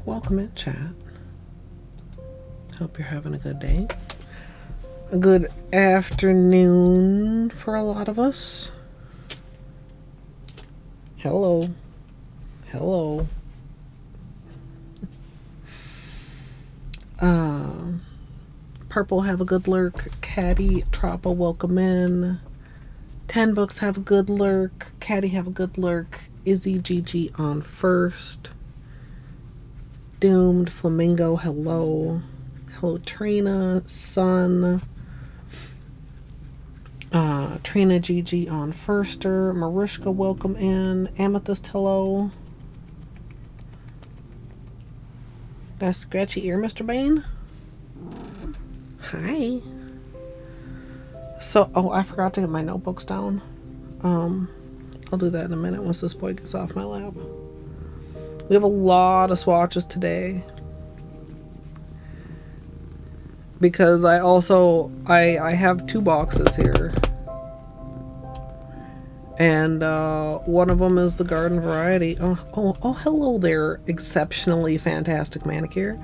Welcome in, chat. Hope you're having a good day. A good afternoon for a lot of us. Hello. Hello. Purple, have a good lurk. Caddy, Troppa, welcome in. 10 Books have a good lurk. Caddy have a good lurk. Izzy Gigi on first. Doomed Flamingo, hello. Hello Trina, Sun. Trina Gigi on firster. Mariska, welcome in. Amethyst, hello. That's scratchy ear, Mr. Bane. Hi. So, oh, I forgot to get my notebooks down. I'll do that in a minute once this boy gets off my lap. We have a lot of swatches today. Because I have 2 boxes here. And one of them is the garden variety. Oh, hello there, exceptionally fantastic manicure.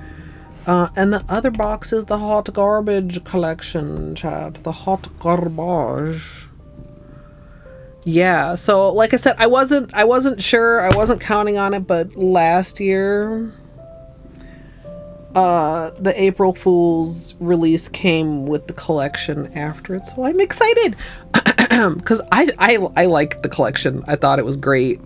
And the other box is the hot garbage collection, chat. The hot garbage. Yeah, so like I said, I wasn't sure, I wasn't counting on it, but last year the April Fool's release came with the collection after it, so I'm excited because I liked the collection. I thought it was great.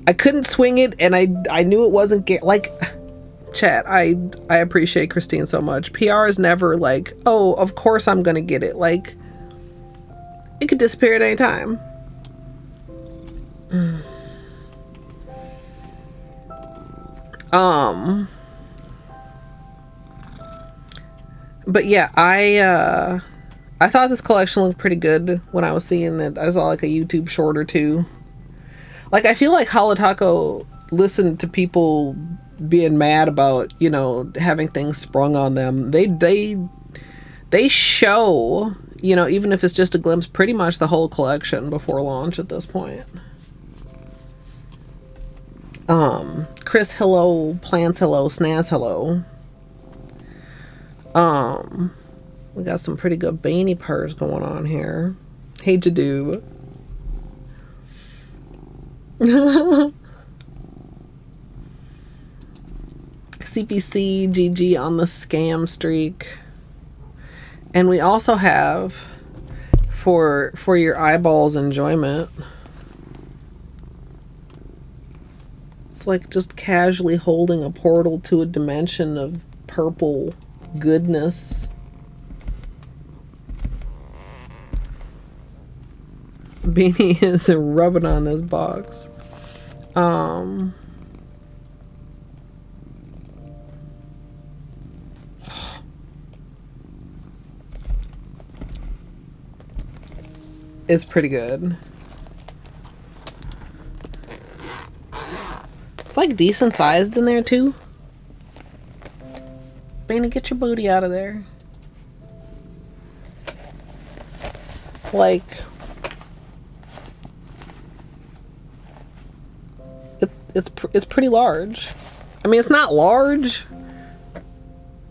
I couldn't swing it, and I knew it wasn't like chat. I appreciate Christine so much. PR is never like, oh, of course I'm gonna get it. Like, it could disappear at any time. But yeah, I thought this collection looked pretty good when I was seeing it. I saw like a YouTube short or two. Like, I feel like Holo Taco listened to people being mad about, you know, having things sprung on them. They show, you know, even if it's just a glimpse, pretty much the whole collection before launch at this point. Chris, hello. Plants, hello. Snaz, hello. We got some pretty good Baney purrs going on here. Hey, Jadu. CPC GG on the scam streak. And we also have for your eyeballs enjoyment, it's like just casually holding a portal to a dimension of purple goodness. Beanie is rubbing on this box. It's pretty good. It's like decent sized in there too. Beanie, get your booty out of there. Like, it's pretty large. I mean, it's not large,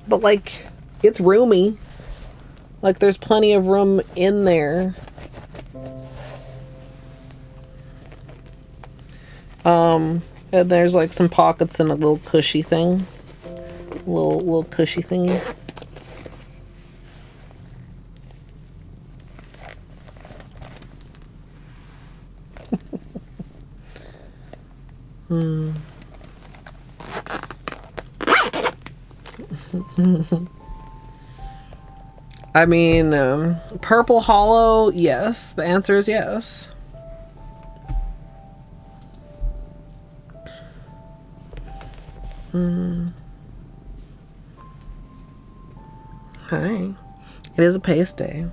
but like, it's roomy. Like, there's plenty of room in there. And there's like some pockets and a little cushy thing. Little cushy thingy. I mean, purple hollow, yes. The answer is yes. Hi. It is a pace day.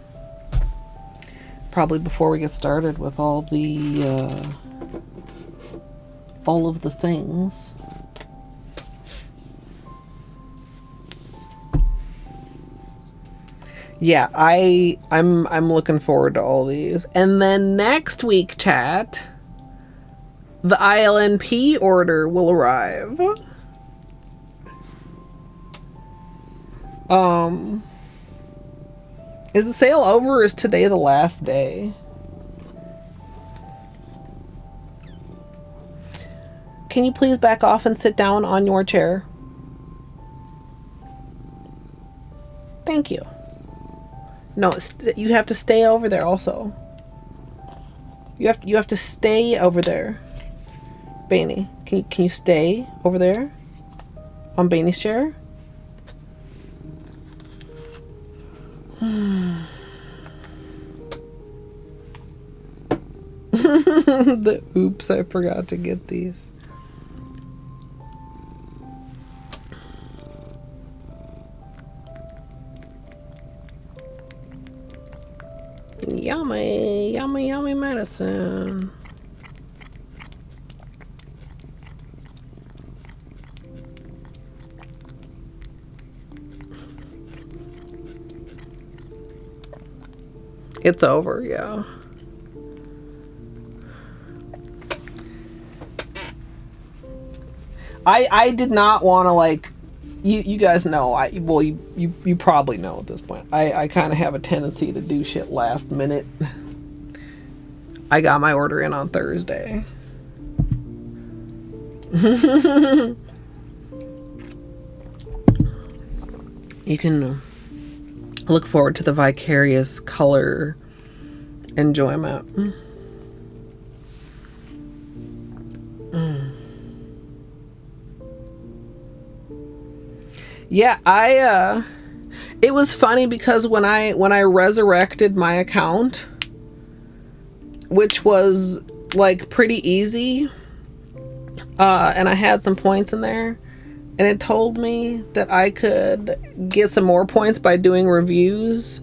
Probably before we get started with all of the things. Yeah, I'm looking forward to all these. And then next week, chat, the ILNP order will arrive. Is the sale over or is today the last day? Can you please back off and sit down on your chair? Thank you. No, you have to stay over there also. You have to stay over there. Bainey, can you stay over there? On Bainey's chair? The oops, I forgot to get these. Yummy, yummy, yummy medicine. It's over, yeah. I did not want to, like, you guys know, you probably know at this point. I kind of have a tendency to do shit last minute. I got my order in on Thursday. You can look forward to the vicarious color enjoyment. Yeah, it was funny because when I resurrected my account, which was like pretty easy, and I had some points in there, and it told me that I could get some more points by doing reviews,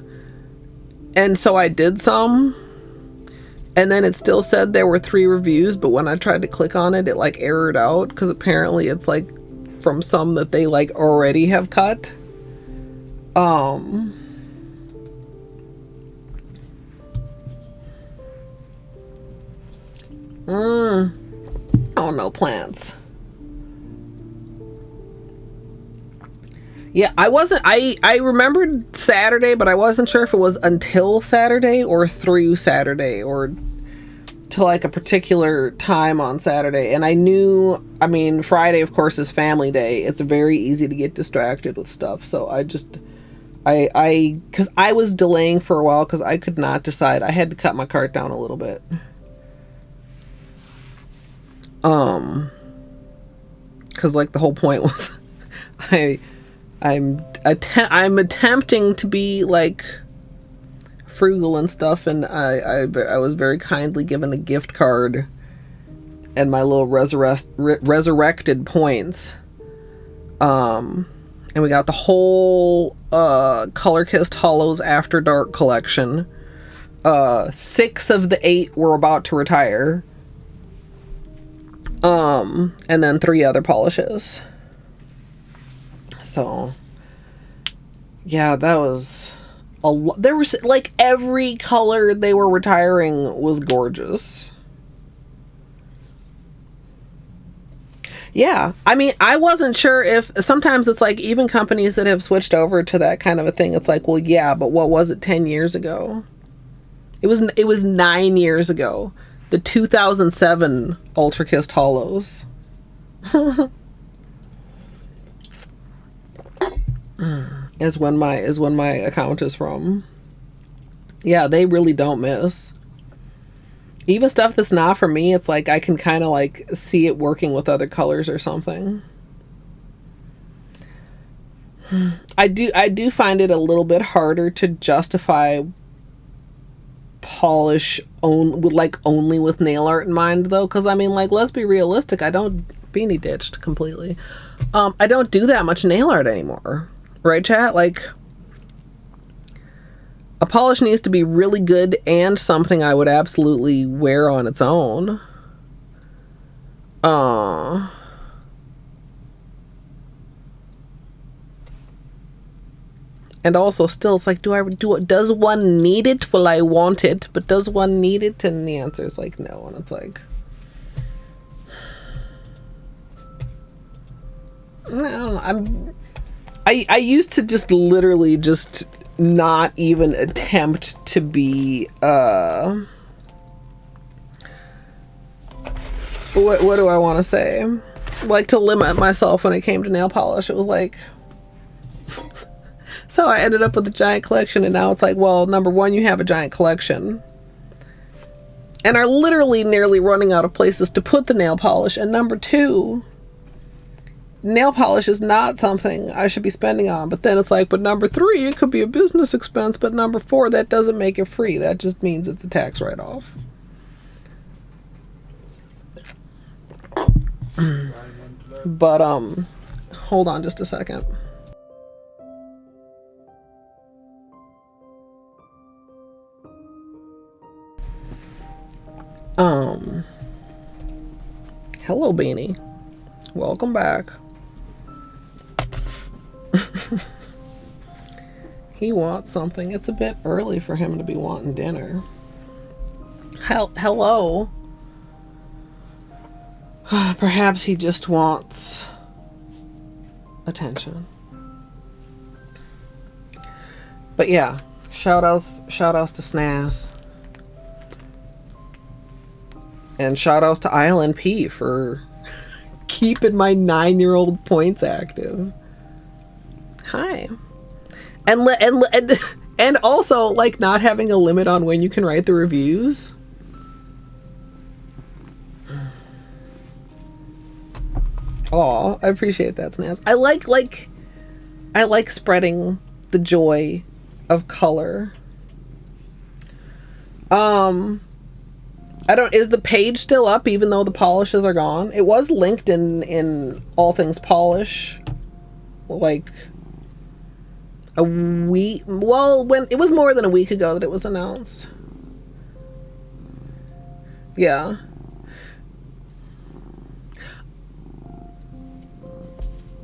and so I did some, and then it still said there were 3 reviews, but when I tried to click on it, it like errored out, because apparently it's like from some that they like already have cut. Oh no, plants. Yeah, I remembered Saturday, but I wasn't sure if it was until Saturday or through Saturday or to like a particular time on Saturday. And I knew, I mean, Friday of course is family day. It's very easy to get distracted with stuff. So because I was delaying for a while because I could not decide. I had to cut my cart down a little bit. Because like the whole point was I'm attempting to be like frugal and stuff, and I was very kindly given a gift card and my little resurrected points, and we got the whole Color Kissed Hollows After Dark collection. 6 of the 8 were about to retire, and then 3 other polishes. So yeah, that was there was like every color they were retiring was gorgeous. Yeah, I mean, I wasn't sure if sometimes it's like even companies that have switched over to that kind of a thing, it's like, well, yeah, but what was it 10 years ago? It was 9 years ago. The 2007 Ultra Kissed Hollows. is when my account is from. Yeah, they really don't miss. Even stuff that's not for me, it's like I can kind of like see it working with other colors or something. I do find it a little bit harder to justify polish only with nail art in mind though, because I mean, like, let's be realistic, Beanie ditched completely. I don't do that much nail art anymore. Right, chat? Like, a polish needs to be really good and something I would absolutely wear on its own. And also still, it's like, does one need it? Well, I want it, but does one need it? And the answer is like, no. And it's like, I don't know. I used to just literally just not even attempt to be what do I want to say? Like, to limit myself when it came to nail polish. It was like So I ended up with a giant collection, and now it's like, well, number one, you have a giant collection and are literally nearly running out of places to put the nail polish. And number two, nail polish is not something I should be spending on. But then it's like, but number three, it could be a business expense. But number four, that doesn't make it free. That just means it's a tax write-off. But, hold on just a second. Hello, Beanie. Welcome back. He wants something. It's a bit early for him to be wanting dinner. Hello. Perhaps he just wants attention. But yeah, shout outs to Snaz. And shout outs to Island P for keeping my 9-year-old points active. Hi. And also, like, not having a limit on when you can write the reviews. Aw, I appreciate that, Snaz. I like spreading the joy of color. Is the page still up even though the polishes are gone? It was linked in All Things Polish like a week, well, when it was more than a week ago that it was announced. Yeah.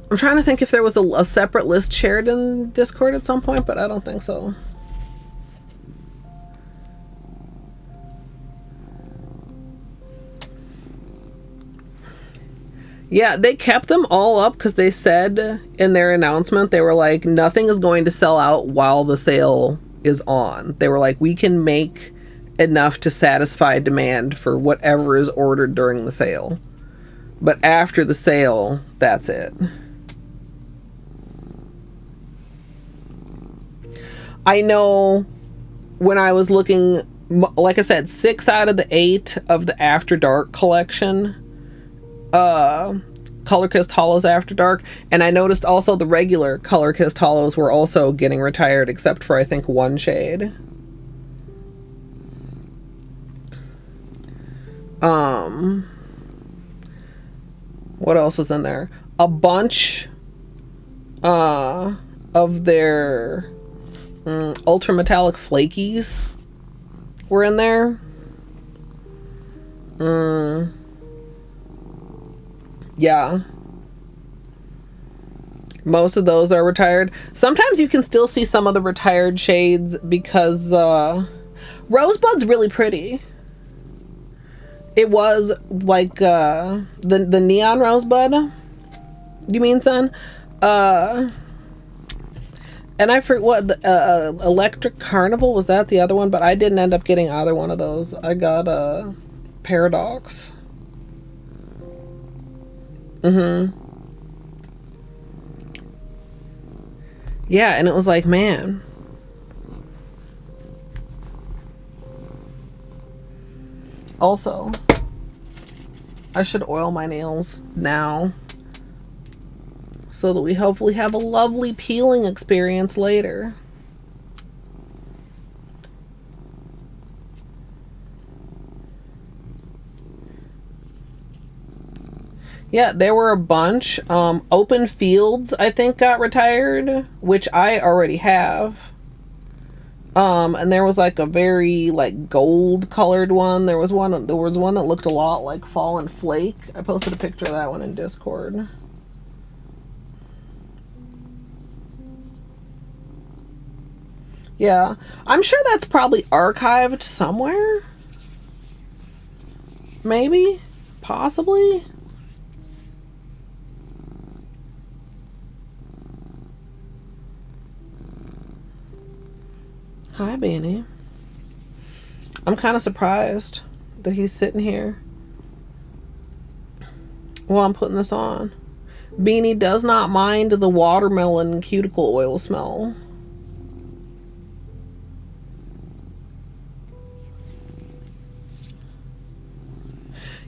I'm trying to think if there was a separate list shared in Discord at some point, but I don't think so. Yeah, they kept them all up because they said in their announcement, they were like, nothing is going to sell out while the sale is on. They were like, we can make enough to satisfy demand for whatever is ordered during the sale. But after the sale, that's it. I know when I was looking, like I said, 6 out of the 8 of the After Dark collection Color Kissed Holos After Dark, and I noticed also the regular Color Kissed Holos were also getting retired, except for I think one shade. What else was in there? A bunch of their ultra metallic flakies were in there. Yeah. Most of those are retired. Sometimes you can still see some of the retired shades because Rosebud's really pretty. It was like the neon rosebud. You mean, son? And I forget what the Electric Carnival, was that the other one? But I didn't end up getting either one of those. I got Paradox. Yeah, and it was like, man. Also, I should oil my nails now so that we hopefully have a lovely peeling experience later. Yeah, there were a bunch. Open Fields, I think, got retired, which I already have. And there was like a very like gold colored one. There was one that looked a lot like Fallen Flake. I posted a picture of that one in Discord. Yeah, I'm sure that's probably archived somewhere. Maybe, possibly. Hi, Benny. I'm kind of surprised that he's sitting here while I'm putting this on. Beanie does not mind the watermelon cuticle oil smell.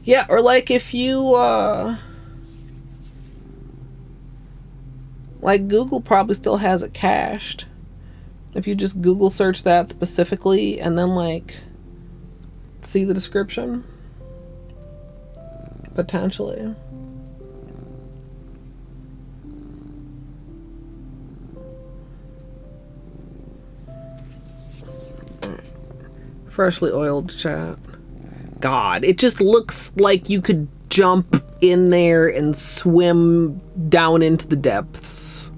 Yeah, or like if you, like Google probably still has it cached. If you just Google search that specifically and then like see the description. Potentially. Freshly oiled chat. God, it just looks like you could jump in there and swim down into the depths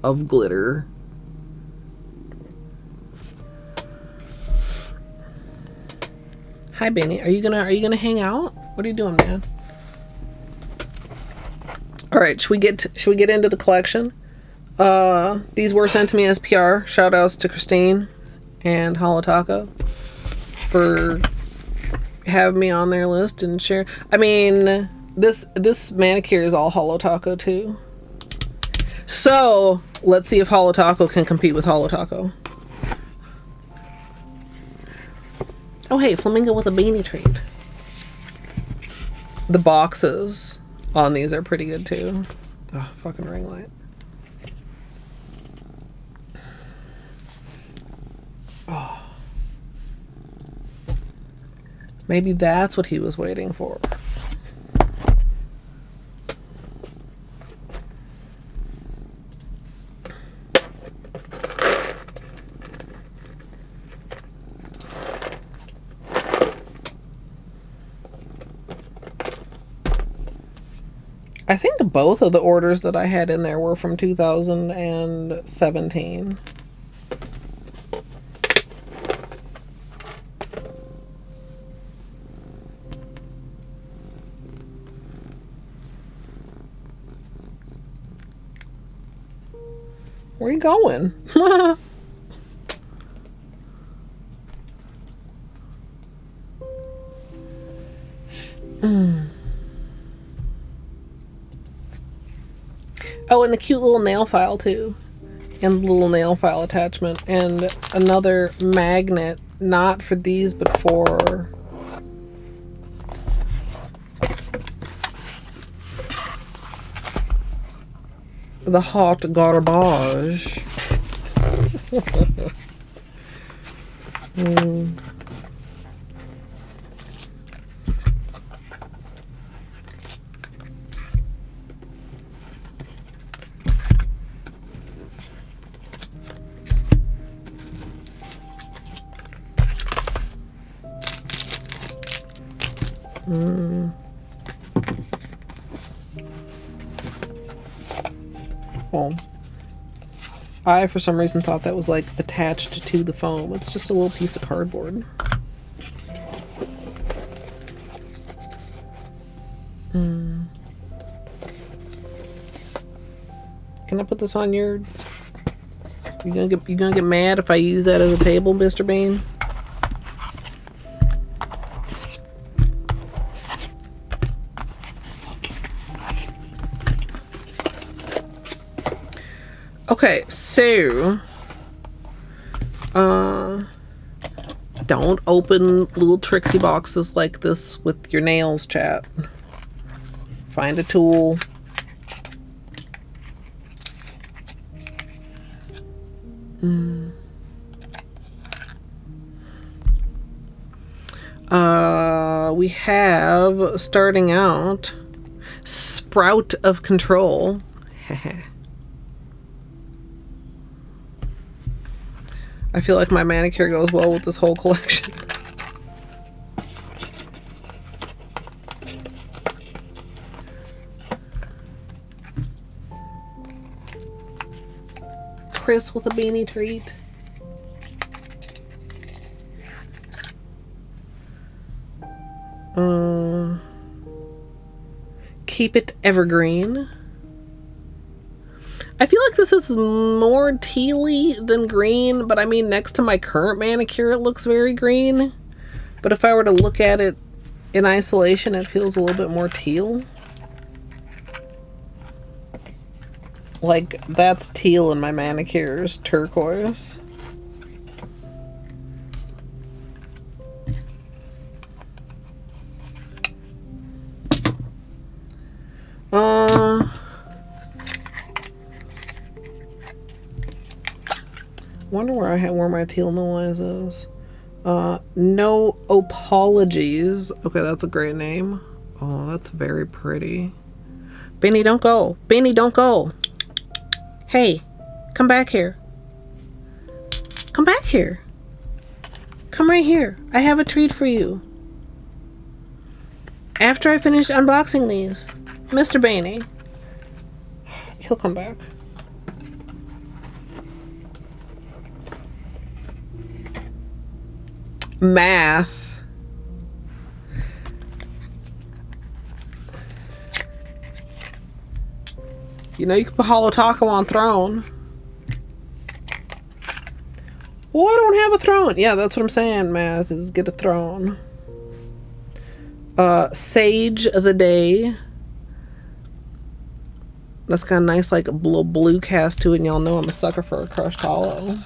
of glitter. Hi Benny, are you gonna hang out? What are you doing, man? All right, should we get into the collection? These were sent to me as PR. Shout outs to Christine and Holo Taco for having me on their list and share. I mean, this manicure is all Holo Taco too. So let's see if Holo Taco can compete with Holo Taco. Oh hey, flamingo with a beanie treat. The boxes on these are pretty good too. Oh, fucking ring light. Oh. Maybe that's what he was waiting for. I think both of the orders that I had in there were from 2017. Where are you going? Oh, and the cute little nail file too. And the little nail file attachment. And another magnet, not for these, but for... the hot garbage. Well, I, for some reason, thought that was like attached to the foam. It's just a little piece of cardboard. Can I put this on your... You gonna get mad if I use that as a table, Mr. Bean? Okay, so don't open little tricksy boxes like this with your nails, chat. Find a tool. We have, starting out, Sprout of Control. I feel like my manicure goes well with this whole collection. Chris with a beanie treat. Keep it evergreen. I feel like this is more tealy than green, but I mean, next to my current manicure, it looks very green. But if I were to look at it in isolation, it feels a little bit more teal. Like, that's teal and my manicure's turquoise. wonder where my teal noise is. No apologies. Okay, that's a great name. Oh, that's very pretty. Benny, don't go. Benny, don't go. Hey, come back here. Come back here. Come right here. I have a treat for you. After I finish unboxing these, Mr. Benny. He'll come back. Math. You know you can put Holo Taco on throne. Well, I don't have a throne. Yeah, that's what I'm saying, Math, is get a throne. Sage of the Day. That's got a nice, like, blue cast to it, and y'all know I'm a sucker for a crushed hollow.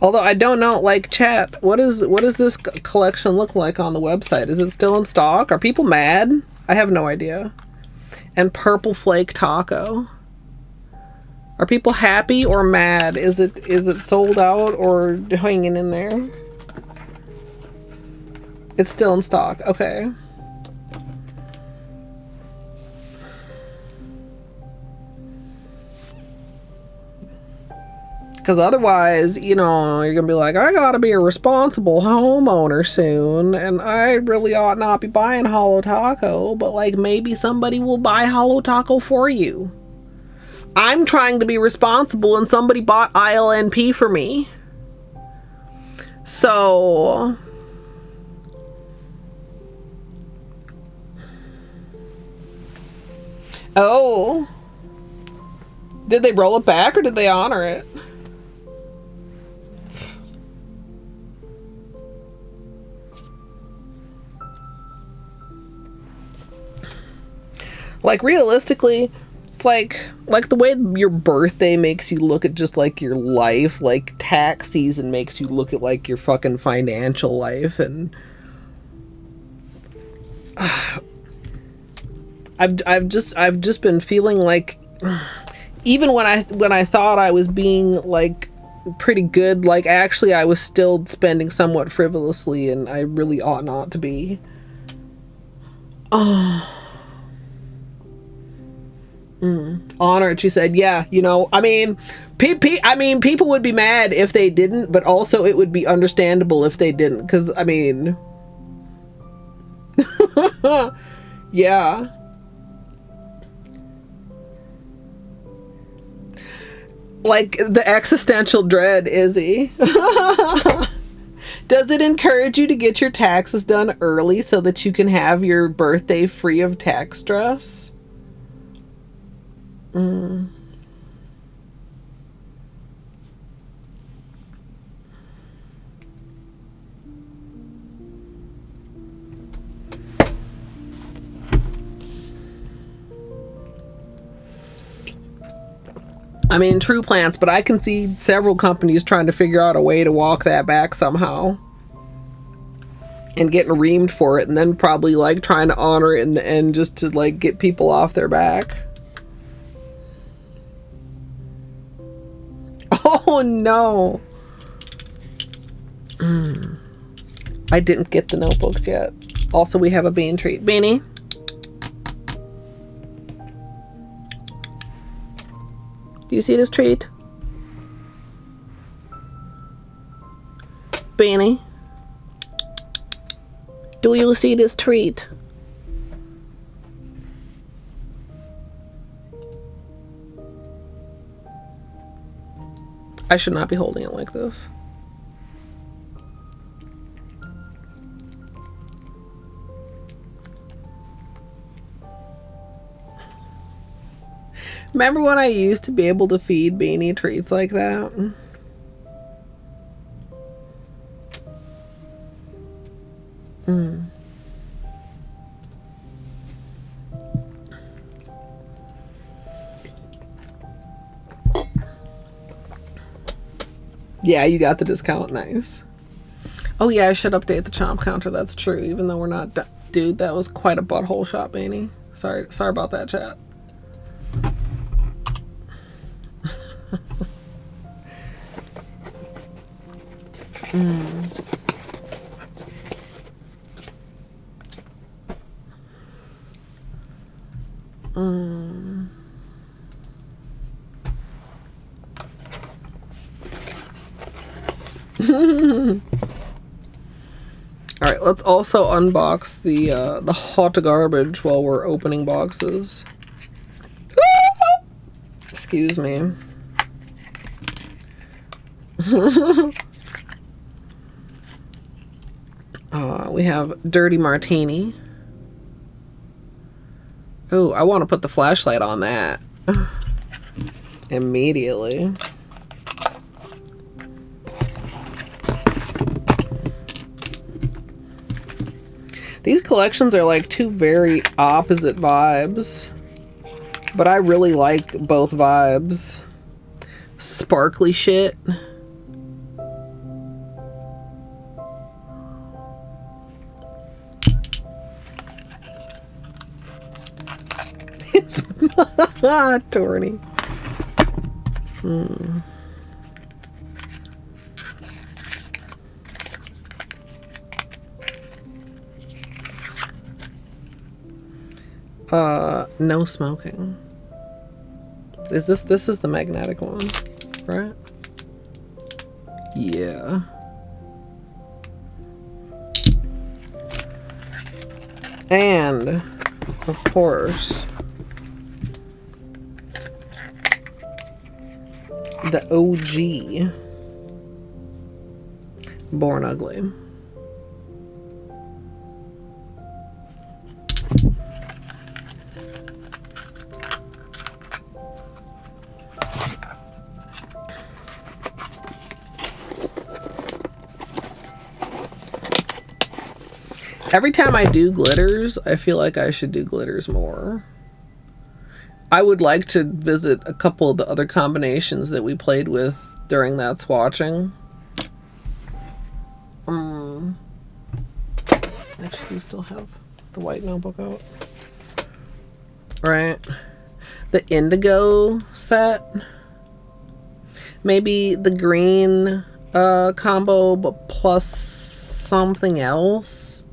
Although I don't know, like, chat, what does this collection look like on the website? Is it still in stock? Are people mad? I have no idea. And purple flake taco. Are people happy or mad? Is it sold out or hanging in there? It's still in stock. Okay. Because otherwise, you know, you're going to be like, I got to be a responsible homeowner soon, and I really ought not be buying Holo Taco, but, like, maybe somebody will buy Holo Taco for you. I'm trying to be responsible, and somebody bought ILNP for me. So... Oh. Did they roll it back, or did they honor it? Like, realistically, it's like the way your birthday makes you look at just, like, your life, like, tax season makes you look at, like, your fucking financial life, and I've just been feeling like, even when I thought I was being, like, pretty good, like, actually I was still spending somewhat frivolously, and I really ought not to be. Honored, she said. Yeah, you know, I mean, people would be mad if they didn't, but also it would be understandable if they didn't, because, I mean, yeah. Like, the existential dread, Izzy. Does it encourage you to get your taxes done early so that you can have your birthday free of tax stress? I mean, true plants, but I can see several companies trying to figure out a way to walk that back somehow. And getting reamed for it, and then probably, like, trying to honor it in the end just to, like, get people off their back. Oh, no. I didn't get the notebooks yet. Also, we have a bean treat. Beanie? Do you see this treat? Beanie? Do you see this treat? I should not be holding it like this. Remember when I used to be able to feed Beanie treats like that? Yeah, you got the discount. Nice. Oh yeah, I should update the chomp counter. That's true. Even though we're not... Dude, that was quite a butthole shot, Beanie. Sorry about that, chat. All right, let's also unbox the hot garbage while we're opening boxes. Excuse me. We have Dirty Martini. Oh, I want to put the flashlight on that immediately. These collections are like two very opposite vibes, but I really like both vibes. Sparkly shit. It's Torny. No smoking. Is this is the magnetic one, right? Yeah. And of course the OG Born Ugly. Every time I do glitters, I feel like I should do glitters more. I would like to visit a couple of the other combinations that we played with during that swatching. Actually, you still have the white notebook out. Right. The indigo set. Maybe the green combo, but plus something else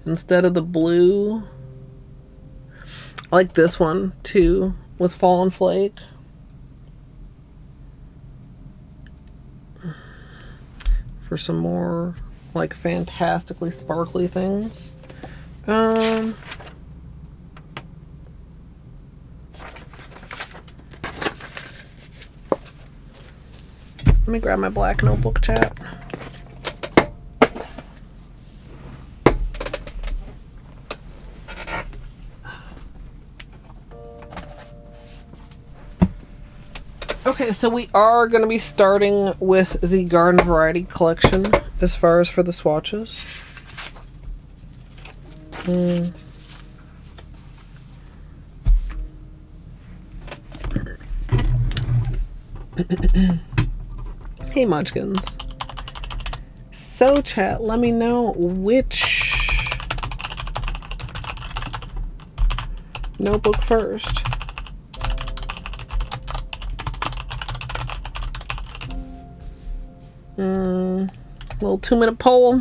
instead of the blue. I like this one too with Fallen Flake. For some more like fantastically sparkly things. Let me grab my black notebook, chat. Okay, so we are going to be starting with the Garden Variety collection as far as for the swatches. Hey, Munchkins. So, chat, let me know which notebook first. Little 2-minute poll.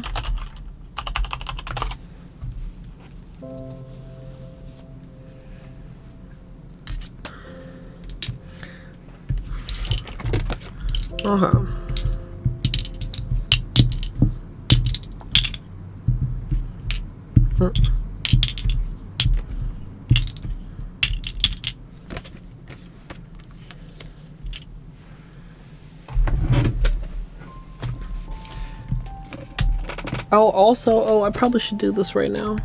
Oh, also, I probably should do this right now.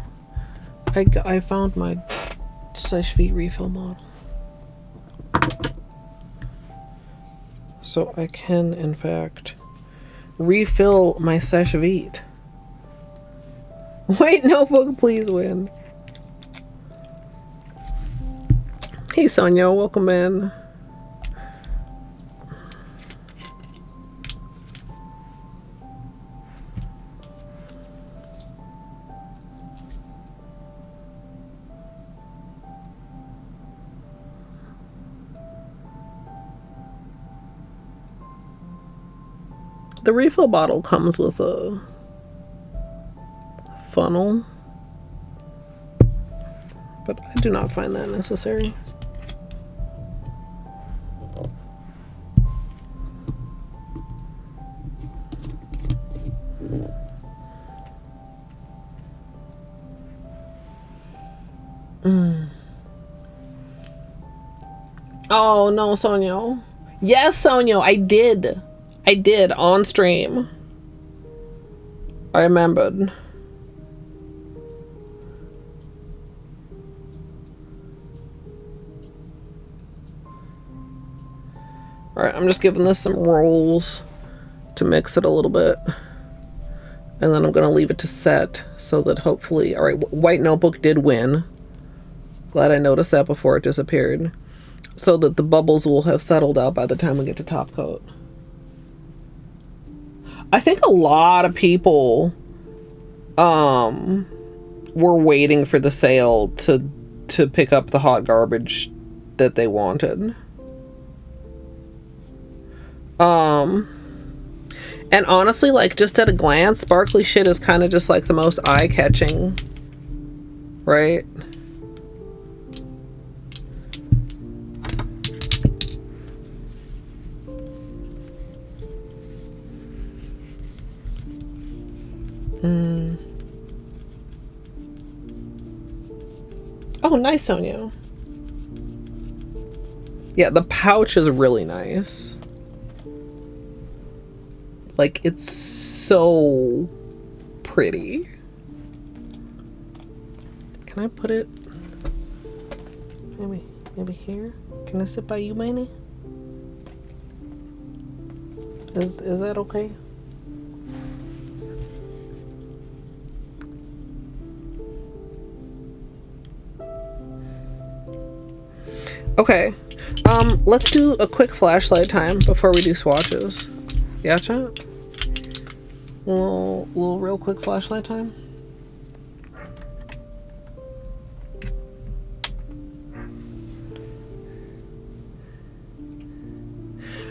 I found my Seche Vite refill model. So I can, in fact, refill my Seche Vite. White notebook, please win. Hey, Sonia, welcome in. The refill bottle comes with a funnel, but I do not find that necessary. Oh no, Sonyo. Yes, Sonyo, I did. I did on stream. I remembered. Alright, I'm just giving this some rolls to mix it a little bit. And then I'm going to leave it to set so that hopefully... Alright, White Notebook did win. Glad I noticed that before it disappeared. So that the bubbles will have settled out by the time we get to top coat. I think a lot of people were waiting for the sale to pick up the hot garbage that they wanted. And honestly, like, just at a glance, sparkly shit is kind of just like the most eye-catching, right? Oh, nice, Sonia. Yeah, the pouch is really nice. Like, it's so pretty. Can I put it maybe here? Can I sit by you, Manny? Is that okay? Okay, let's do a quick flashlight time before we do swatches. Yeah, chat? A little real quick flashlight time.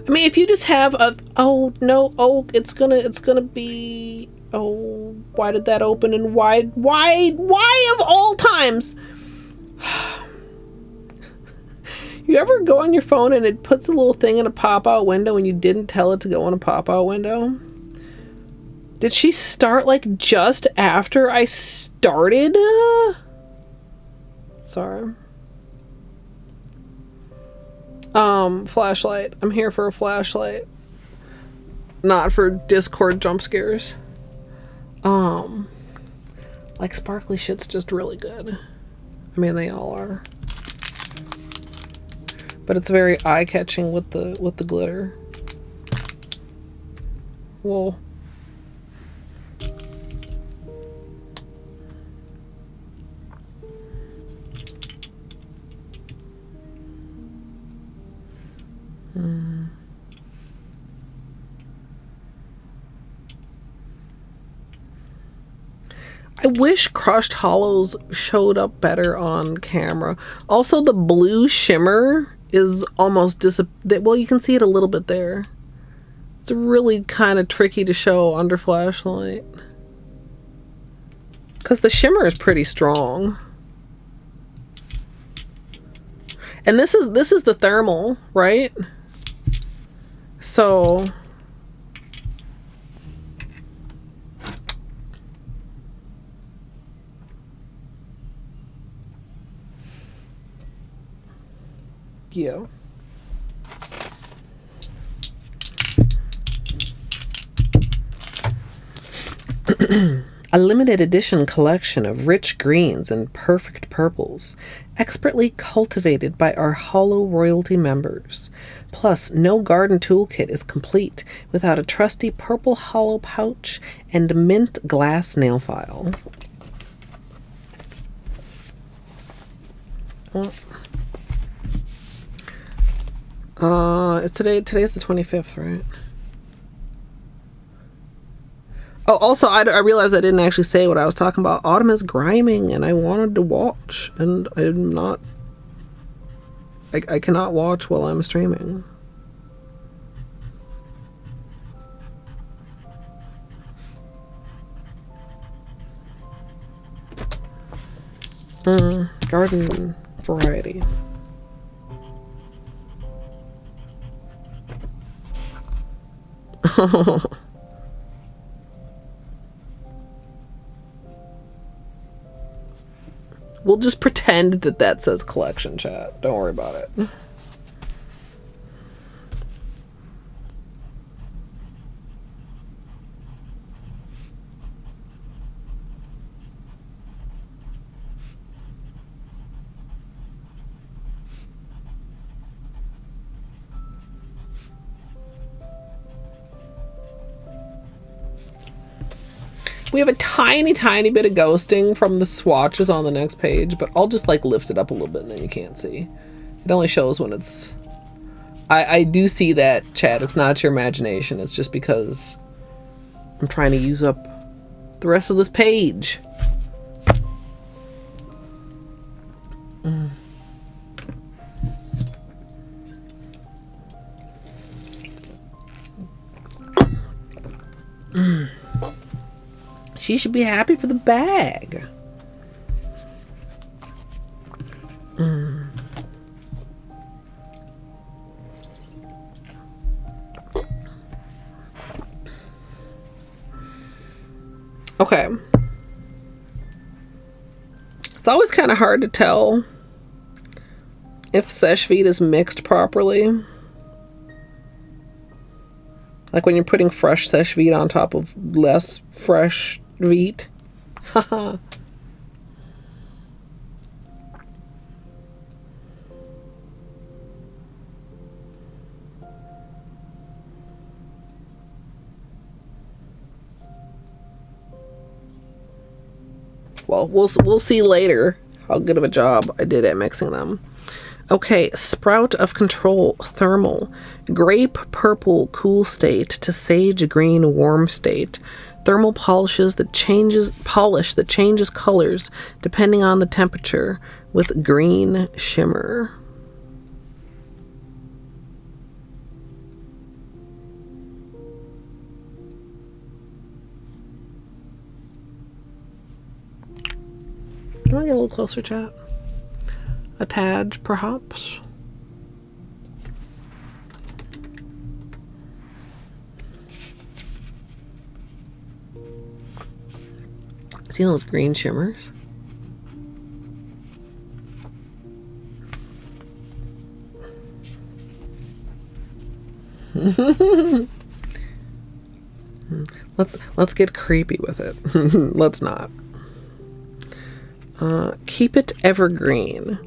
I mean, if you just have a, oh no, oh, it's gonna be, oh, why did that open, and why of all times? You ever go on your phone and it puts a little thing in a pop-out window and you didn't tell it to go in a pop-out window? Did she start like just after I started? Sorry. Flashlight. I'm here for a flashlight. Not for Discord jump scares. Like, sparkly shit's just really good. I mean, they all are. But it's very eye-catching with the glitter. Whoa. I wish crushed hollows showed up better on camera. Also, the blue shimmer is almost well, you can see it a little bit there. It's really kind of tricky to show under flashlight because the shimmer is pretty strong. And this is the thermal, right? So yeah. A limited edition collection of rich greens and perfect purples, expertly cultivated by our Holo royalty members. Plus, no garden toolkit is complete without a trusty purple Holo pouch and mint glass nail file. It's today's the 25th, right? Oh, also, I realized I didn't actually say what I was talking about. Autumn is griming, and I wanted to watch, and I'm not... I cannot watch while I'm streaming. Garden variety. We'll just pretend that that says collection, chat. Don't worry about it. We have a tiny, tiny bit of ghosting from the swatches on the next page, but I'll just like lift it up a little bit and then you can't see. It only shows when it's... I do see that, chat. It's not your imagination. It's just because I'm trying to use up the rest of this page. She should be happy for the bag. Okay. It's always kind of hard to tell if Seche Vite is mixed properly. Like when you're putting fresh Seche Vite on top of less fresh Vite. Haha. Well, we'll see later how good of a job I did at mixing them. Okay, Sprout of Control Thermal. Grape purple cool state to sage green warm state. Thermal polish that changes colors depending on the temperature with green shimmer. Do I get a little closer, chat? A tad, perhaps? See those green shimmers? Let's get creepy with it. Let's not. Keep it evergreen.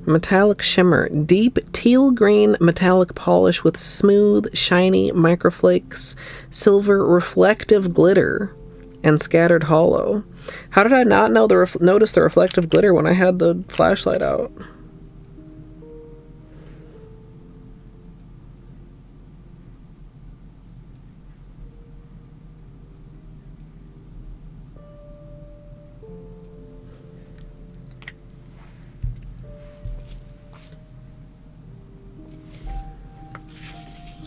Metallic shimmer. Deep teal green metallic polish with smooth, shiny microflakes, silver reflective glitter, and scattered hollow. How did I not know notice the reflective glitter when I had the flashlight out?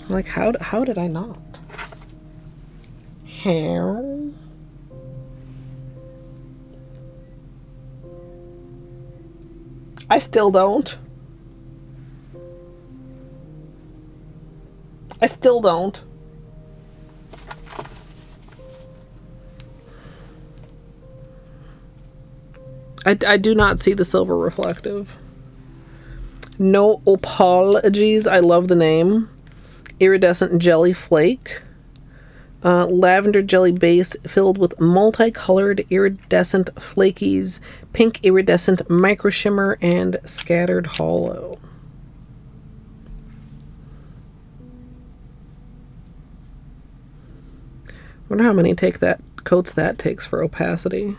Like, how did I not? Hair. I still don't. I still don't. I do not see the silver reflective. No apologies. I love the name. Iridescent jelly flake. Lavender jelly base filled with multicolored iridescent flakies, pink iridescent micro shimmer, and scattered hollow. Wonder how many coats that takes for opacity.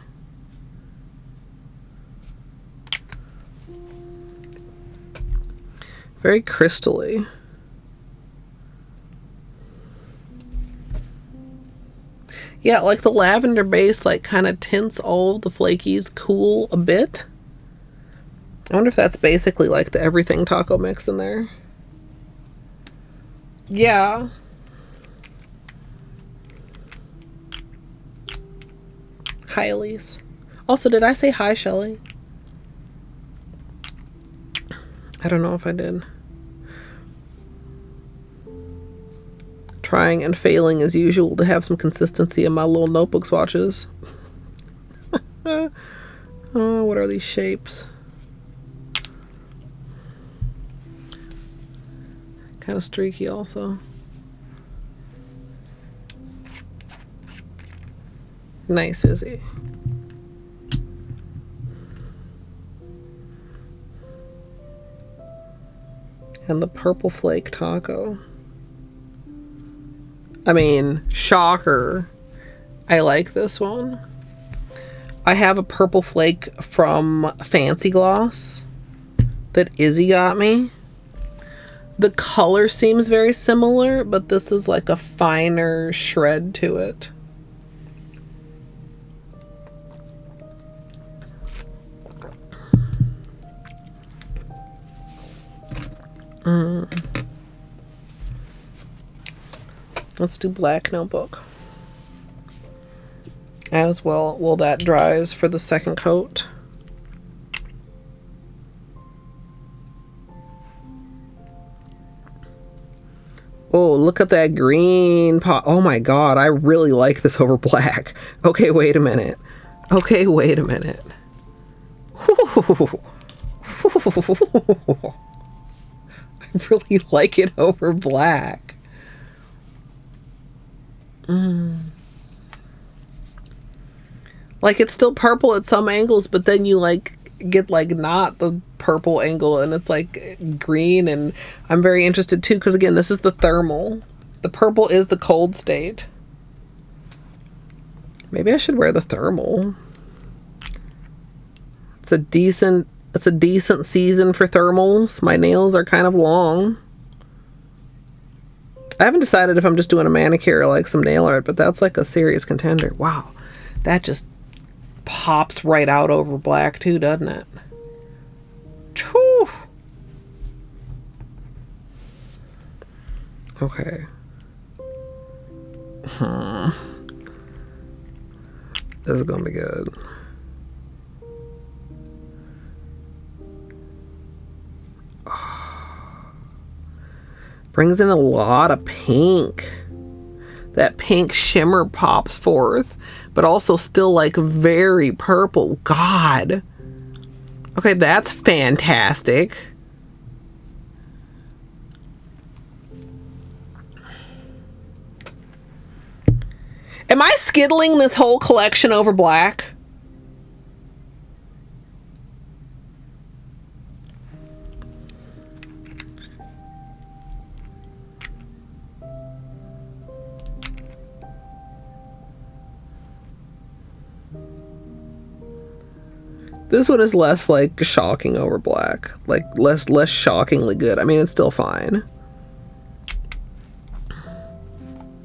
Very crystally. Yeah, like the lavender base like kind of tints all of the flakies cool a bit. I wonder if that's basically like the everything taco mix in there. Yeah. Hi, Elise. Also, did I say hi, Shelly? I don't know if I did. Trying and failing as usual to have some consistency in my little notebook swatches. Oh, what are these shapes? Kind of streaky also. Nice, Izzy. And the purple flake taco. I mean, shocker. I like this one. I have a purple flake from Fancy Gloss that Izzy got me. The color seems very similar, but this is like a finer shred to it. Let's do black notebook as well while that dries for the second coat. Oh, look at that green pot. Oh my god, I really like this over black. Okay, wait a minute. Okay, wait a minute. I really like it over black. Like, it's still purple at some angles, but then you like get like not the purple angle and it's like green. And I'm very interested too because again, this is the thermal. The purple is the cold state. Maybe I should wear the thermal. It's a decent season for thermals. My nails are kind of long. I haven't decided if I'm just doing a manicure or like some nail art, but that's like a serious contender. Wow. That just pops right out over black too, doesn't it? Whew. Okay. This is gonna be good. Brings in a lot of pink. That pink shimmer pops forth, but also still like very purple. God. Okay, that's fantastic. Am I skittling this whole collection over black? This one is less like shocking over black, like less shockingly good. I mean, it's still fine.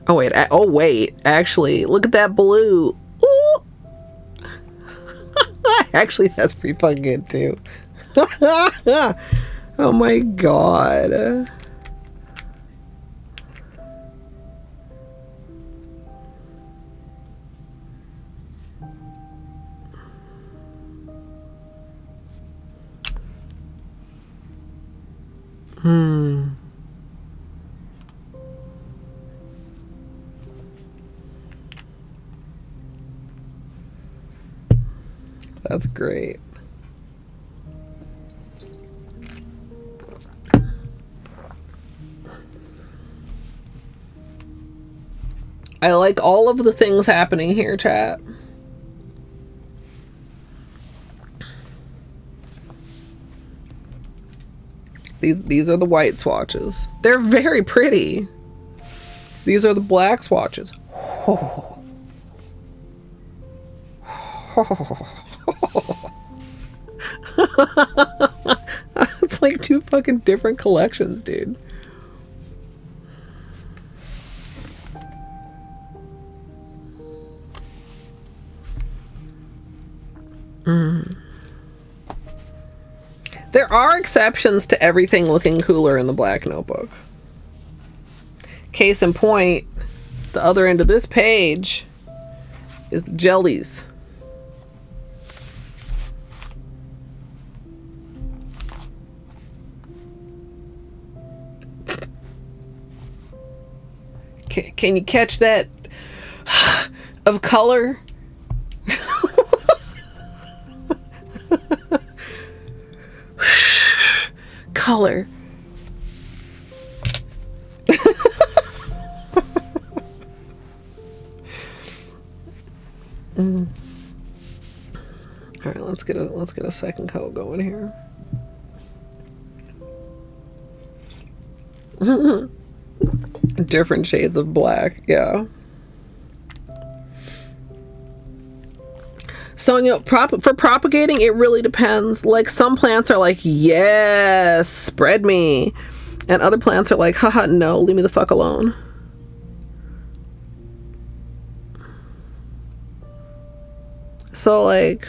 Oh wait, actually, look at that blue. Ooh. Actually, that's pretty fucking good too. Oh my god. That's great. I like all of the things happening here, chat. These are the white swatches. They're very pretty. These are the black swatches. It's like two fucking different collections, dude. There are exceptions to everything looking cooler in the black notebook. Case in point, the other end of this page is the jellies. Can you catch that of color? Color. All right, let's get a second coat going here. Different shades of black, yeah. So, you know, for propagating, it really depends. Like, some plants are like, yes, spread me. And other plants are like, haha, no, leave me the fuck alone. So, like,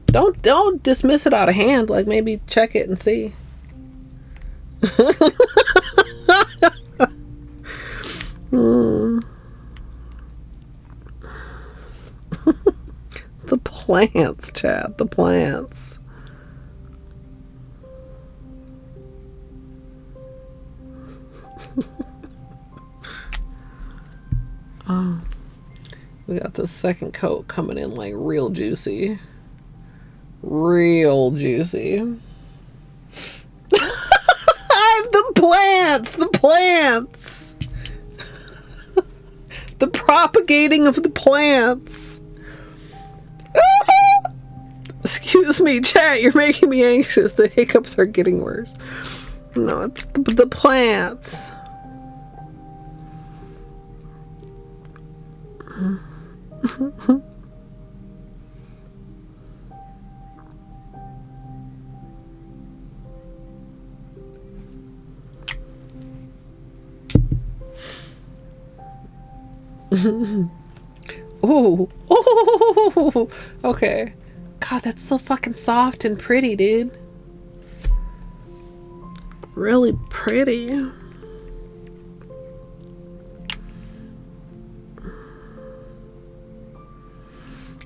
don't dismiss it out of hand. Like, maybe check it and see. The plants, chat. The plants. Oh, we got the second coat coming in like real juicy. Real juicy. The plants! The plants! The propagating of the plants. Excuse me, chat, you're making me anxious. The hiccups are getting worse. No, it's the plants. Ooh. Oh, okay. God, that's so fucking soft and pretty, dude. Really pretty.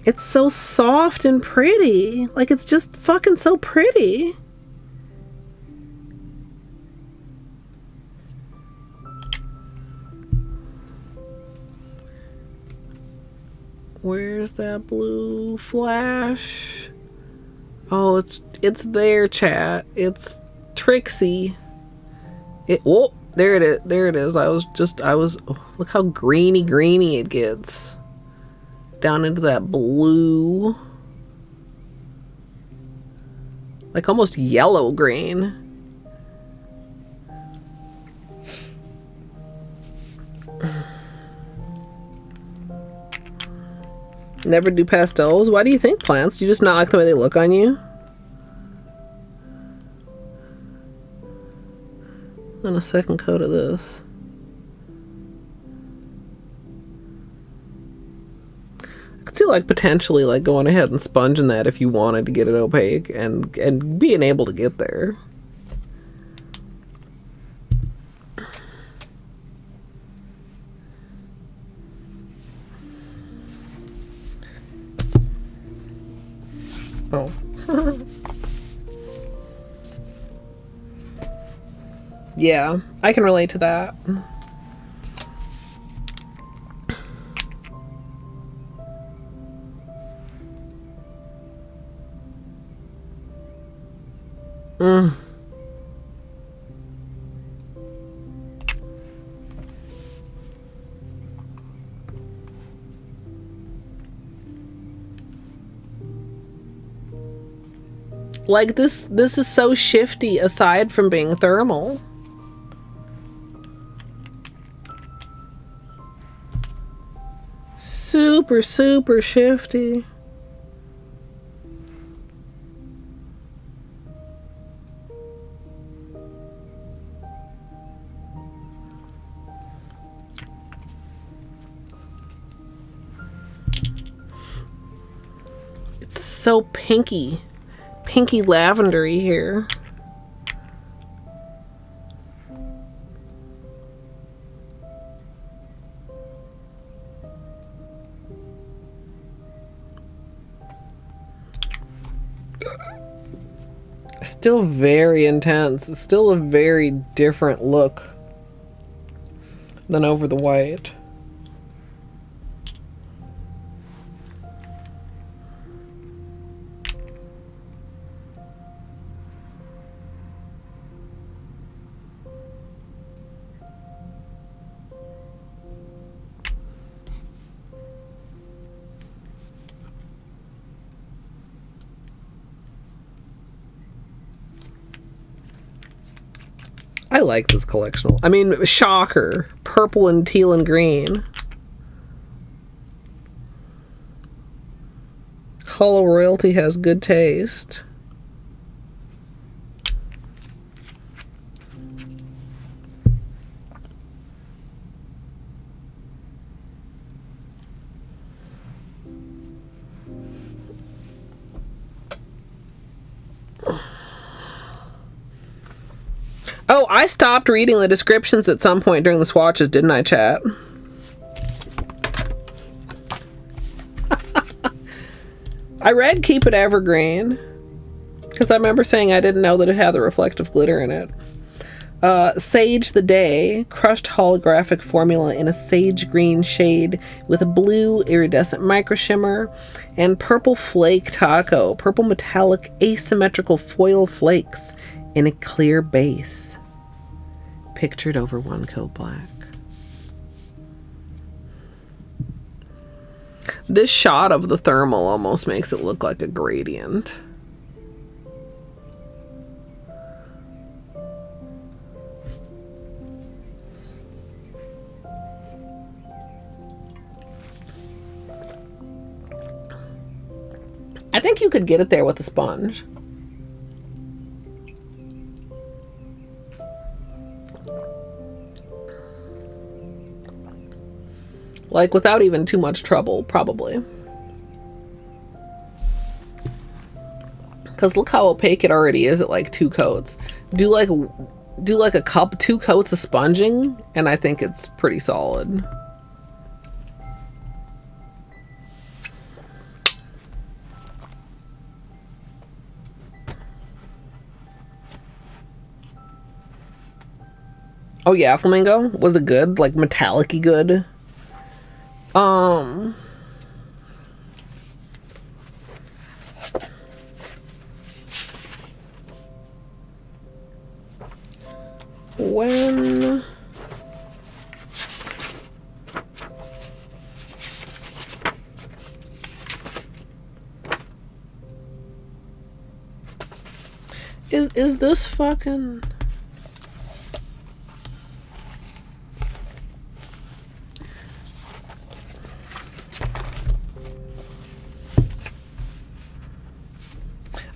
It's so soft and pretty. Like, it's just fucking so pretty. Where's that blue flash? Oh, it's there, chat. It's Trixie. Oh, there it is. There it is. Oh, look how greeny it gets. Down into that blue. Like almost yellow green. Never do pastels? Why do you think plants? Do you just not like the way they look on you? And a second coat of this. I could see like potentially like going ahead and sponging that if you wanted to get it opaque and being able to get there. Oh. Yeah, I can relate to that. Like this is so shifty aside from being thermal. Super, super shifty. It's so pinky lavendery here. Still very intense. It's still a very different look than over the white. I like this collectional. I mean, shocker. Purple and teal and green. Holo Royalty has good taste. Oh, I stopped reading the descriptions at some point during the swatches, didn't I, chat? I read Keep It Evergreen because I remember saying I didn't know that it had the reflective glitter in it. Sage the Day, crushed holographic formula in a sage green shade with a blue iridescent micro shimmer, and purple flake taco, purple metallic asymmetrical foil flakes in a clear base, pictured over one coat black. This shot of the thermal almost makes it look like a gradient. I think you could get it there with a sponge. Like, without even too much trouble, probably. Because look how opaque it already is at like 2 coats. Do like a cup, 2 coats of sponging, and I think it's pretty solid. Oh yeah, Flamingo? Was it good? Like metallic-y good? When is this fucking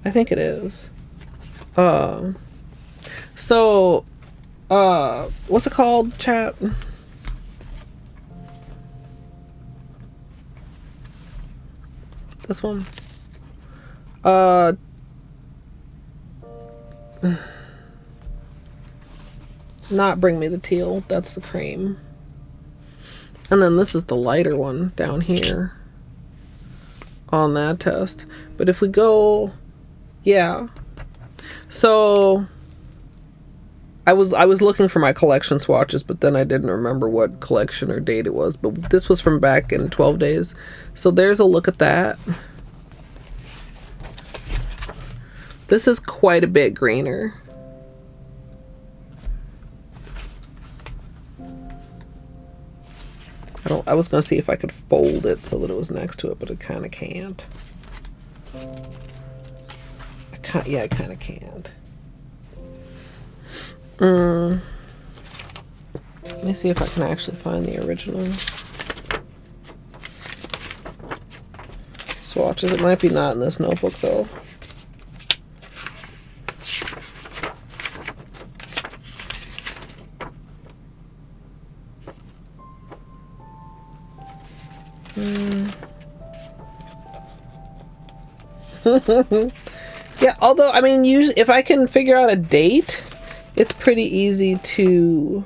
I think it is. So, what's it called, chat? This one? Not Bring Me the Teal. That's the cream. And then this is the lighter one down here on that test. But if we go... Yeah. So I was looking for my collection swatches, but then I didn't remember what collection or date it was. But this was from back in 12 days. So there's a look at that. This is quite a bit greener. I was gonna see if I could fold it so that it was next to it, but it kind of can't. Yeah, I kind of can't. Let me see if I can actually find the original swatches. It might be not in this notebook though. Yeah, although, I mean, usually if I can figure out a date, it's pretty easy to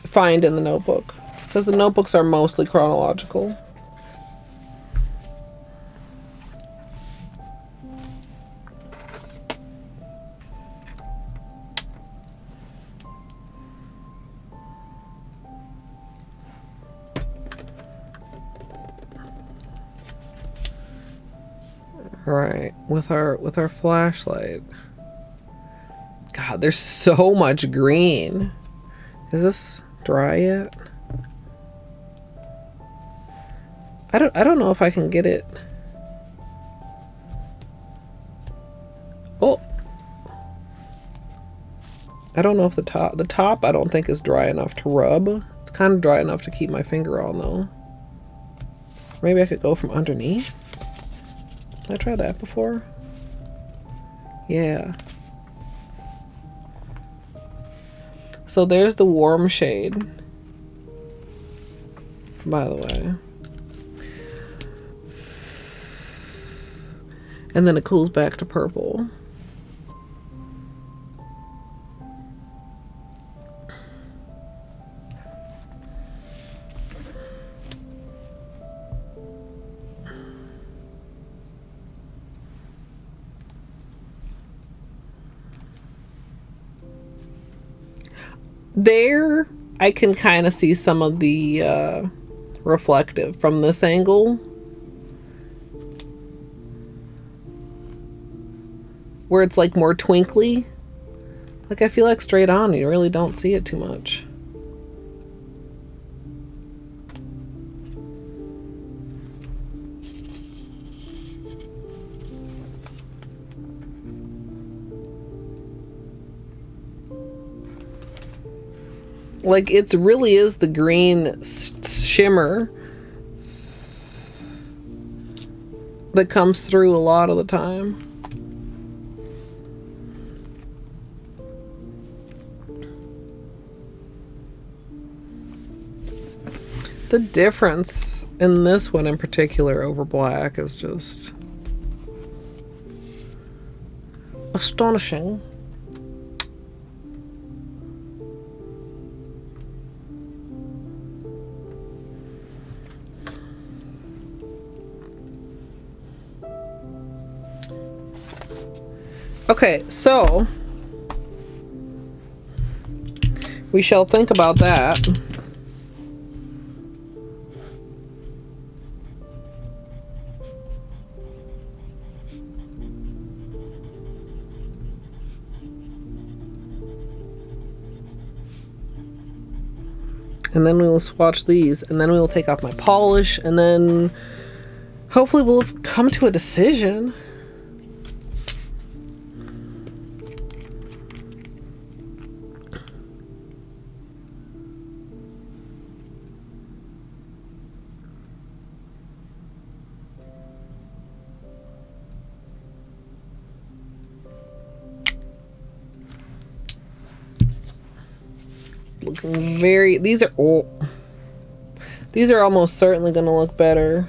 find in the notebook, because the notebooks are mostly chronological. Right, with our flashlight. God, there's so much green. Is this dry yet? I don't know if I can get it. Oh. I don't know if the top I don't think is dry enough to rub. It's kind of dry enough to keep my finger on though. Maybe I could go from underneath. Did I try that before? Yeah. So there's the warm shade, by the way. And then it cools back to purple. There, I can kind of see some of the reflective from this angle. Where it's like more twinkly. Like I feel like straight on, you really don't see it too much. Like it really is the green shimmer that comes through a lot of the time. The difference in this one in particular over black is just astonishing. Okay, so we shall think about that. And then we will swatch these, and then we will take off my polish, and then hopefully we'll have come to a decision. Looking very, these are almost certainly going to look better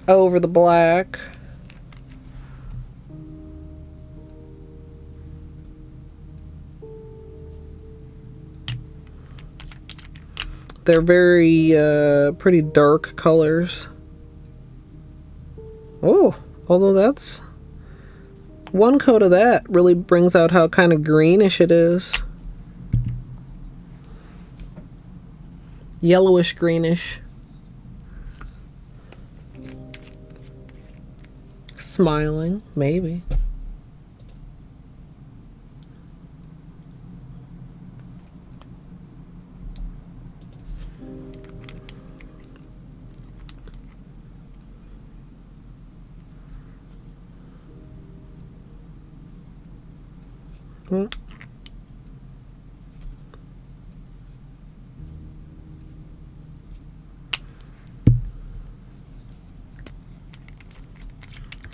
over the black. They're very pretty dark colors. Oh, although that's one coat of that really brings out how kind of greenish it is. Yellowish greenish. Smiling, maybe.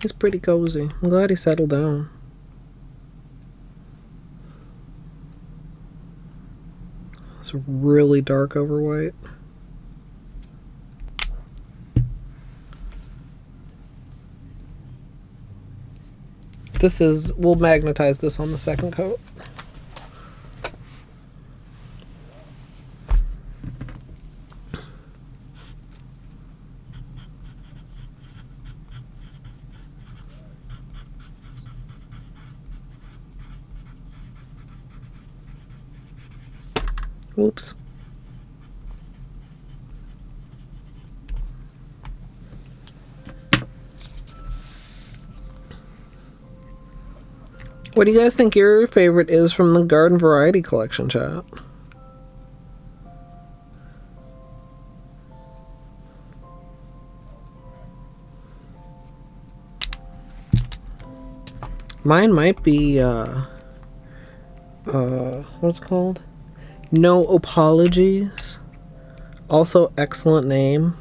He's pretty cozy. I'm glad he settled down. It's really dark over white. This is, we'll magnetize this on the second coat. Oops. What do you guys think your favorite is from the Garden Variety collection, chat? Mine might be, what's it called? No Apologies. Also, excellent name.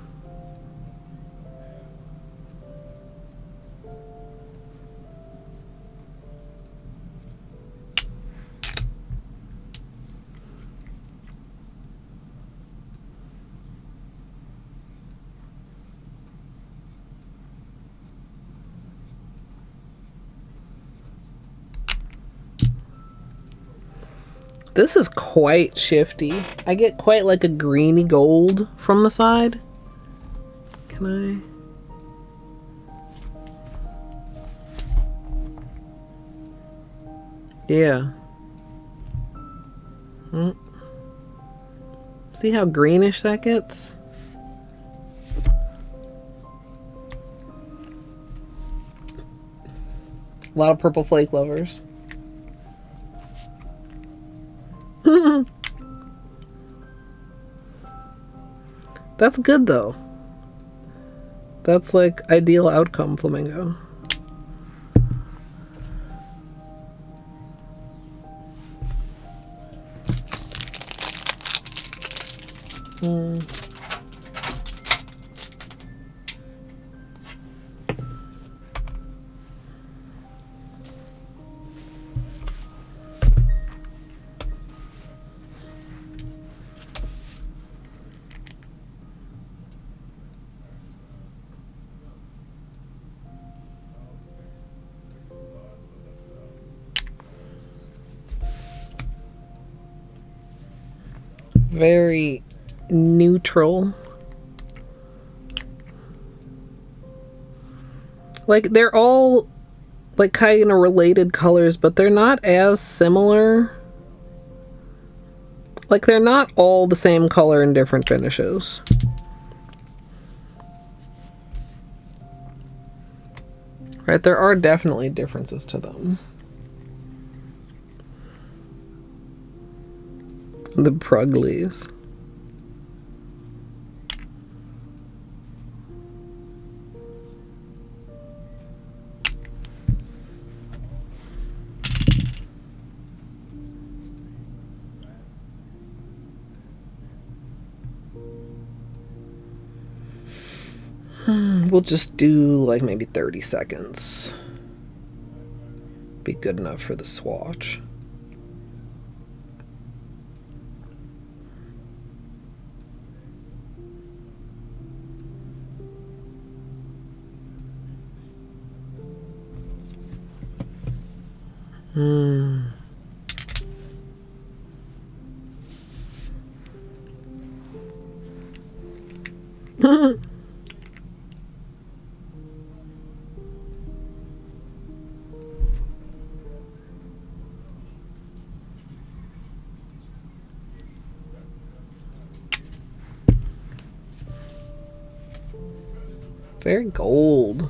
This is quite shifty. I get quite like a greeny gold from the side. Can I? Yeah. See how greenish that gets? A lot of purple flake lovers. That's good though. That's like ideal outcome, Flamingo. Very neutral. Like they're all like kind of related colors, but they're not as similar. Like they're not all the same color in different finishes. Right, there are definitely differences to them. The Pruglies. We'll just do like maybe 30 seconds. Be good enough for the swatch. Very gold.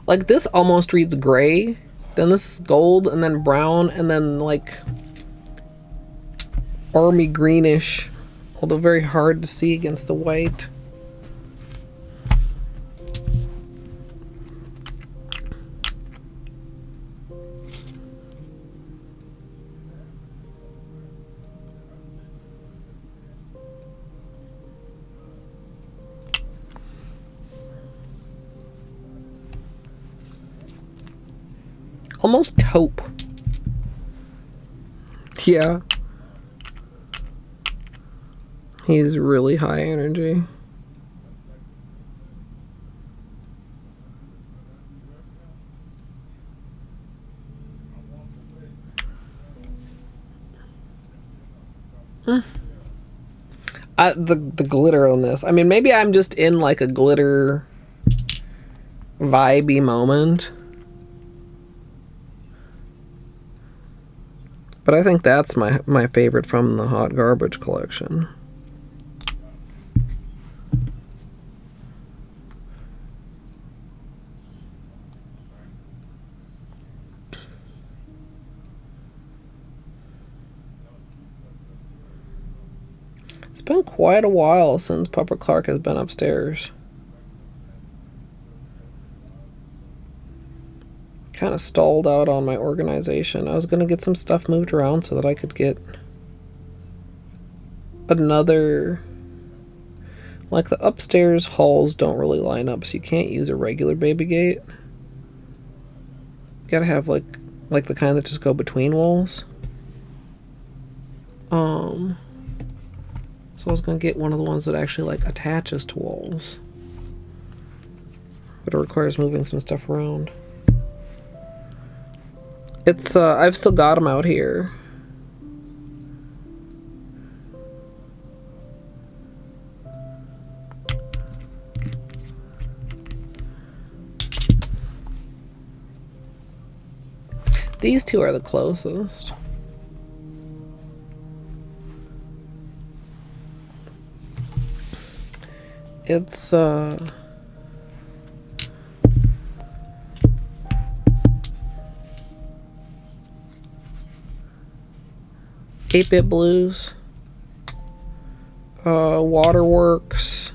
Like this almost reads gray, then this is gold, and then brown, and then like army greenish, although very hard to see against the white. Almost taupe. Yeah. He's really high energy. The glitter on this. I mean, maybe I'm just in like a glitter vibey moment. But I think that's my favorite from the Hot Garbage collection. been quite a while since Papa Clark has been upstairs. Kind of stalled out on my organization. I was going to get some stuff moved around so that I could get another... Like, the upstairs halls don't really line up, so you can't use a regular baby gate. You gotta have, like the kind that just go between walls. So I was gonna get one of the ones that actually, like, attaches to walls. But it requires moving some stuff around. It's, I've still got them out here. These two are the closest. It's 8-Bit Blues, Waterworks,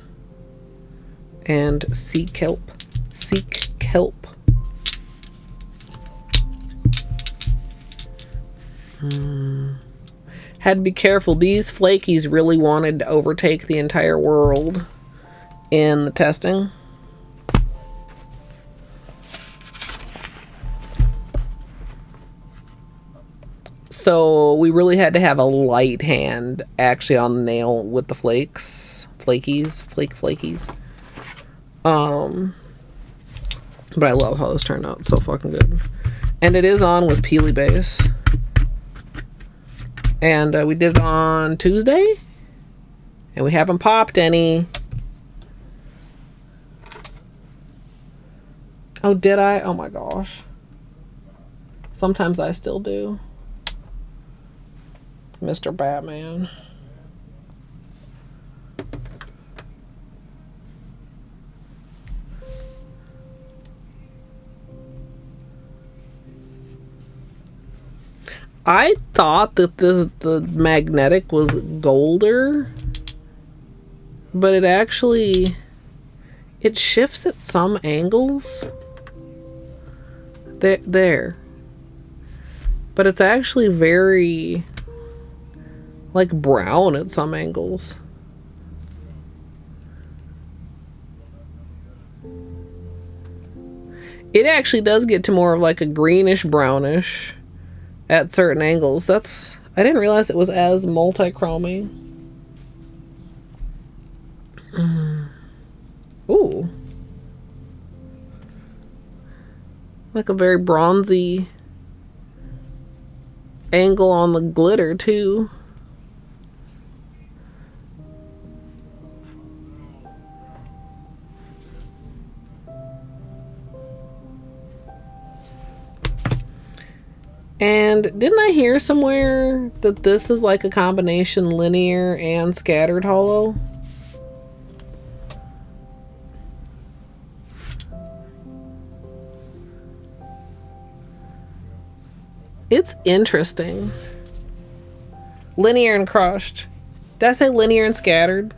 and Seek Kelp. Had to be careful. These flakies really wanted to overtake the entire world in the testing. So we really had to have a light hand actually on the nail with the flakies. But I love how this turned out. It's so fucking good. And it is on with Peely Base. And we did it on Tuesday. And we haven't popped any. Oh, did I? Oh my gosh. Sometimes I still do. Mr. Batman. I thought that the magnetic was golder, but it actually, it shifts at some angles. There. But it's actually very, like, brown at some angles. It actually does get to more of like a greenish brownish at certain angles. I didn't realize it was as multi-chroming. Ooh. Like a very bronzy angle on the glitter too. And didn't I hear somewhere that this is like a combination linear and scattered holo? It's interesting. Linear and crushed. Did I say linear and scattered?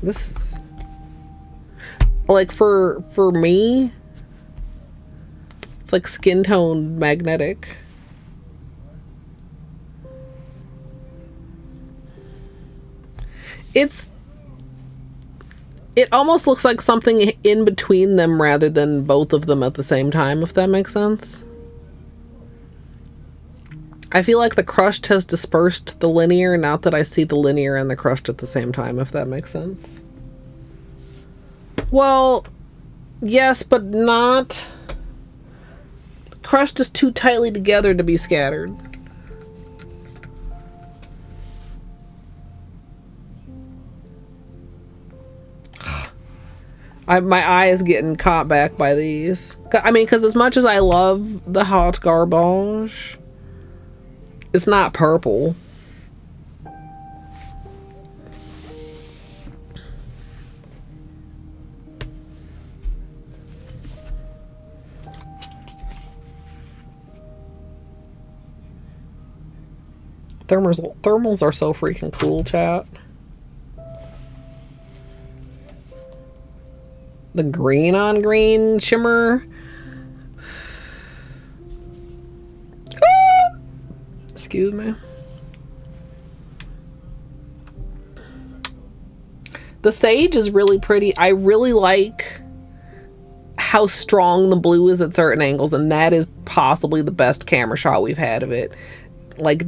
This is like for me, it's like skin tone magnetic. It almost looks like something in between them rather than both of them at the same time, if that makes sense. I feel like the crushed has dispersed the linear, not that I see the linear and the crushed at the same time, if that makes sense. Well, yes, but not. Crushed is too tightly together to be scattered. My eye is getting caught back by these. I mean, because as much as I love the Haute garbage, it's not purple. Thermals are so freaking cool, chat. The green on green shimmer. Excuse me. The sage is really pretty. I really like how strong the blue is at certain angles, and that is possibly the best camera shot we've had of it. Like,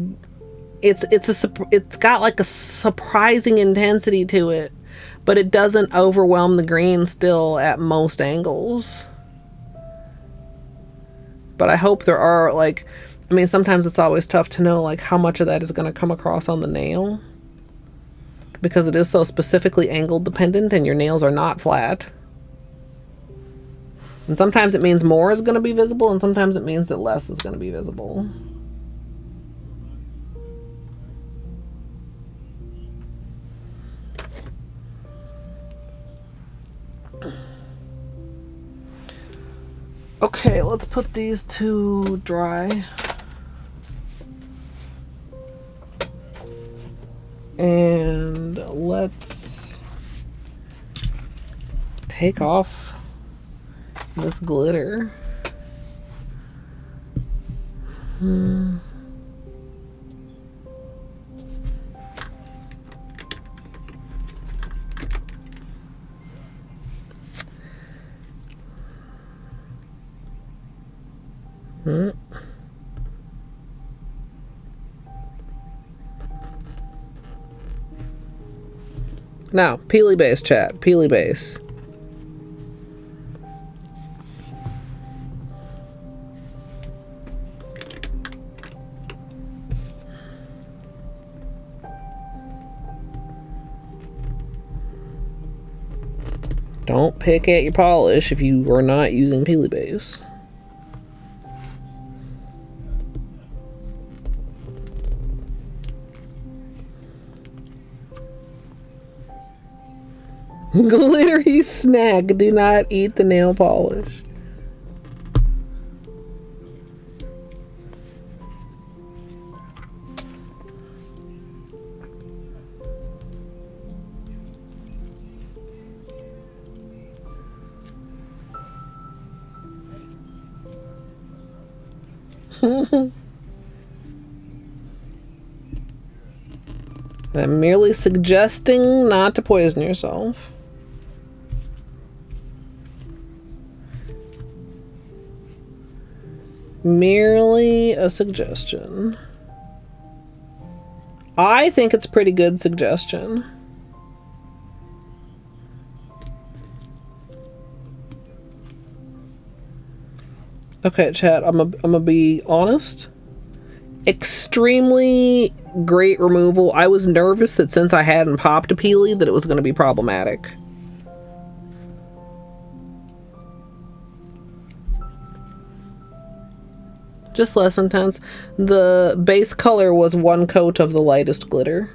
it's got like a surprising intensity to it, but it doesn't overwhelm the green still at most angles. But I hope there are, like, I mean, sometimes it's always tough to know like how much of that is going to come across on the nail, because it is so specifically angle dependent and your nails are not flat. And sometimes it means more is going to be visible, and sometimes it means that less is going to be visible. Okay, let's put these to dry. And let's take off this glitter. Now, peely base, chat. Peely base. Don't pick at your polish if you are not using peely base. Glittery snack. Do not eat the nail polish. I'm merely suggesting not to poison yourself. Merely a suggestion. I think it's a pretty good suggestion. Okay, chat, I'm gonna be honest. Extremely great removal. I was nervous that since I hadn't popped a peely that it was gonna be problematic. Just less intense. The base color was one coat of the lightest glitter.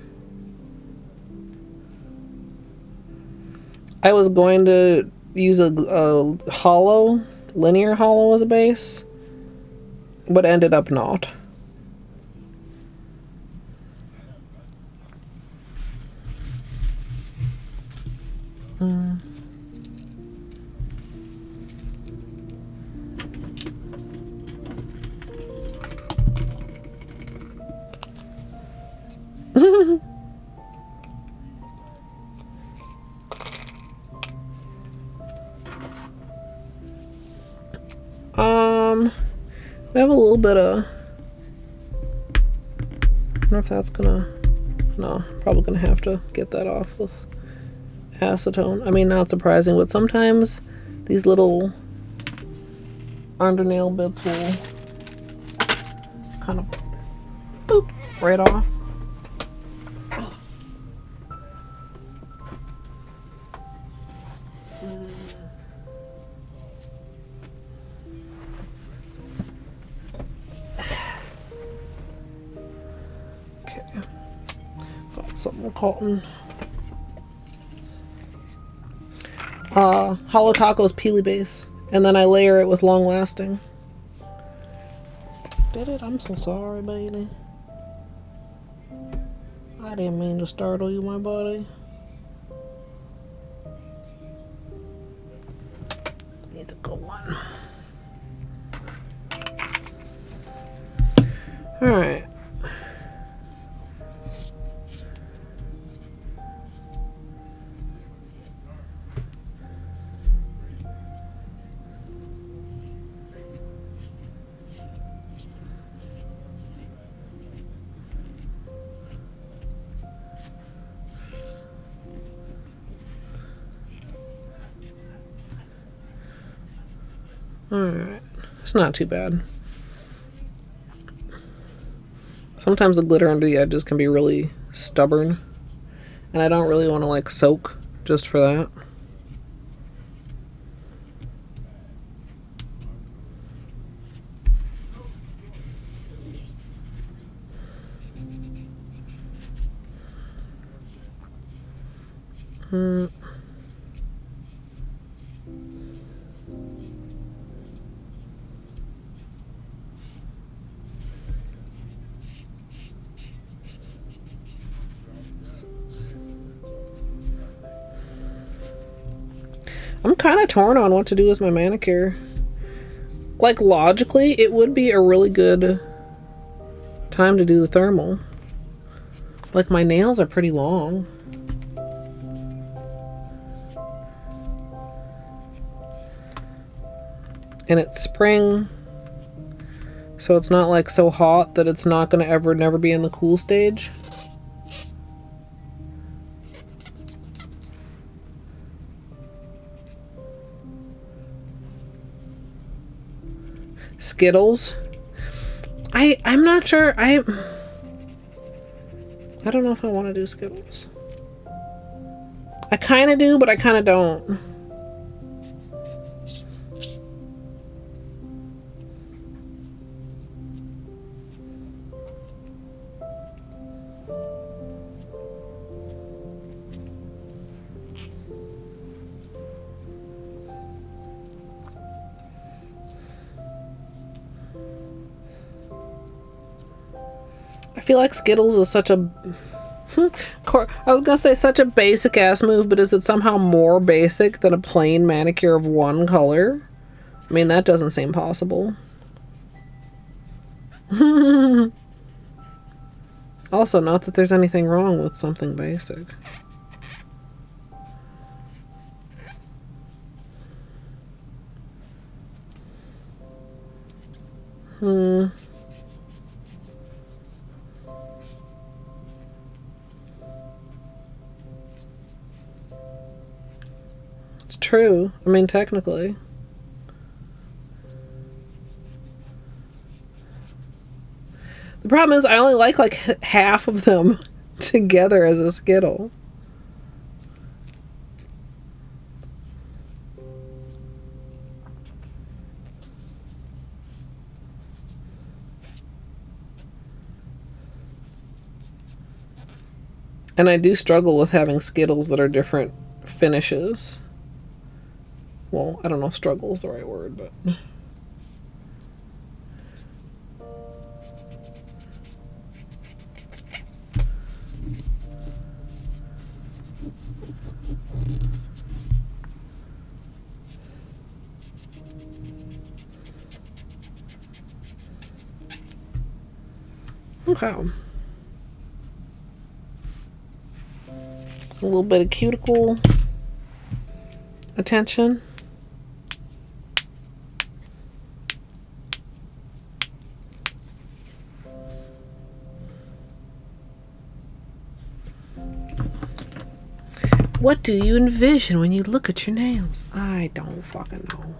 I was going to use a hollow, linear hollow as a base, but ended up not. We have a little bit of, I don't know if that's gonna, no, probably gonna have to get that off with acetone. I mean, not surprising, but sometimes these little undernail bits will kind of boop right off. Something cotton. Holo Taco's peely base, and then I layer it with long lasting. Did it? I'm so sorry, baby. I didn't mean to startle you, my buddy. Needs a good one. Alright. Alright. It's not too bad. Sometimes the glitter under the edges can be really stubborn. And I don't really want to like soak just for that. I'm kind of torn on what to do with my manicure. Like, logically, it would be a really good time to do the thermal. Like, my nails are pretty long. And it's spring, so it's not like so hot that it's not going to never be in the cool stage. Skittles. I'm not sure. I don't know if I want to do Skittles. I kind of do, but I kind of don't. I feel like Skittles is such a... I was gonna say such a basic ass move, but is it somehow more basic than a plain manicure of one color? I mean, that doesn't seem possible. Also, not that there's anything wrong with something basic. It's true. I mean, technically. The problem is I only like half of them together as a Skittle. And I do struggle with having Skittles that are different finishes. Well, I don't know if struggle is the right word, but... Okay. A little bit of cuticle attention. What do you envision when you look at your nails? I don't fucking know.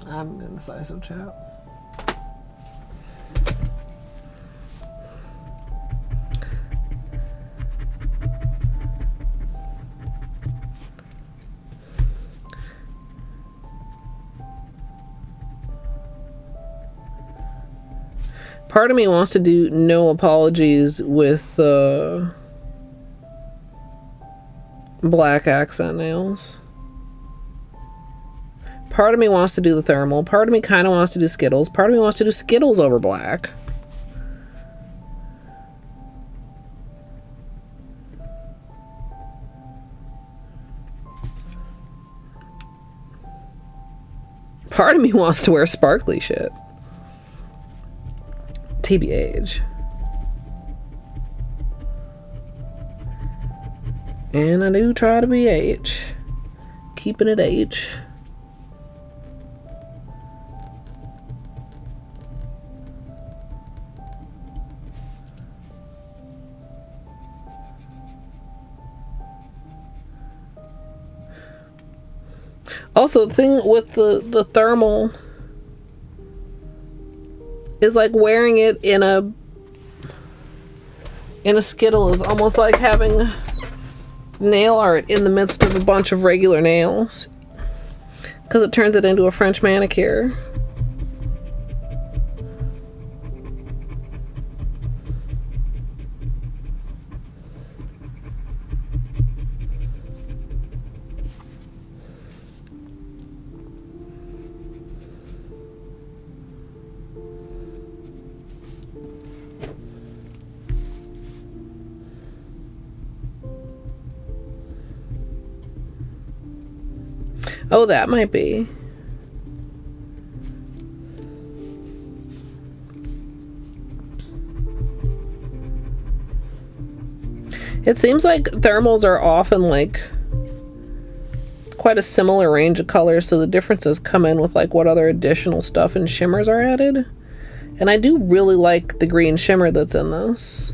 I'm indecisive, chat. Part of me wants to do no apologies with black accent nails. Part of me wants to do the thermal. Part of me kind of wants to do Skittles. Part of me wants to do Skittles over black. Part of me wants to wear sparkly shit. TBH. And I do try to be H. Keeping it H. Also, the thing with the thermal is like wearing it in a Skittle is almost like having nail art in the midst of a bunch of regular nails, because it turns it into a French manicure. Oh, that might be. It seems like thermals are often like quite a similar range of colors, so the differences come in with like what other additional stuff and shimmers are added. And I do really like the green shimmer that's in this.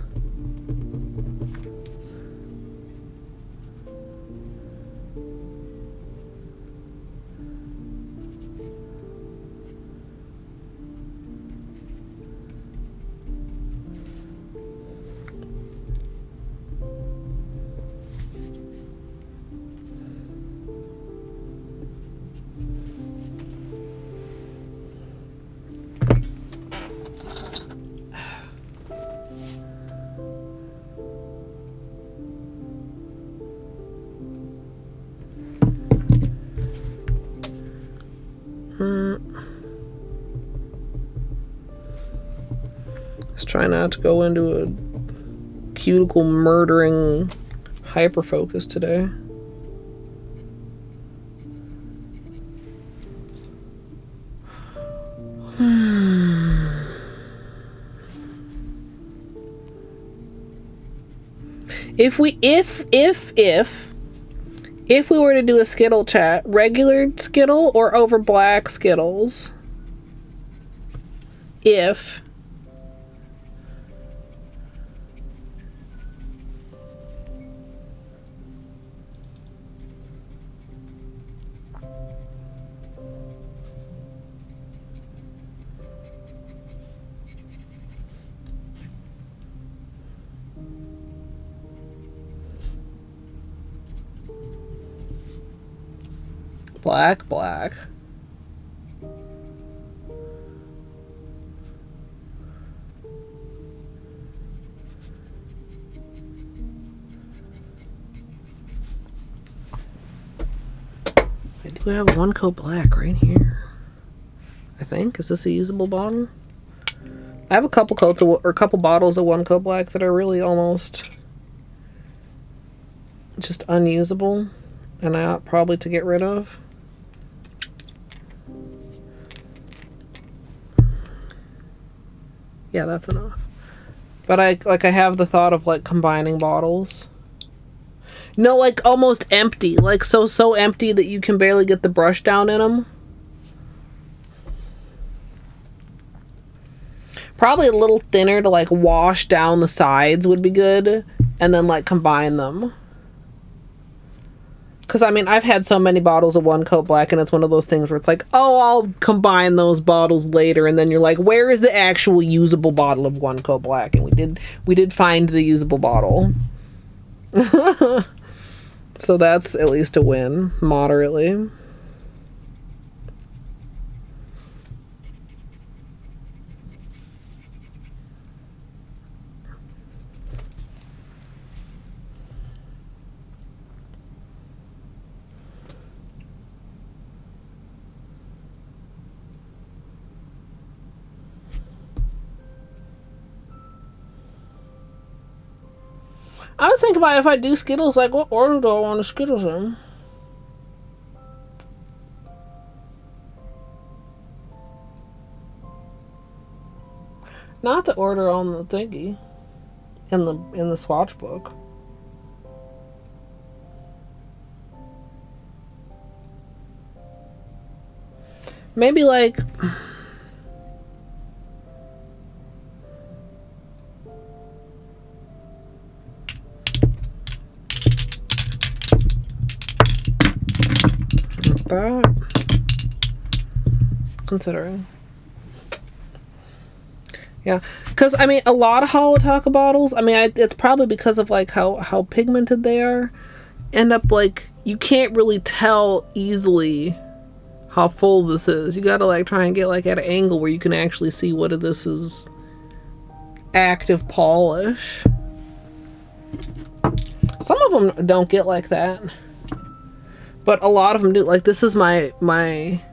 Just try not to go into a cuticle murdering hyper focus today. If we were to do a Skittle chat, regular Skittle or over black Skittles? If black. I do have one coat black right here. I think. Is this a usable bottle? I have a couple coats or a couple bottles of one coat black that are really almost just unusable and I ought probably to get rid of. Yeah, that's enough. But I have the thought of like combining bottles. No, like almost empty. Like so empty that you can barely get the brush down in them. Probably a little thinner to like wash down the sides would be good. And then like combine them. Because, I mean, I've had so many bottles of one coat black, and it's one of those things where it's like, oh, I'll combine those bottles later, and then you're like, where is the actual usable bottle of one coat black? And we did find the usable bottle. So that's at least a win, moderately. I was thinking about if I do Skittles, like, what order do I want the Skittles in? Not the order on the thingy. In the swatch book. Maybe like that. Considering. Yeah, because I mean, a lot of Holo Taco bottles, I mean, it's probably because of like how pigmented they are, end up like you can't really tell easily how full this is. You gotta like try and get like at an angle where you can actually see what this is active polish. Some of them don't get like that, but a lot of them do. Like this is my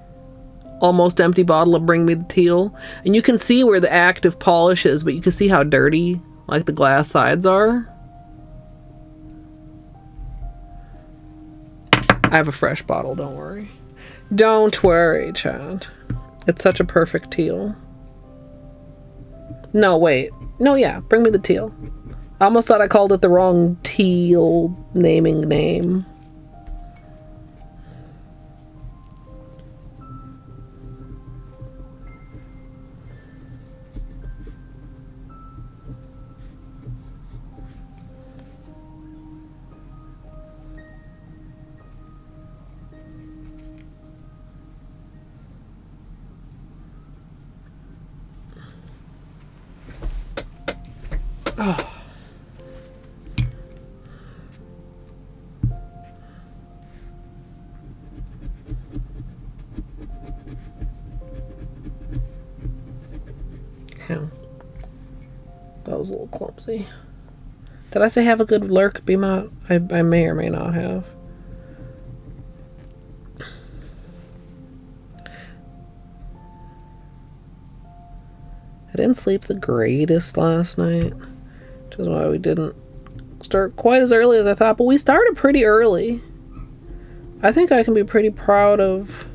almost empty bottle of Bring Me the Teal, and you can see where the active polish is, but you can see how dirty like the glass sides are. I have a fresh bottle, don't worry. Don't worry, Chad. It's such a perfect teal. No, wait. No, yeah, Bring Me the Teal. I almost thought I called it the wrong teal naming name. Oh. Yeah. That was a little clumsy. Did I say have a good lurk, Beamont? I may or may not have. I didn't sleep the greatest last night, which is why we didn't start quite as early as I thought, but we started pretty early. I think I can be pretty proud of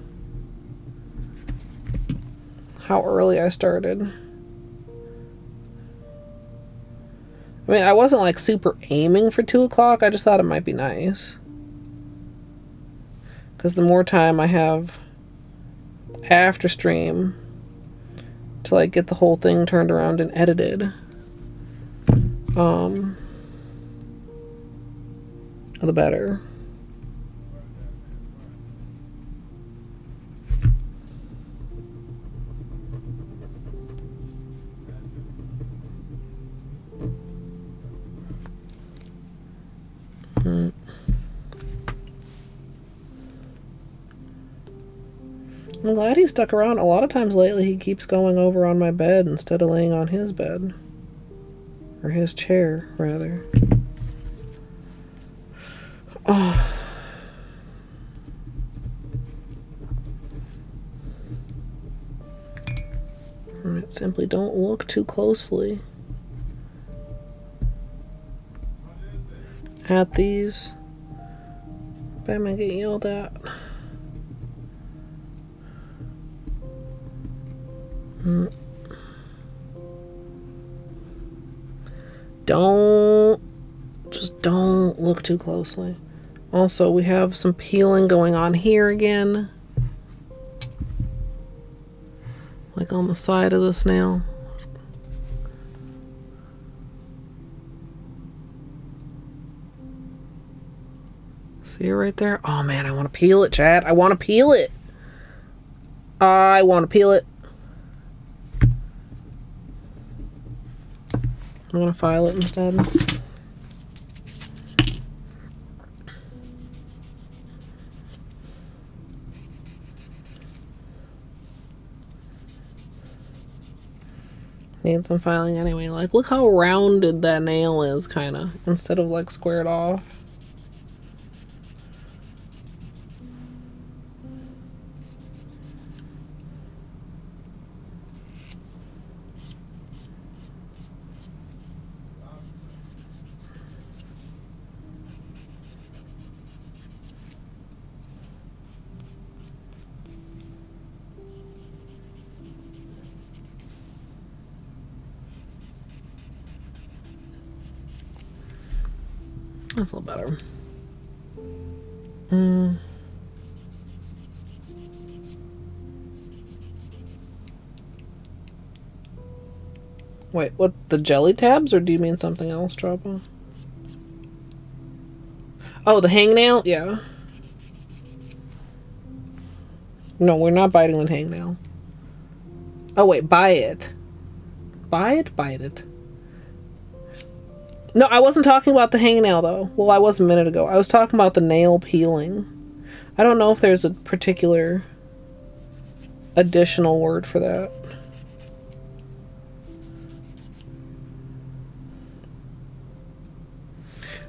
how early I started. I mean, I wasn't like super aiming for 2 o'clock, I just thought it might be nice. Because the more time I have after stream to like get the whole thing turned around and edited, the better. I'm glad he stuck around. A lot of times lately he keeps going over on my bed instead of laying on his bed. Or his chair, rather. Oh. Alright, simply don't look too closely at these. I might get yelled at. Don't look too closely. Also, we have some peeling going on here again. Like on the side of this nail. See it right there? Oh man, I want to peel it, Chad. I want to peel it. I want to peel it. I'm gonna file it instead. Need some filing anyway. Like, look how rounded that nail is, kind of, instead of like squared off. That's a little better. Mm. Wait, what? The jelly tabs, or do you mean something else, Trouble? Oh, the hangnail? Yeah. No, we're not biting the hangnail. Oh, wait, buy it. Buy it? Bite it. No, I wasn't talking about the hangnail, though. Well, I was a minute ago. I was talking about the nail peeling. I don't know if there's a particular additional word for that.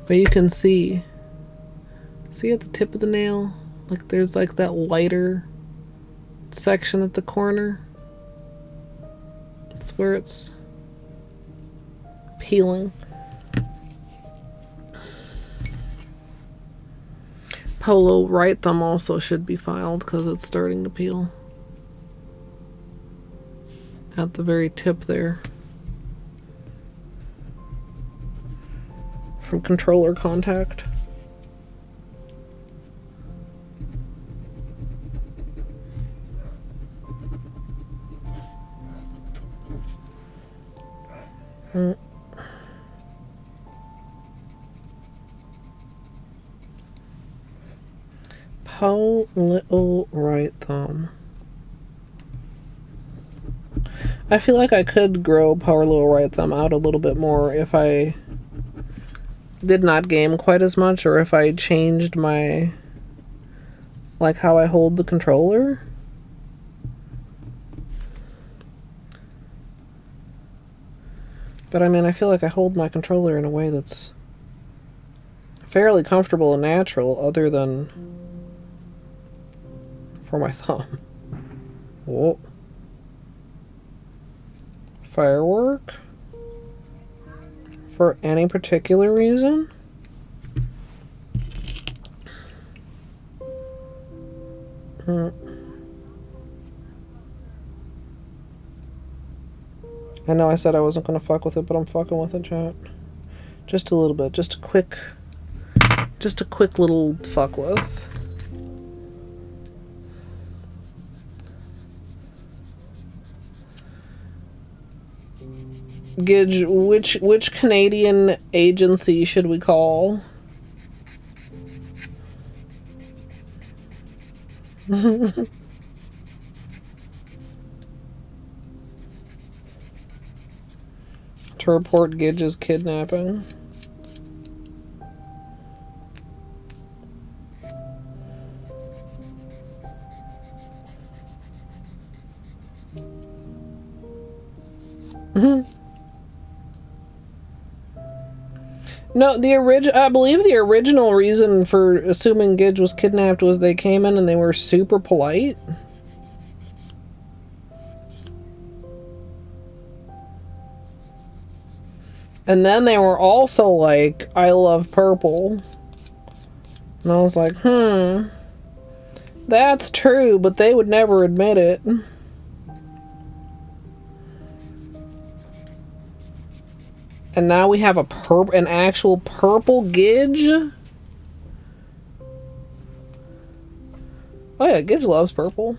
But you can see at the tip of the nail, like there's like that lighter section at the corner. It's where it's peeling. Polo right thumb also should be filed because it's starting to peel at the very tip there. From controller contact. Little right thumb. I feel like I could grow power little right thumb out a little bit more if I did not game quite as much, or if I changed my, like, how I hold the controller. But I mean, I feel like I hold my controller in a way that's fairly comfortable and natural, other than for my thumb. Whoa. Firework? For any particular reason? I know I said I wasn't going to fuck with it, but I'm fucking with it, chat. Just a little bit. Just a quick little fuck with. Gidge, which Canadian agency should we call? To report Gidge's kidnapping. No, I believe the original reason for assuming Gidge was kidnapped was they came in and they were super polite. And then they were also like, I love purple. And I was like, that's true, but they would never admit it. And now we have an actual purple Gidge. Oh yeah, Gidge loves purple.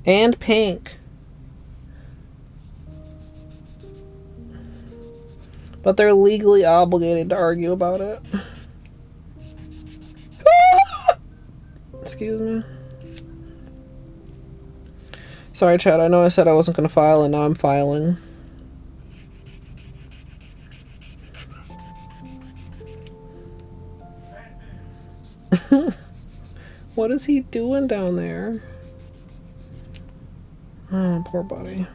And pink. But they're legally obligated to argue about it. Excuse me. Sorry, Chad. I know I said I wasn't going to file, and now I'm filing. What is he doing down there? Oh, poor buddy.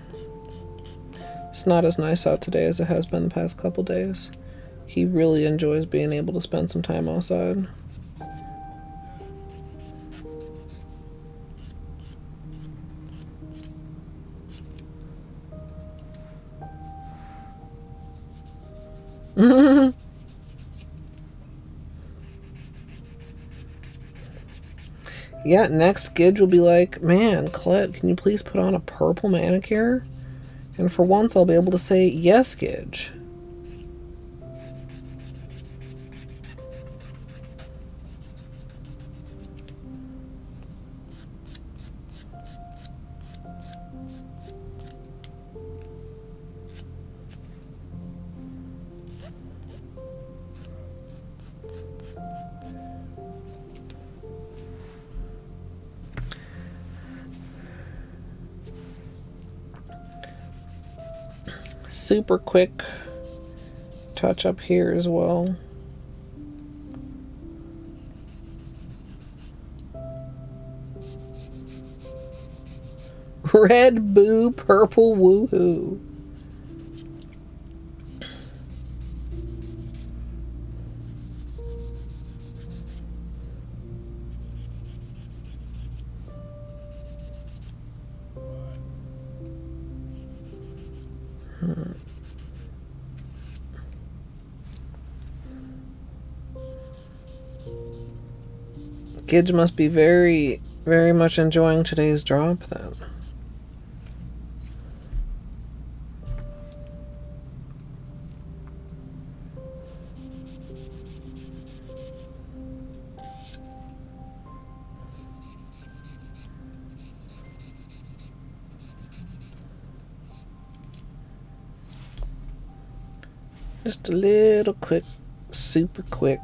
It's not as nice out today as it has been the past couple days. He really enjoys being able to spend some time outside. Yeah, next Gidge will be like, man, Colette, can you please put on a purple manicure? And for once, I'll be able to say, yes, Gidge. Super quick touch up here as well. Red boo, purple woohoo. Kids must be very, very much enjoying today's drop then. Just a little quick, super quick.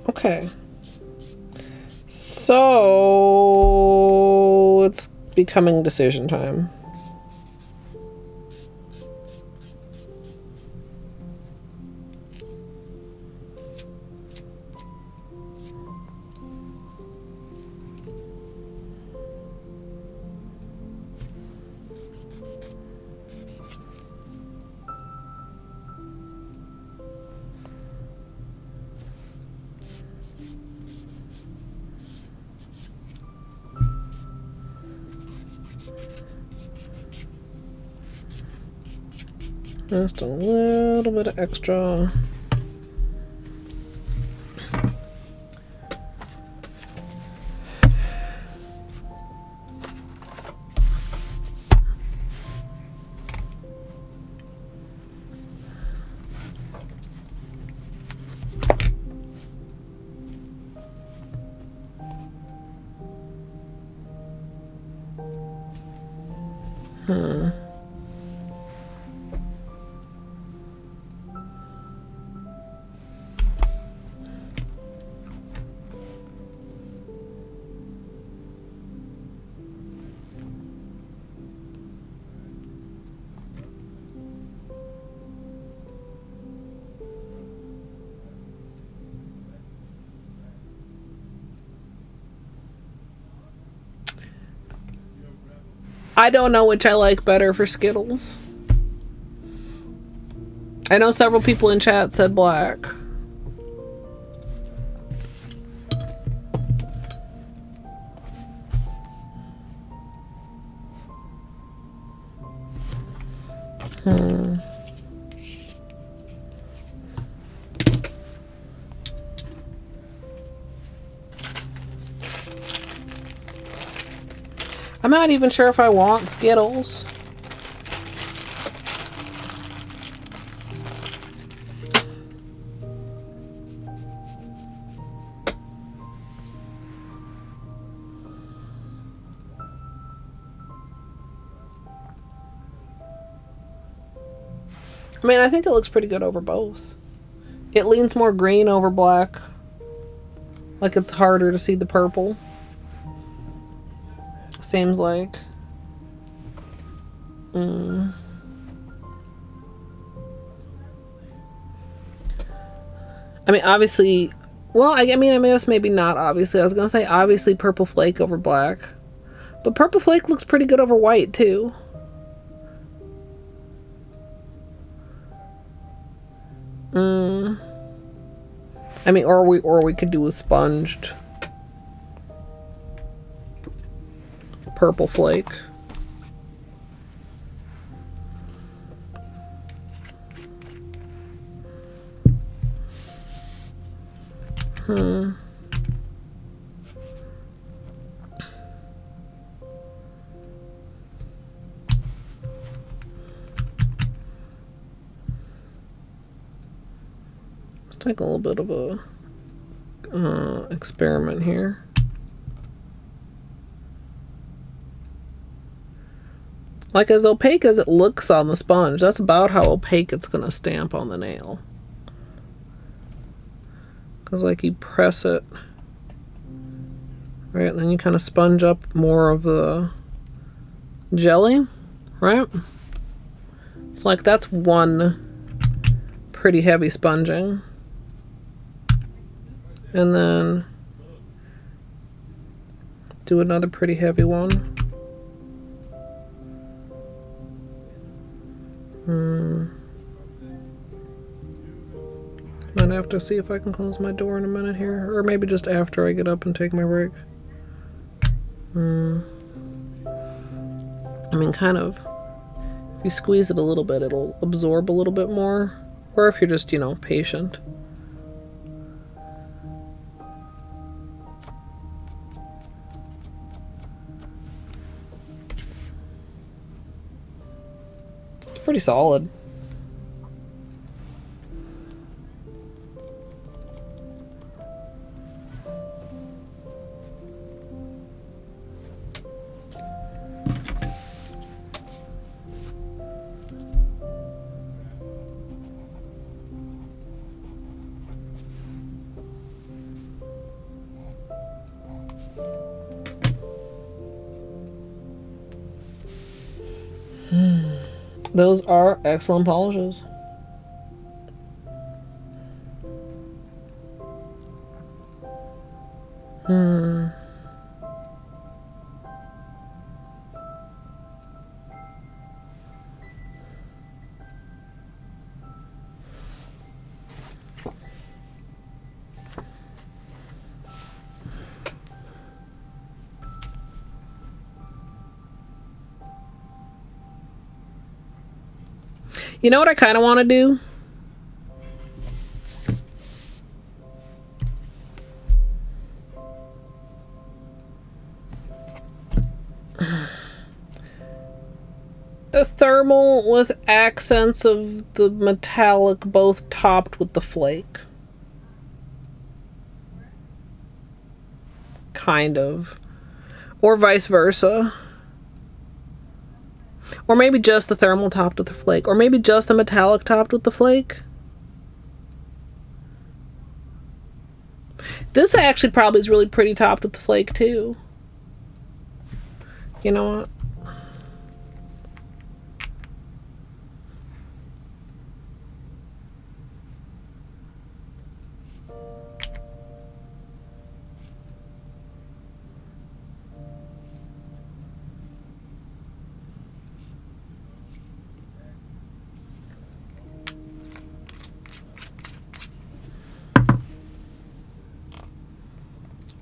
Okay, so it's becoming decision time. Just a little bit of extra. I don't know which I like better for Skittles. I know several people in chat said black. I'm not even sure if I want Skittles. I mean, I think it looks pretty good over both. It leans more green over black. Like it's harder to see the purple. Seems like. I mean, obviously, well, I guess maybe not obviously. I was going to say obviously purple flake over black. But purple flake looks pretty good over white too. I mean, or we could do a sponged purple flake. Let's take a little bit of a experiment here. Like, as opaque as it looks on the sponge, that's about how opaque it's gonna stamp on the nail. Because, like, you press it, right, and then you kind of sponge up more of the jelly, right? It's like, that's one pretty heavy sponging. And then do another pretty heavy one. Might have to see if I can close my door in a minute here. Or maybe just after I get up and take my break. I mean, kind of. If you squeeze it a little bit, it'll absorb a little bit more. Or if you're just, you know, patient. It's pretty solid. Those are excellent polishes. You know what I kind of want to do? A thermal with accents of the metallic, both topped with the flake. Kind of. Or vice versa. Or maybe just the thermal topped with the flake. Or maybe just the metallic topped with the flake. This actually probably is really pretty topped with the flake too. You know what?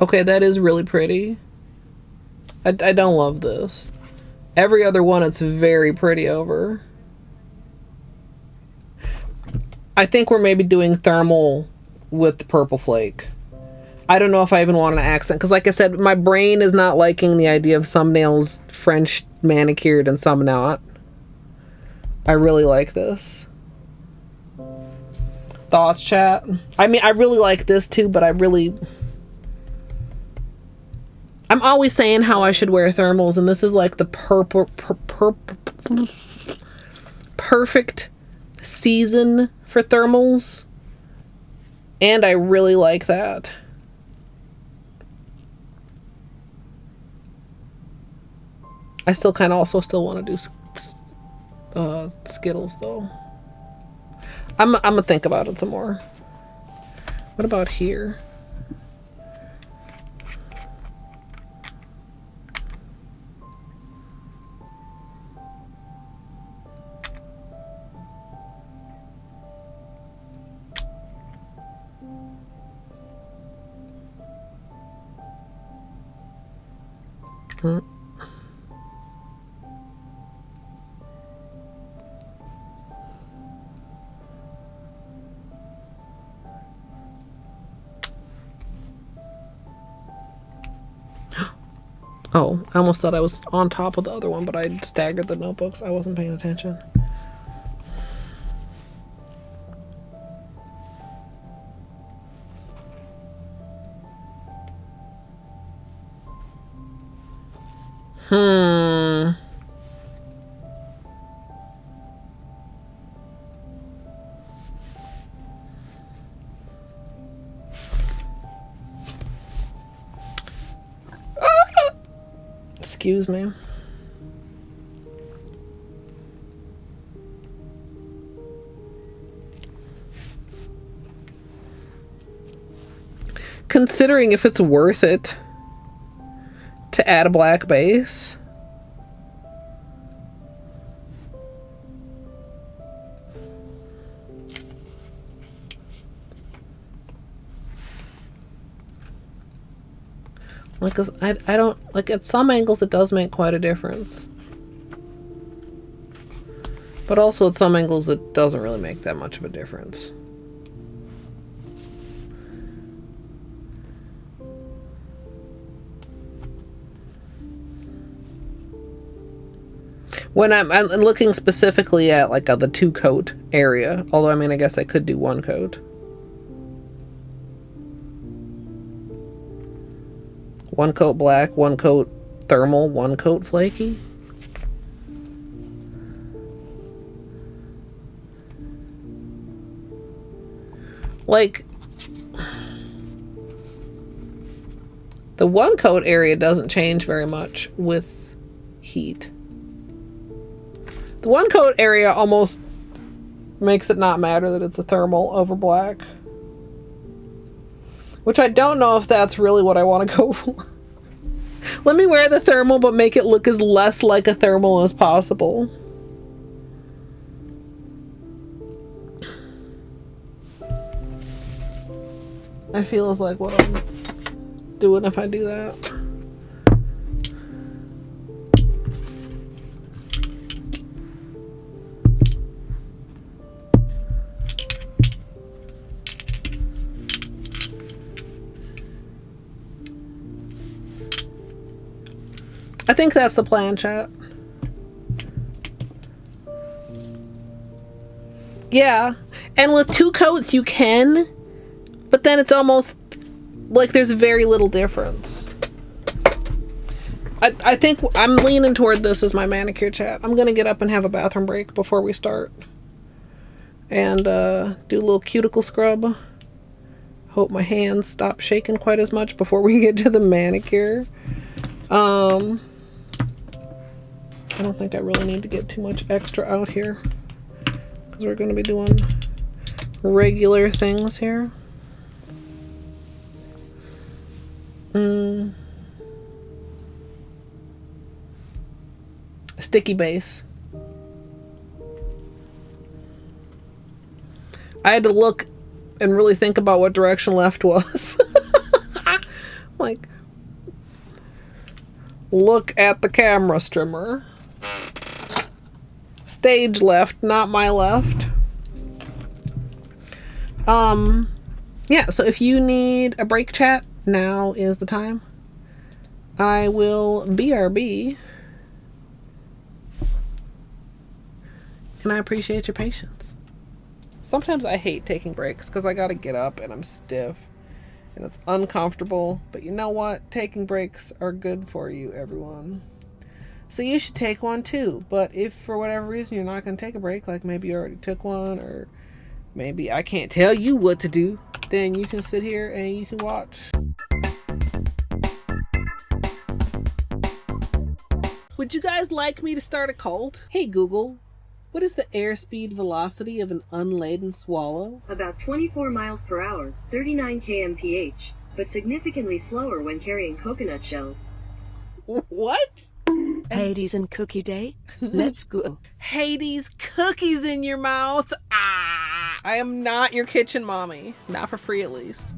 Okay, that is really pretty. I don't love this. Every other one it's very pretty over. I think we're maybe doing thermal with the purple flake. I don't know if I even want an accent. Because like I said, my brain is not liking the idea of some nails French manicured and some not. I really like this. Thoughts, chat? I mean, I really like this too, but I'm always saying how I should wear thermals, and this is like the perfect season for thermals, and I really like that. I still kind of also still want to do Skittles though. I'm gonna think about it some more. What about here? Oh, I almost thought I was on top of the other one, but I staggered the notebooks. I wasn't paying attention. Excuse me. Considering if it's worth it to add a black base. Like, I don't, like, at some angles it does make quite a difference. But also at some angles it doesn't really make that much of a difference. When I'm looking specifically at, like, the 2-coat area. Although, I mean, I guess I could do 1 coat. 1 coat black, 1 coat thermal, 1 coat flaky. Like, the 1 coat area doesn't change very much with heat. The 1 coat area almost makes it not matter that it's a thermal over black. Which I don't know if that's really what I want to go for. Let me wear the thermal, but make it look as less like a thermal as possible. I feel is like what I'm doing if I do that. I think that's the plan, chat. Yeah, and with 2 coats you can, but then it's almost like there's very little difference. I think I'm leaning toward this as my manicure, chat. I'm gonna get up and have a bathroom break before we start. And do a little cuticle scrub. Hope my hands stop shaking quite as much before we get to the manicure. I don't think I really need to get too much extra out here, because we're going to be doing regular things here. Sticky base. I had to look and really think about what direction left was. Like, look at the camera, strimmer. Stage left, not my left. Yeah, so if you need a break, chat, now is the time. I will BRB. And I appreciate your patience. Sometimes I hate taking breaks because I gotta get up and I'm stiff and it's uncomfortable. But you know what? Taking breaks are good for you, everyone. So you should take one too. But if for whatever reason you're not going to take a break, like maybe you already took one, or maybe I can't tell you what to do, then you can sit here and you can watch. Would you guys like me to start a cult? Hey Google, what is the airspeed velocity of an unladen swallow? About 24 miles per hour, 39 kmph, but significantly slower when carrying coconut shells. What? Hades and Cookie Day? Let's go. Hades, cookies in your mouth. Ah! I am not your kitchen mommy. Not for free, at least.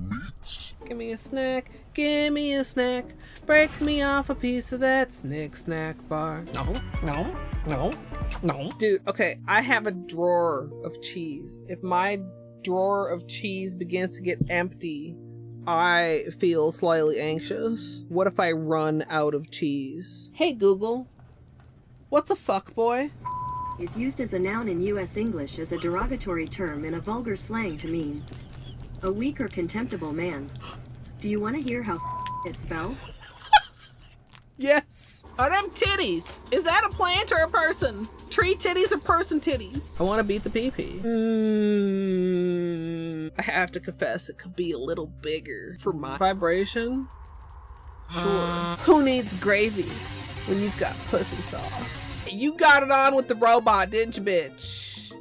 Give me a snack. Give me a snack. Break me off a piece of that snack bar. No. Dude, okay, I have a drawer of cheese. If my drawer of cheese begins to get empty, I feel slightly anxious. What if I run out of cheese? Hey Google, what's a fuckboy? Is used as a noun in U.S. English as a derogatory term in a vulgar slang to mean a weak or contemptible man. Do you want to hear how is spelled? Yes. Are them titties? Is that a plant or a person? Tree titties or person titties? I want to beat the pee-pee. I have to confess, it could be a little bigger for my vibration. Sure. Who needs gravy when you've got pussy sauce? You got it on with the robot, didn't you, bitch?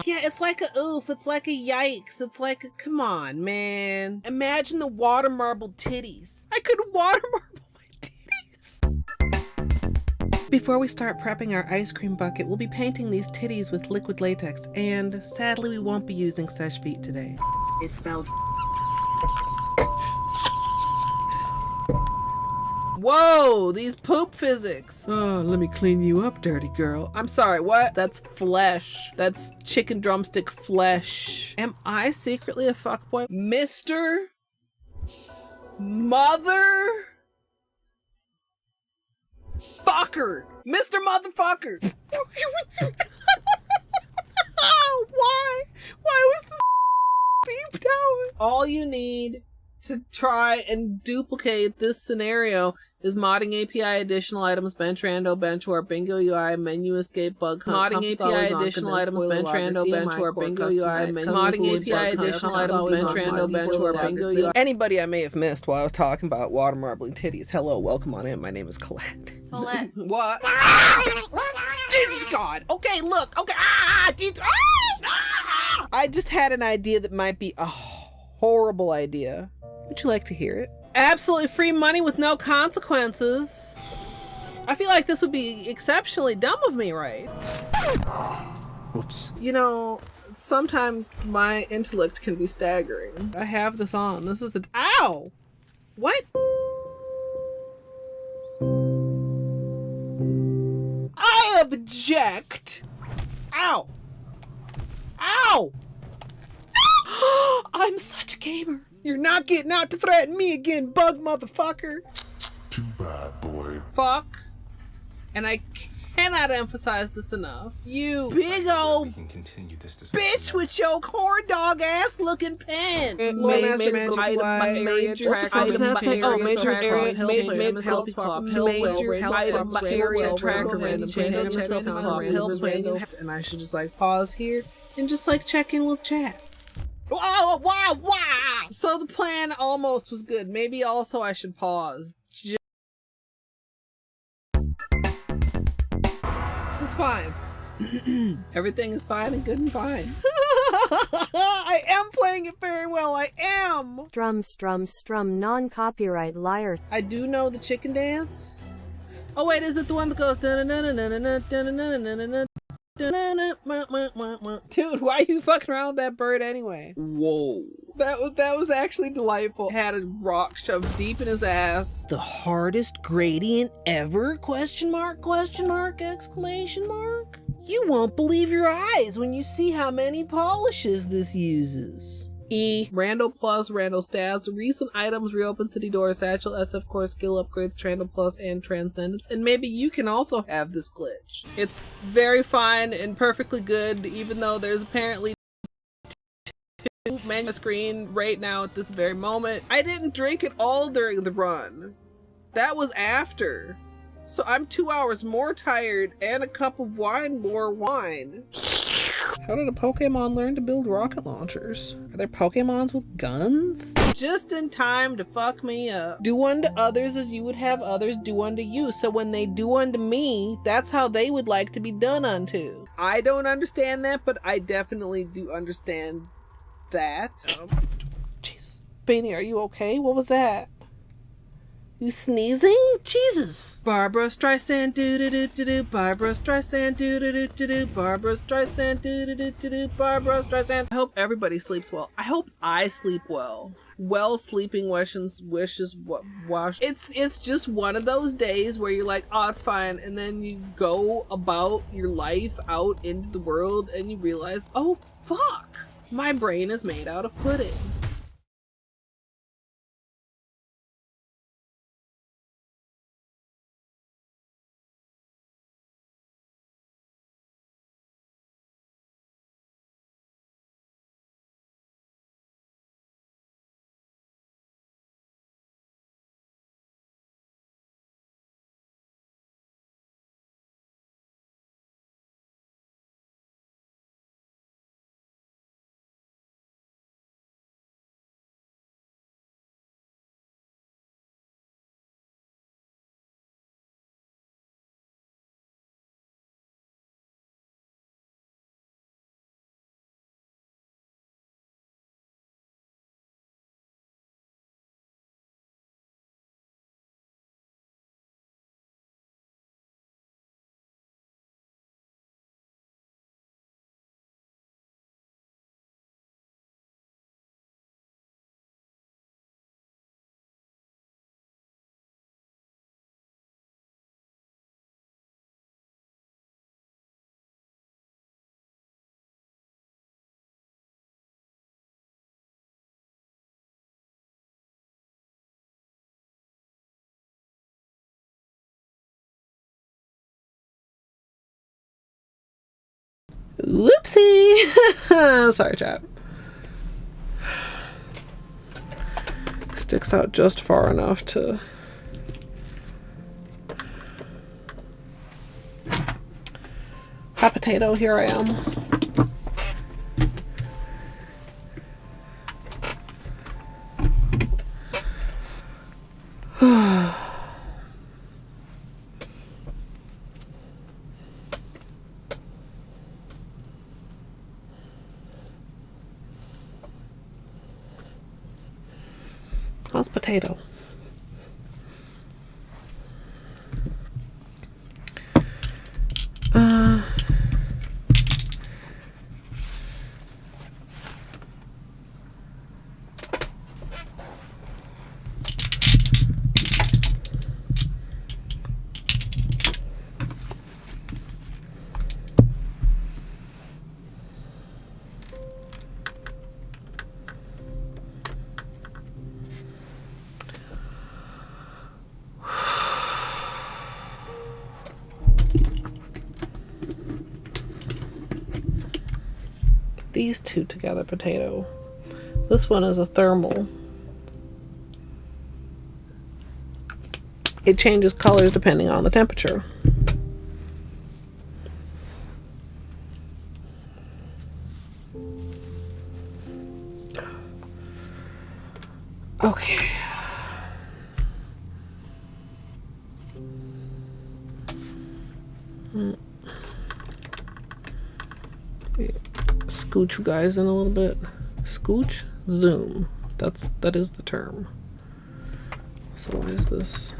Yeah, it's like a oof, it's like a yikes, it's like a come on, man. Imagine the water marble titties. I could water marble my titties. Before we start prepping our ice cream bucket, we'll be painting these titties with liquid latex, and sadly we won't be using Seche Vite today. Is spelled. Whoa, these poop physics. Oh, let me clean you up, dirty girl. I'm sorry, what? That's flesh. That's chicken drumstick flesh. Am I secretly a fuckboy? Mr. Mother Fucker. Mr. Motherfucker. Why? Why was this beeped out? All you need to try and duplicate this scenario is modding API additional items, bench rando, bench warp, bingo UI, menu escape, bug hunt, modding API additional items, bench rando, bench warp, bingo UI, modding API additional items, bench rando, bench warp, bingo UI. Anybody I may have missed while I was talking about water marbling titties, hello, welcome on in. My name is Colette. Colette. What? Jesus God. Okay, look. Okay. I just had an idea that might be a horrible idea. Would you like to hear it? Absolutely free money with no consequences. I feel like this would be exceptionally dumb of me, right? Whoops. You know, sometimes my intellect can be staggering. I have this on. This is ow! What? I object! Ow! Ow! I'm such a gamer. You're not getting out to threaten me again, bug motherfucker. Too bad, boy. Fuck. And I cannot emphasize this enough. You big old We can continue this discussion bitch with your corn dog ass looking pen. Major and I should just like pause here and just like check in with chat. Wow, wow, wow. So the plan almost was good. Maybe also I should pause. This is fine. Everything is fine and good and fine. I am playing it very well. I am. Strum, non-copyright liar. I do know the chicken dance. Oh wait, is it the one that goes dude, why are you fucking around with that bird anyway? Whoa. That was actually delightful. Had a rock shoved deep in his ass. The hardest gradient ever? Question mark, exclamation mark? You won't believe your eyes when you see how many polishes this uses. E. Rando Plus, Rando Stats, recent items, reopen city doors, satchel, SF core, skill upgrades, Trando Plus, and Transcendence. And maybe you can also have this glitch. It's very fine and perfectly good, even though there's apparently two menu screen right now at this very moment. I didn't drink it all during the run. That was after. So I'm 2 hours more tired and a cup of wine more wine. How did a Pokemon learn to build rocket launchers? Are there Pokemons with guns? Just in time to fuck me up. Do unto others as you would have others do unto you. So when they do unto me, that's how they would like to be done unto. I don't understand that, but I definitely do understand that. Jesus. Beanie, are you okay? What was that? You sneezing? Jesus. Barbara Streisand do do do do do. Barbara Streisand do do do do do. Barbara Streisand do do do do do. Barbara Streisand. I hope everybody sleeps well. I hope I sleep well. Well, sleeping wishes wash. It's just one of those days where you're like, oh, it's fine, and then you go about your life out into the world and you realize, oh fuck, my brain is made out of pudding. Whoopsie! Sorry, chat. Sticks out just far enough to... Hot potato, here I am. How's potato? These two together, potato. This one is a thermal. It changes colors depending on the temperature. Okay. Scooch you guys in a little bit. Scooch, zoom. That is the term. So why is this?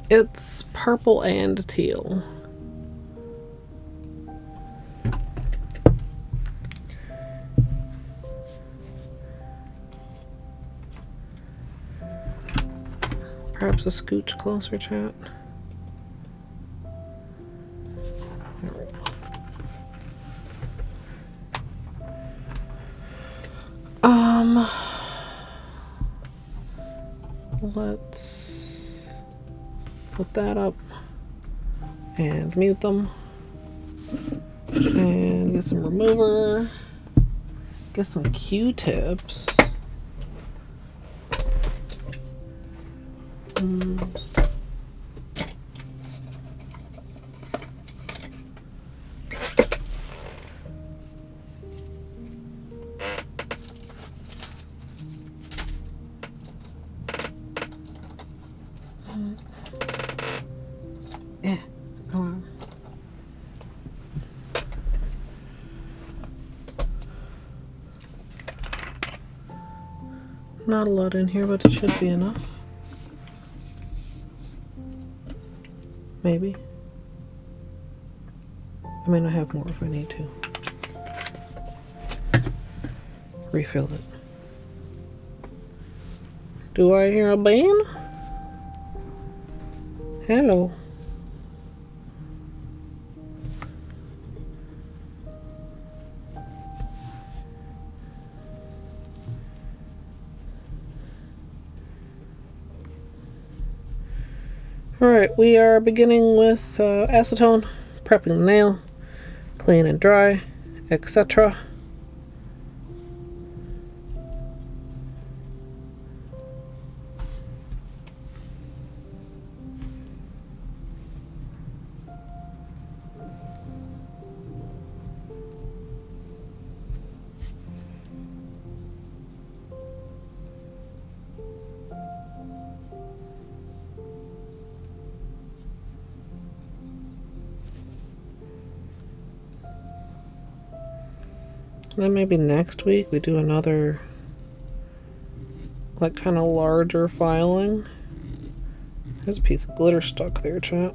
It's purple and teal. Perhaps a scooch closer, chat. There we go. Let's put that up and mute them and get some remover, get some Q-tips. Not a lot in here, but it should be enough. Maybe. I mean, I have more if I need to. Refill it. Do I hear a band? Hello. Alright, we are beginning with acetone, prepping the nail, clean and dry, etc. Then maybe next week we do another, like, kind of larger filing. There's a piece of glitter stuck there, chat.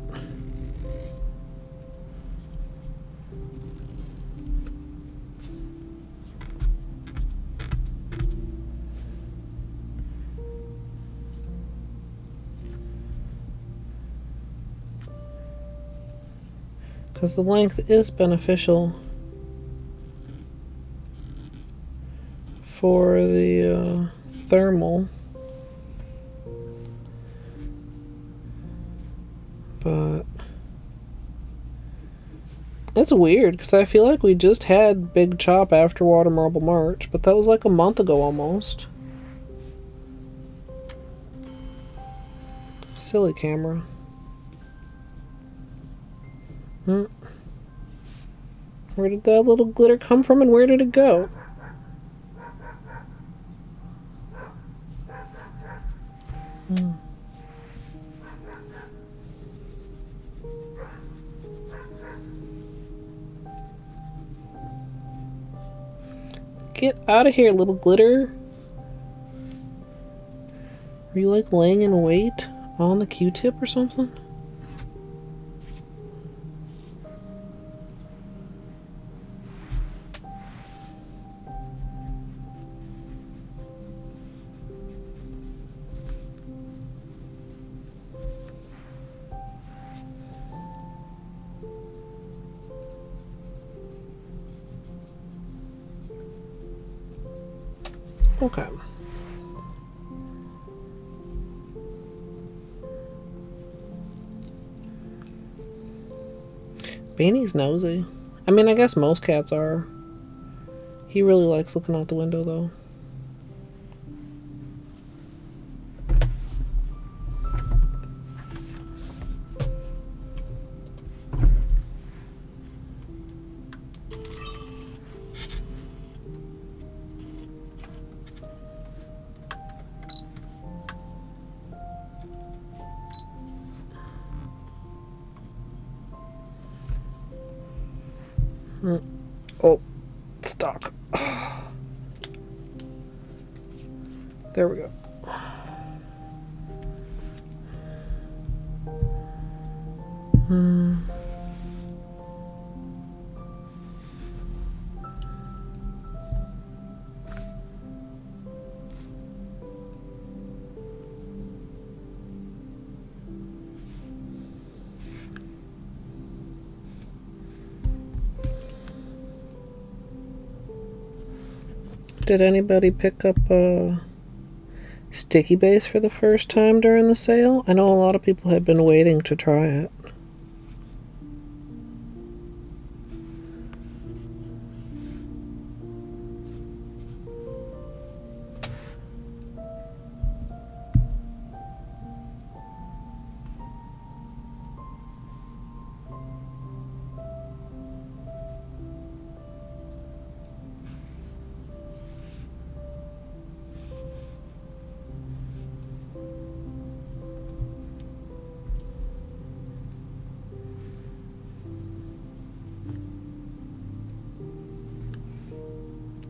Because the length is beneficial for the thermal. But it's weird because I feel like we just had Big Chop after Water Marble March, but that was like a month ago almost. Silly camera. Where did that little glitter come from and where did it go? Get out of here, little glitter. Are you like laying in wait on the Q-tip or something? Okay. Beanie's nosy. I mean, I guess most cats are. He really likes looking out the window, though. Oh, stock. There we go. Did anybody pick up a sticky base for the first time during the sale? I know a lot of people had been waiting to try it.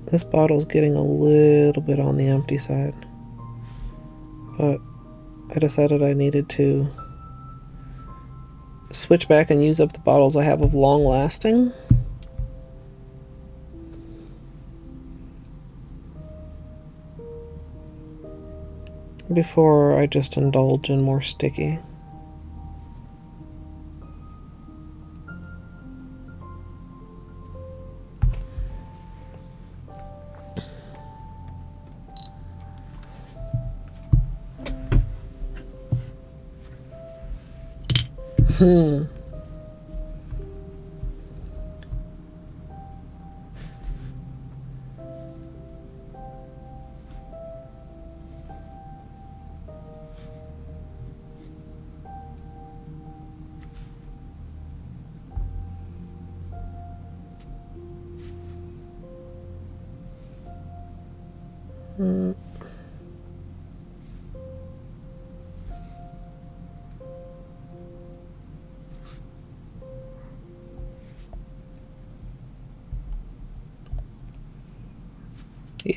This bottle's getting a little bit on the empty side, but I decided I needed to switch back and use up the bottles I have of long lasting. Before I just indulge in more sticky.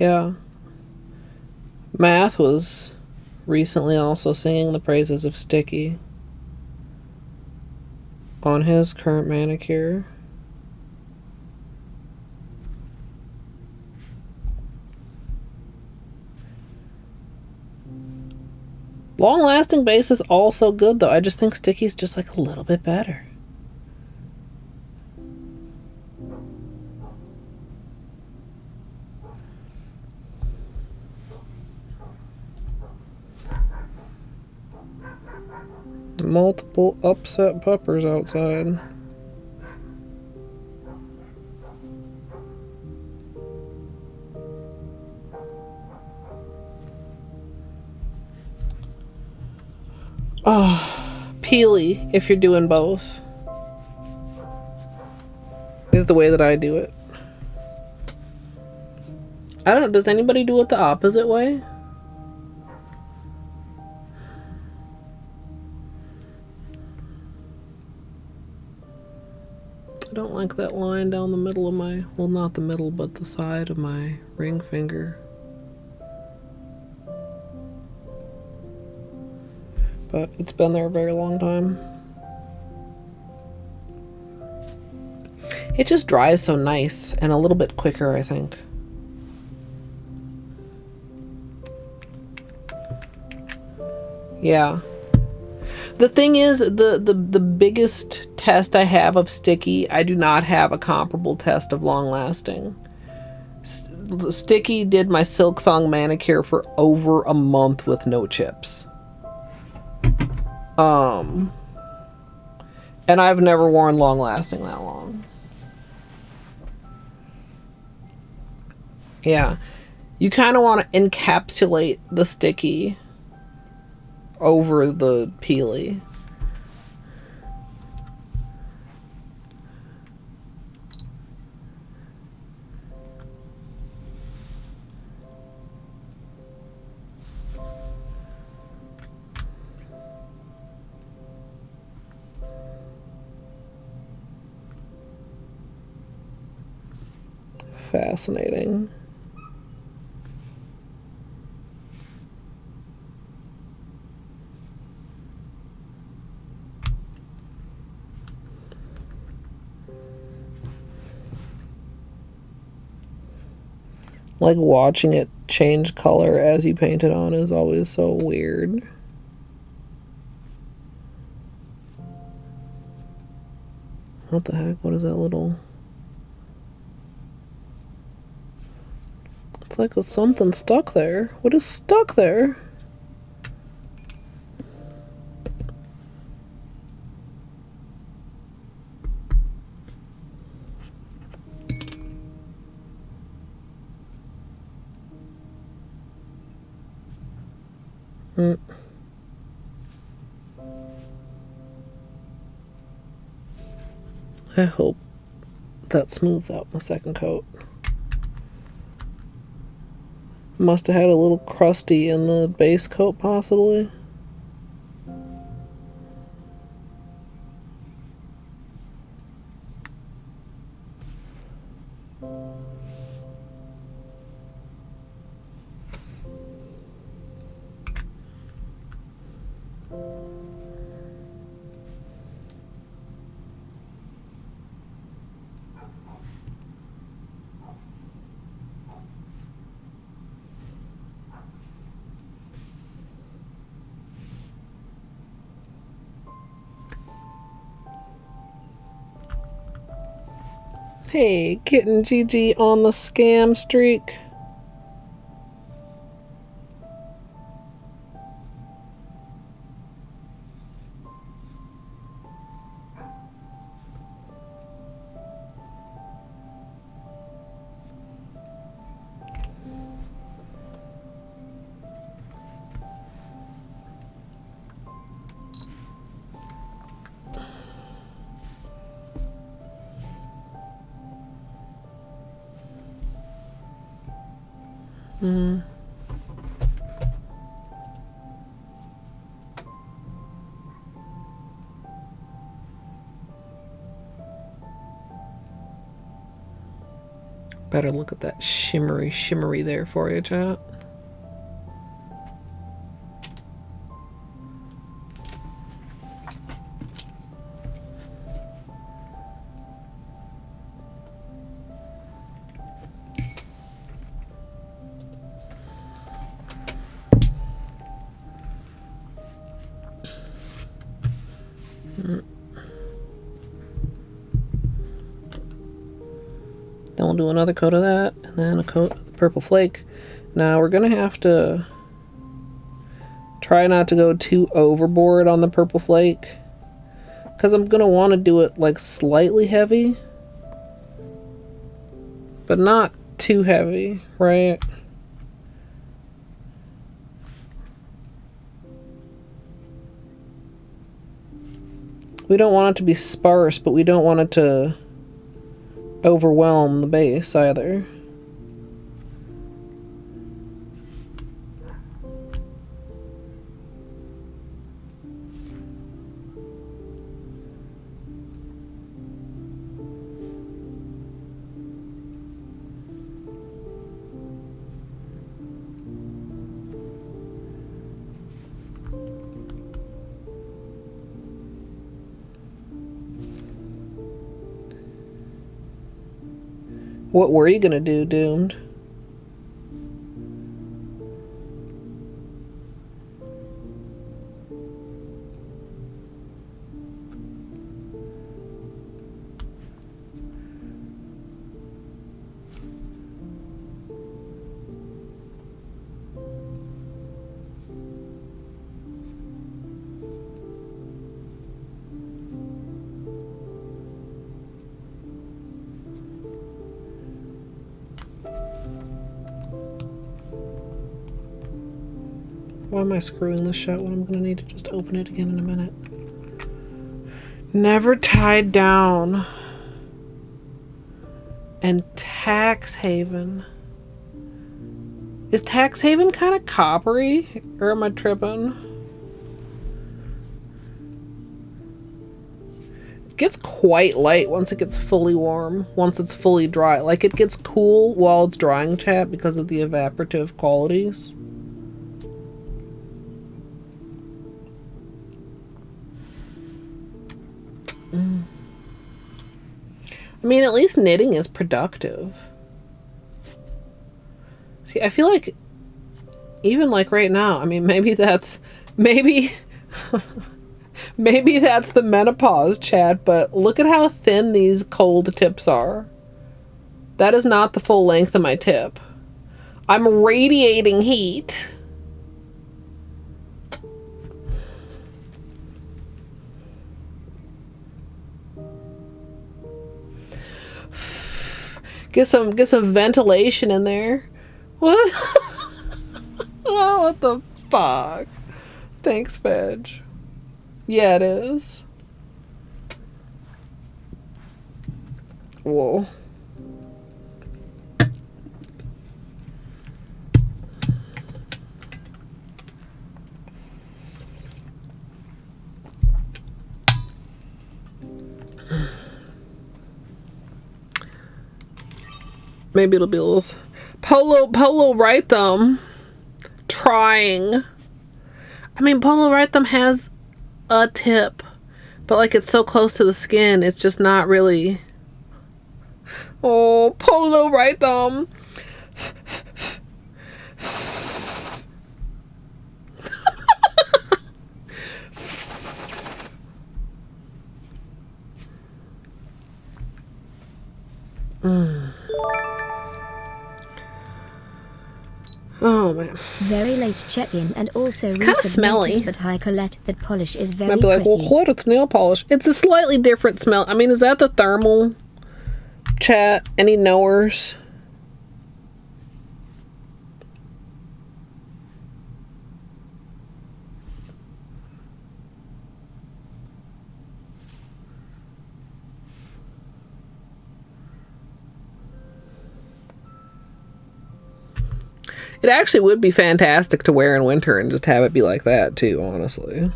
Yeah. Math was recently also singing the praises of Sticky on his current manicure. Long-lasting base is also good, though. I just think Sticky's just like a little bit better. multiple upset puppers outside. Oh, peely if you're doing both is the way that I do it. I don't know, does anybody do it the opposite way? I don't like that line down the middle of my, well, not the middle, but the side of my ring finger. But it's been there a very long time. It just dries so nice and a little bit quicker, I think. Yeah. The thing is, the biggest test I have of sticky, I do not have a comparable test of long lasting. Sticky did my Silk Song manicure for over a month with no chips. And I've never worn long lasting that long. Yeah. You kind of want to encapsulate the sticky over the peely. Fascinating. Like watching it change color as you paint it on is always so weird. What the heck? What is that little? It's like a something stuck there. What is stuck there? I hope that smooths out my second coat. Must have had a little crusty in the base coat, possibly. Hey, Kitten Gigi on the scam streak. Better look at that shimmery there for you, chat. Then we'll do another coat of that, and then a coat of the purple flake. Now we're gonna have to Try not to go too overboard on the purple flake, because I'm going to want to do it like slightly heavy, but not too heavy, right? We don't want it to be sparse, but we don't want it to overwhelm the base either. What were you gonna do, Doomed? Why am I screwing this shut when I'm gonna need to just open it again in a minute? Never tied down. And tax haven. Is tax haven kind of coppery? Or am I tripping? It gets quite light once it gets fully warm. Once it's fully dry. Like it gets cool while it's drying, chat, because of the evaporative qualities. I mean, at least knitting is productive. See, I feel like even like right now, I mean, maybe maybe that's the menopause, chat, but look at how thin these cold tips are. That is not the full length of my tip. I'm radiating heat. Get some ventilation in there. What? Oh, what the fuck? Thanks, Veg. Yeah, it is. Whoa. Maybe it'll be a little Polo right thumb trying. I mean, Polo right thumb has a tip, but like it's so close to the skin, it's just not really. Oh, Polo right thumb. Oh man. Very late check-in and also it's kind of smelly. But hi Colette, that polish is very Might be like, pretty. well, what? It's nail polish. It's a slightly different smell. I mean, is that the thermal, chat? Any knowers? It actually would be fantastic to wear in winter and just have it be like that too, honestly.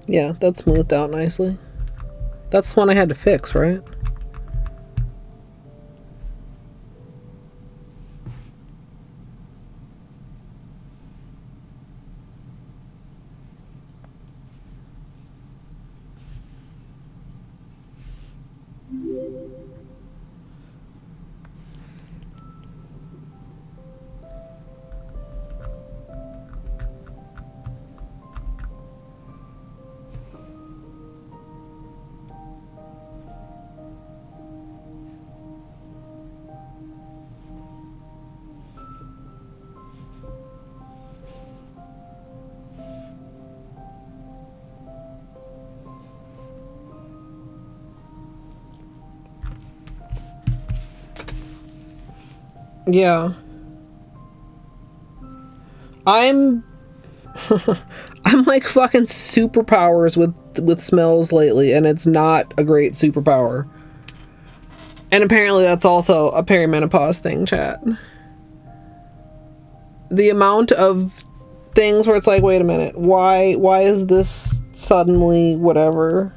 Yeah, that smoothed out nicely. That's the one I had to fix, right? Yeah. I'm I'm like fucking superpowers with smells lately, and it's not a great superpower. And apparently that's also a perimenopause thing, chat. The amount of things where it's like, wait a minute, why is this suddenly whatever?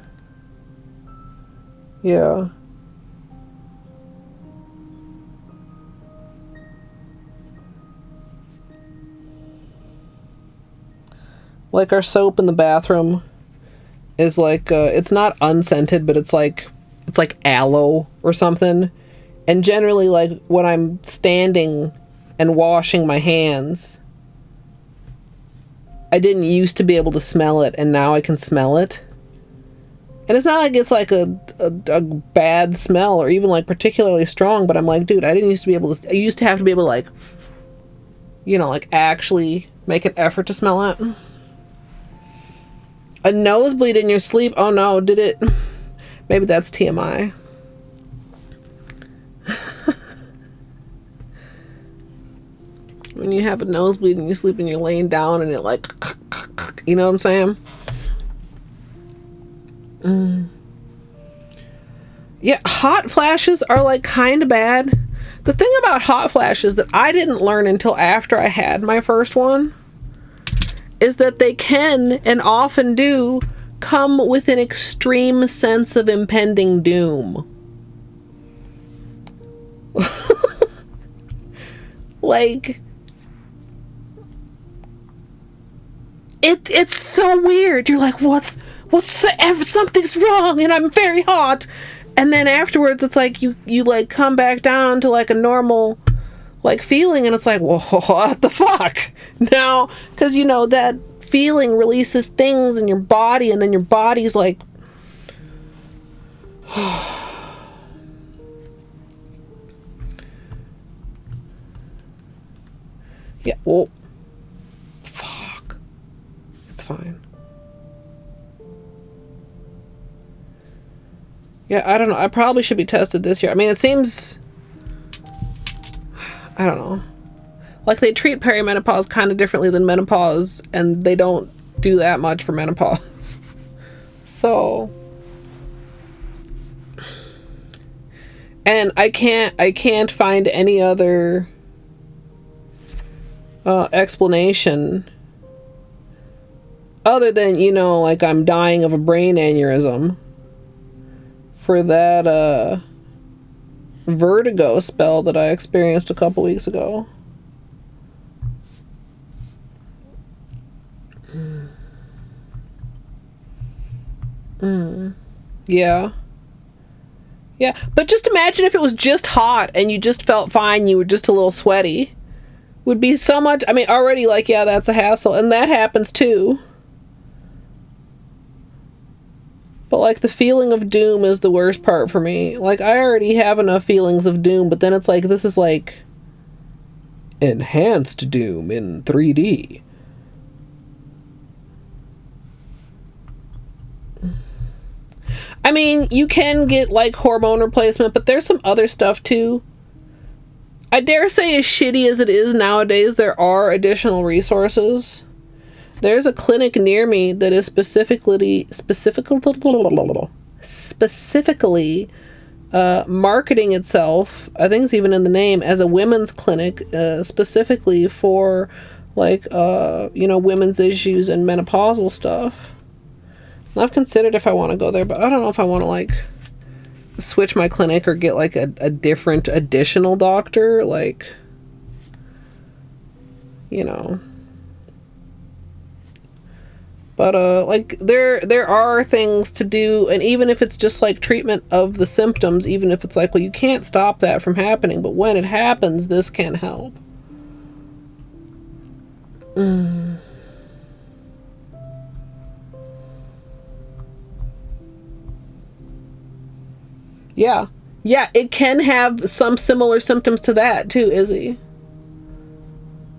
Yeah. Like our soap in the bathroom is like it's not unscented, but it's like aloe or something. And generally, like when I'm standing and washing my hands, I didn't used to be able to smell it, and now I can smell it. And it's not like it's like a bad smell or even like particularly strong, but I'm like, dude, I didn't used to be able to. I used to have to be able to like, you know, like actually make an effort to smell it. A nosebleed in your sleep? Oh no, did it? Maybe that's TMI. When you have a nosebleed and you sleep and you're laying down and it like, you know what I'm saying? Yeah, hot flashes are like kind of bad. The thing about hot flashes that I didn't learn until after I had my first one is that they can and often do come with an extreme sense of impending doom. Like, it's so weird. You're like, something's wrong and I'm very hot. And then afterwards it's like you like come back down to like a normal like feeling, and it's like, whoa, what the fuck now? Because you know that feeling releases things in your body, and then your body's like yeah, well, fuck, it's fine. Yeah, I don't know, I probably should be tested this year. I mean, it seems, I don't know. Like, they treat perimenopause kind of differently than menopause, and they don't do that much for menopause. So, and I can't find any other explanation other than, you know, like I'm dying of a brain aneurysm for that vertigo spell that I experienced a couple weeks ago. Yeah. Yeah, but just imagine if it was just hot and you just felt fine, you were just a little sweaty. Would be so much, I mean, already like, yeah, that's a hassle, and that happens too. But like the feeling of doom is the worst part for me. Like, I already have enough feelings of doom, but then it's like, this is like enhanced doom in 3D. I mean, you can get like hormone replacement, but there's some other stuff too. I dare say, as shitty as it is nowadays, there are additional resources. There's a clinic near me that is specifically marketing itself, I think it's even in the name, as a women's clinic, specifically for like you know, women's issues and menopausal stuff. I've considered if I want to go there, but I don't know if I want to like switch my clinic or get like a different additional doctor, like, you know. But like there are things to do, and even if it's just like treatment of the symptoms, even if it's like, well, you can't stop that from happening, but when it happens, this can help. Yeah. Yeah, it can have some similar symptoms to that too, Izzy.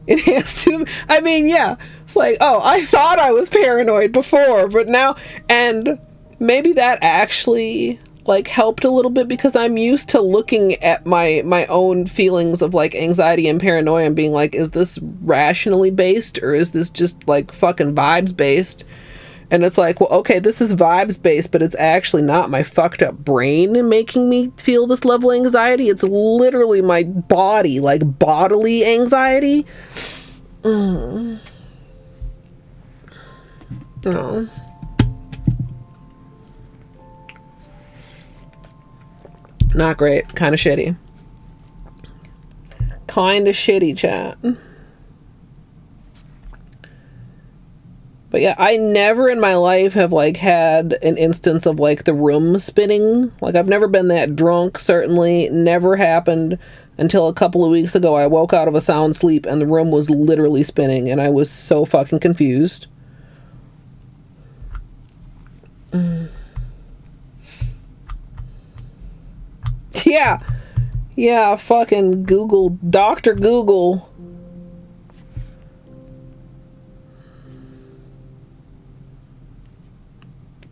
It has to, I mean, yeah. It's like, oh, I thought I was paranoid before, but now, and maybe that actually like helped a little bit, because I'm used to looking at my own feelings of like anxiety and paranoia and being like, is this rationally based or is this just like fucking vibes based? And it's like, well, okay, this is vibes based, but it's actually not my fucked up brain making me feel this level of anxiety. It's literally my body, like bodily anxiety. No. Not great. Kind of shitty. Kind of shitty, chat. But yeah, I never in my life have like had an instance of like the room spinning. Like I've never been that drunk, certainly. Never happened until a couple of weeks ago. I woke out of a sound sleep and the room was literally spinning and I was so fucking confused. Yeah. Yeah, fucking Google, Dr. Google.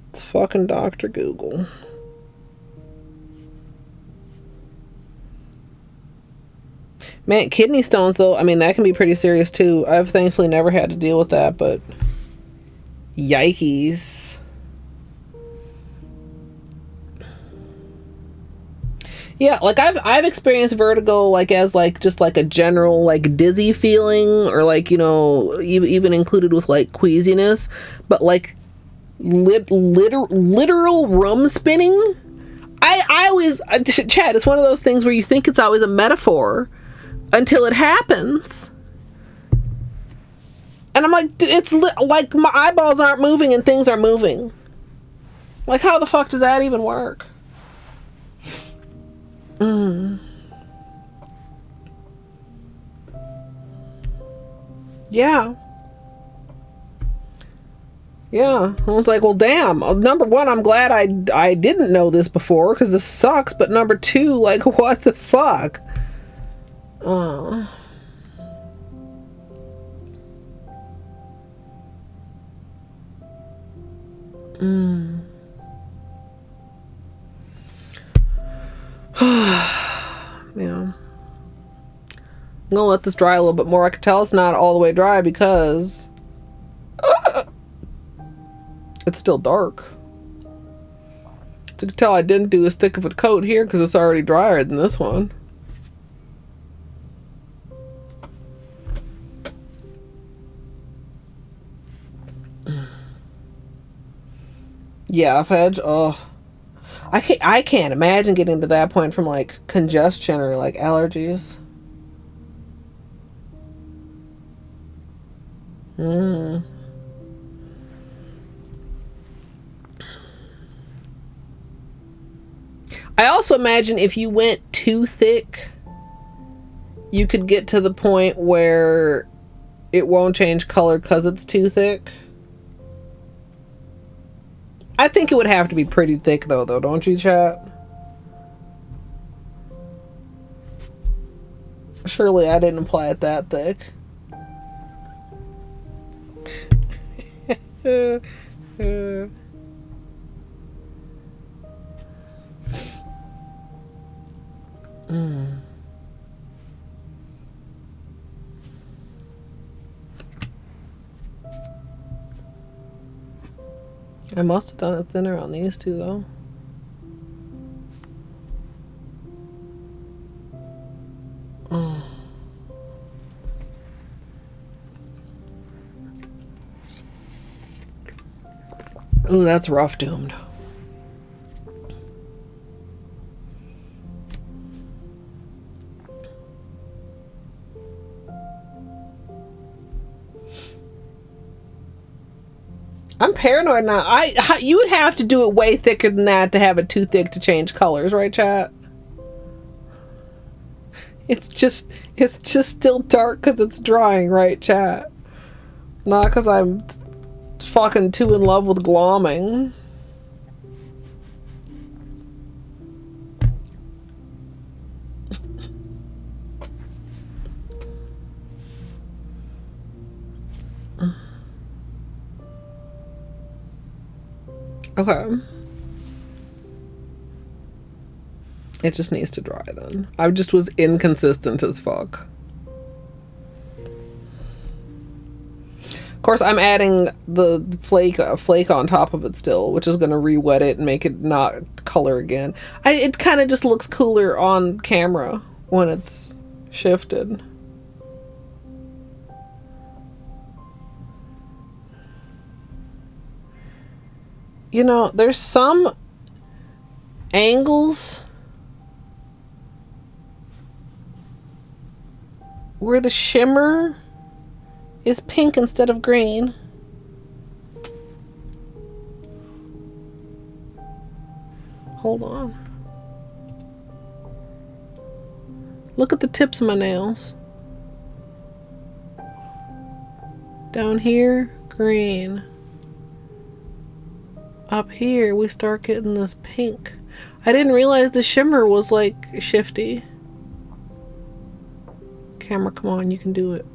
It's fucking Dr. Google. Man, kidney stones though, I mean, that can be pretty serious too. I've thankfully never had to deal with that, but yikes. Yeah, like I've experienced vertigo like as like just like a general like dizzy feeling, or like, you know, even included with like queasiness, but like literal room spinning. I always, Chad, it's one of those things where you think it's always a metaphor until it happens, and I'm like, it's like my eyeballs aren't moving and things are moving. Like, how the fuck does that even work? Yeah. Yeah, I was like, well, damn. Number one, I'm glad I didn't know this before, because this sucks. But number two, like, what the fuck? Yeah. I'm gonna let this dry a little bit more. I can tell it's not all the way dry because it's still dark. So you can tell I didn't do as thick of a coat here because it's already drier than this one. Yeah, Fedge. Oh, I can't imagine getting to that point from like congestion or like allergies. I also imagine if you went too thick, you could get to the point where it won't change color because it's too thick. I think it would have to be pretty thick though, don't you, chat? Surely I didn't apply it that thick. I must have done it thinner on these two though. Ooh, that's rough doomed. I'm paranoid now. You would have to do it way thicker than that to have it too thick to change colors, right, chat? It's just still dark because it's drying, right, chat? Not because I'm fucking too in love with glomming. Okay. It just needs to dry then. I just was inconsistent as fuck. Of course, I'm adding the flake on top of it still, which is going to re-wet it and make it not color again. It kind of just looks cooler on camera when it's shifted. You know, there's some angles where the shimmer is pink instead of green. Hold on. Look at the tips of my nails. Down here, green. Up here, we start getting this pink. I didn't realize the shimmer was like shifty. Camera, come on, you can do it.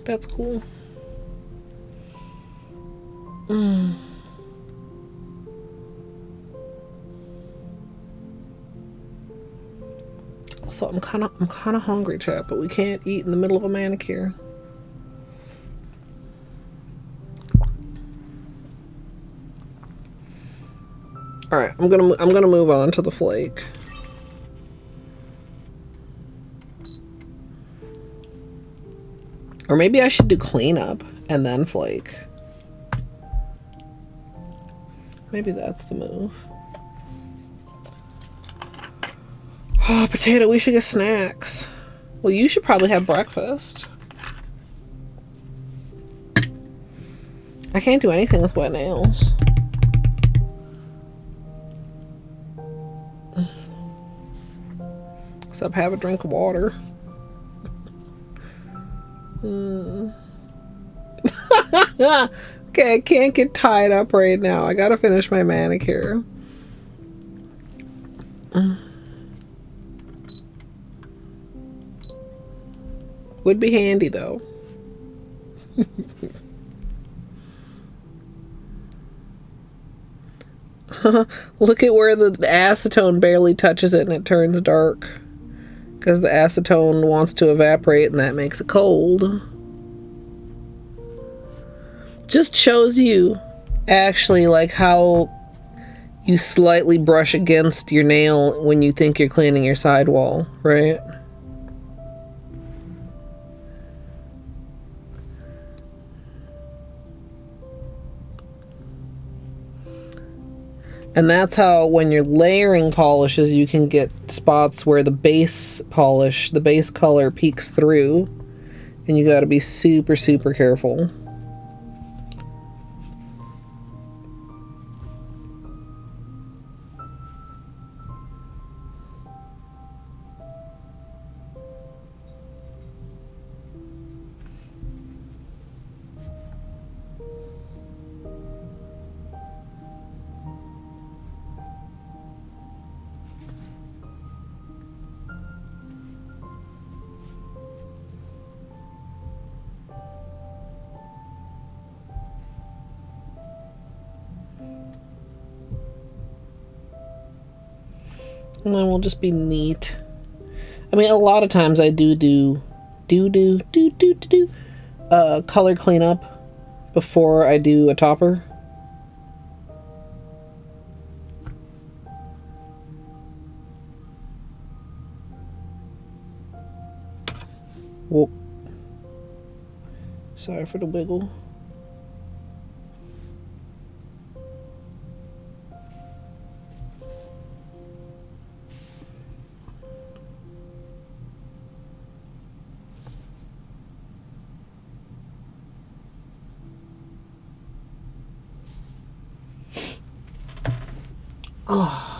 That's cool. So I'm kind of hungry, chat, but we can't eat in the middle of a manicure. All right, I'm gonna move on to the flake. Or maybe I should do cleanup and then flake. Maybe that's the move. Oh, potato, we should get snacks. Well, you should probably have breakfast. I can't do anything with wet nails. Except have a drink of water. Okay, I can't get tied up right now. I gotta finish my manicure. Would be handy though. Look at where the acetone barely touches it and it turns dark. Because the acetone wants to evaporate and that makes it cold. Just shows you actually like how you slightly brush against your nail when you think you're cleaning your sidewall, right? And that's how when you're layering polishes you can get spots where the base polish, the base color peeks through, and you got to be super, super careful. And then we'll just be neat. I mean, a lot of times I do color cleanup before I do a topper. Whoop. Sorry for the wiggle. Oh.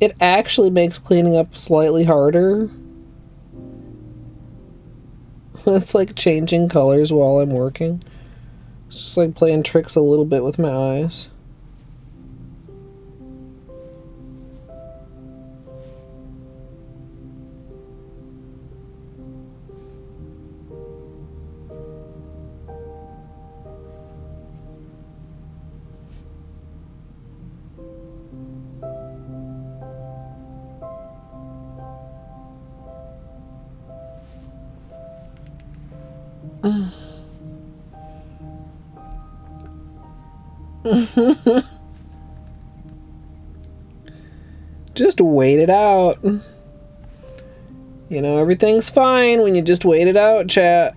It actually makes cleaning up slightly harder. It's like changing colors while I'm working. It's just like playing tricks a little bit with my eyes. Just wait it out. You know, everything's fine when you just wait it out, chat.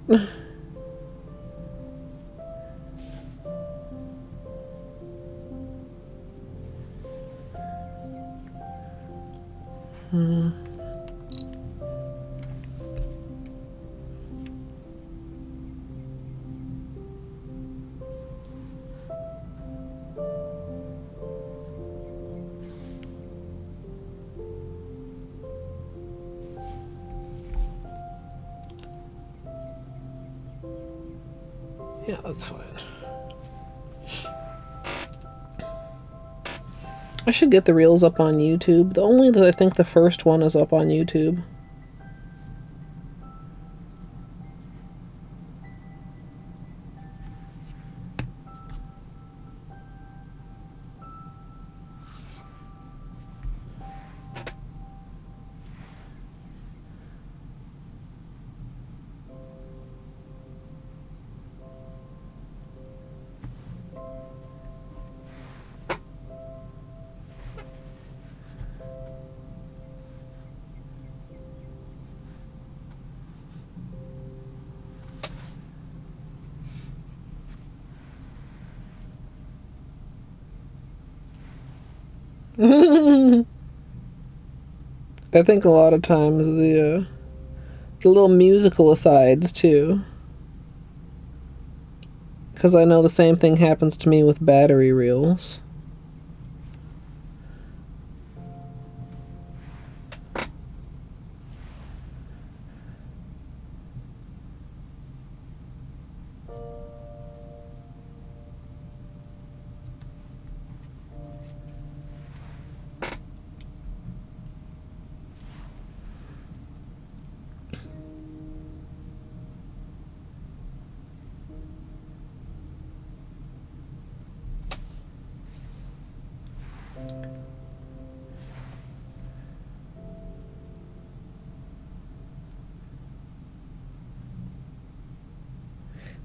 Yeah, that's fine. I should get the reels up on YouTube. I think the first one is up on YouTube. I think a lot of times the little musical asides too, because I know the same thing happens to me with battery reels.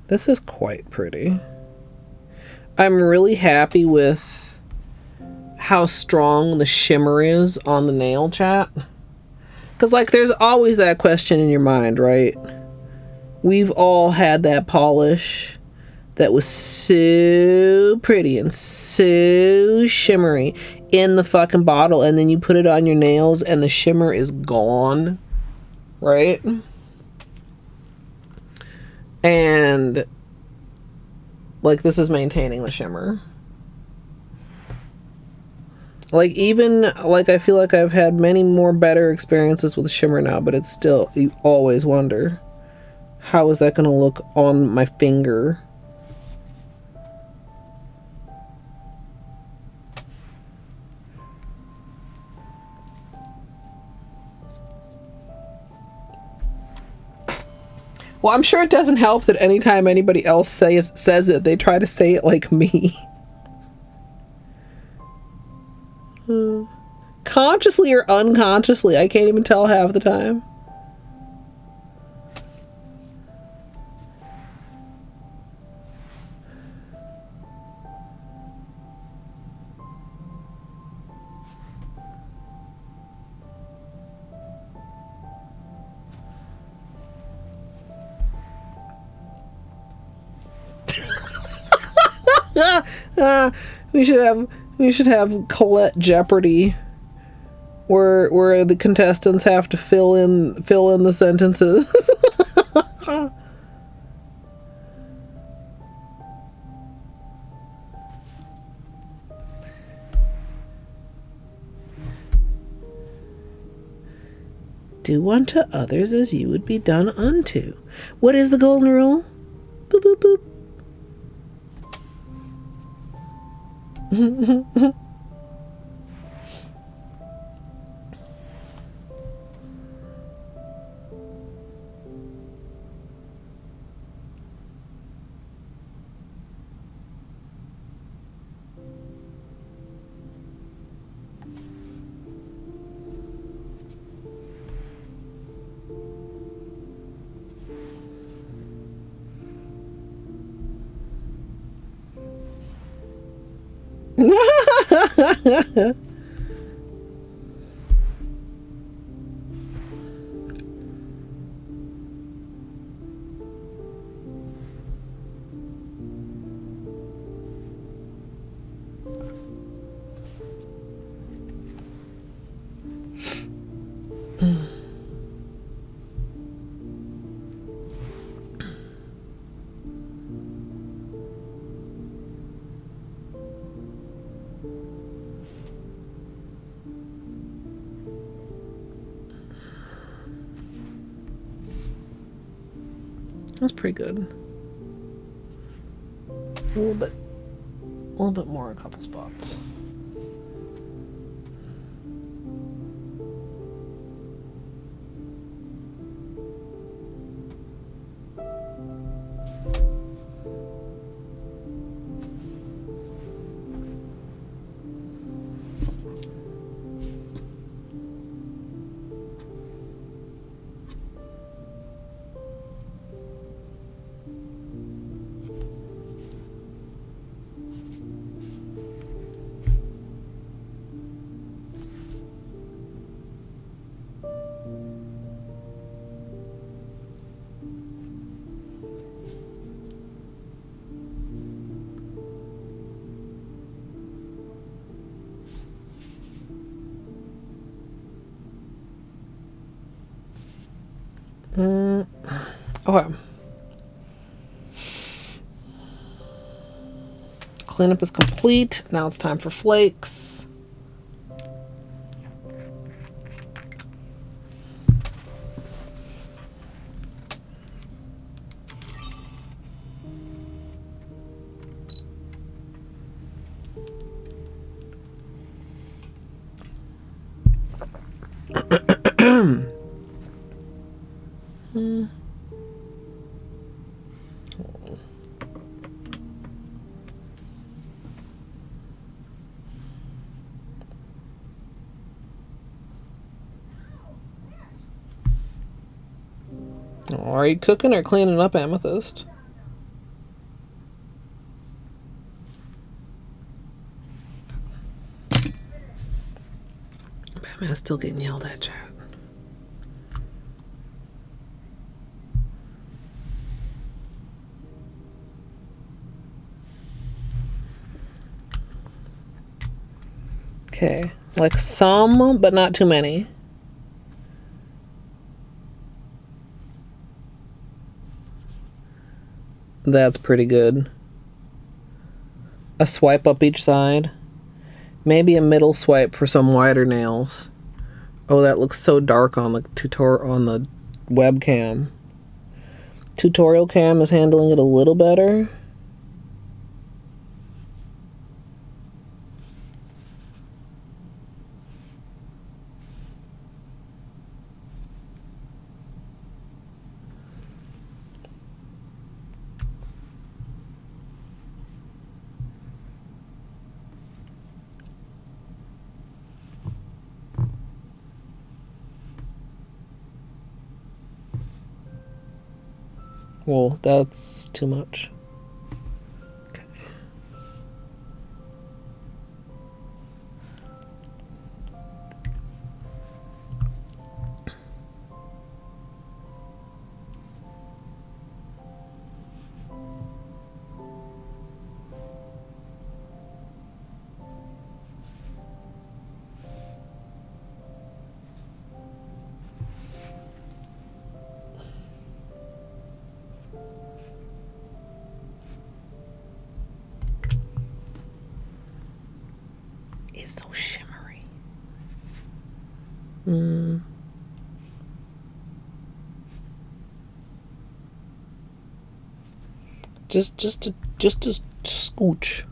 This is quite pretty. I'm really happy with how strong the shimmer is on the nail, chat. Because, like, there's always that question in your mind, right? We've all had that polish that was so pretty and so shimmery in the fucking bottle, and then you put it on your nails and the shimmer is gone, right? And like, this is maintaining the shimmer. Like, even like, I feel like I've had many more better experiences with shimmer now, but it's still, you always wonder, how is that going to look on my finger? Well, I'm sure it doesn't help that anytime anybody else says it, they try to say it like me. Consciously or unconsciously, I can't even tell half the time. We should have Colette Jeopardy, where the contestants have to fill in the sentences. Do unto others as you would be done unto. What is the golden rule? Boop, boop, boop. That's pretty good. A little bit more, a couple spots. Okay. Cleanup is complete. Now it's time for flakes. Are you cooking or cleaning up, Amethyst? Batman's still getting yelled at, chat. Okay, like some, but not too many. That's pretty good. A swipe up each side. Maybe a middle swipe for some wider nails. Oh, that looks so dark on the webcam. Tutorial cam is handling it a little better. Well, that's too much. Okay. It's so shimmery. Just a scooch.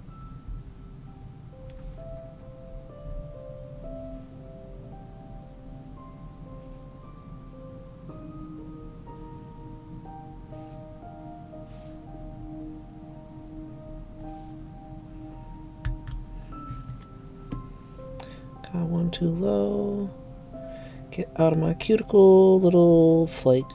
Got one too low. Get out of my cuticle, little flake.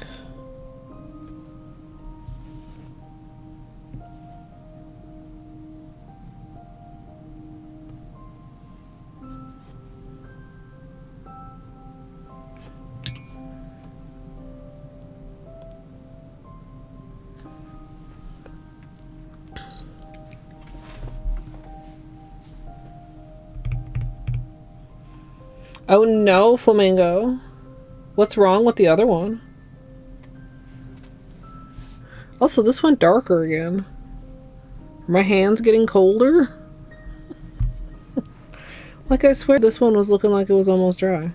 Oh no, Flamingo. What's wrong with the other one? Also, this went darker again. Are my hands getting colder? Like, I swear this one was looking like it was almost dry.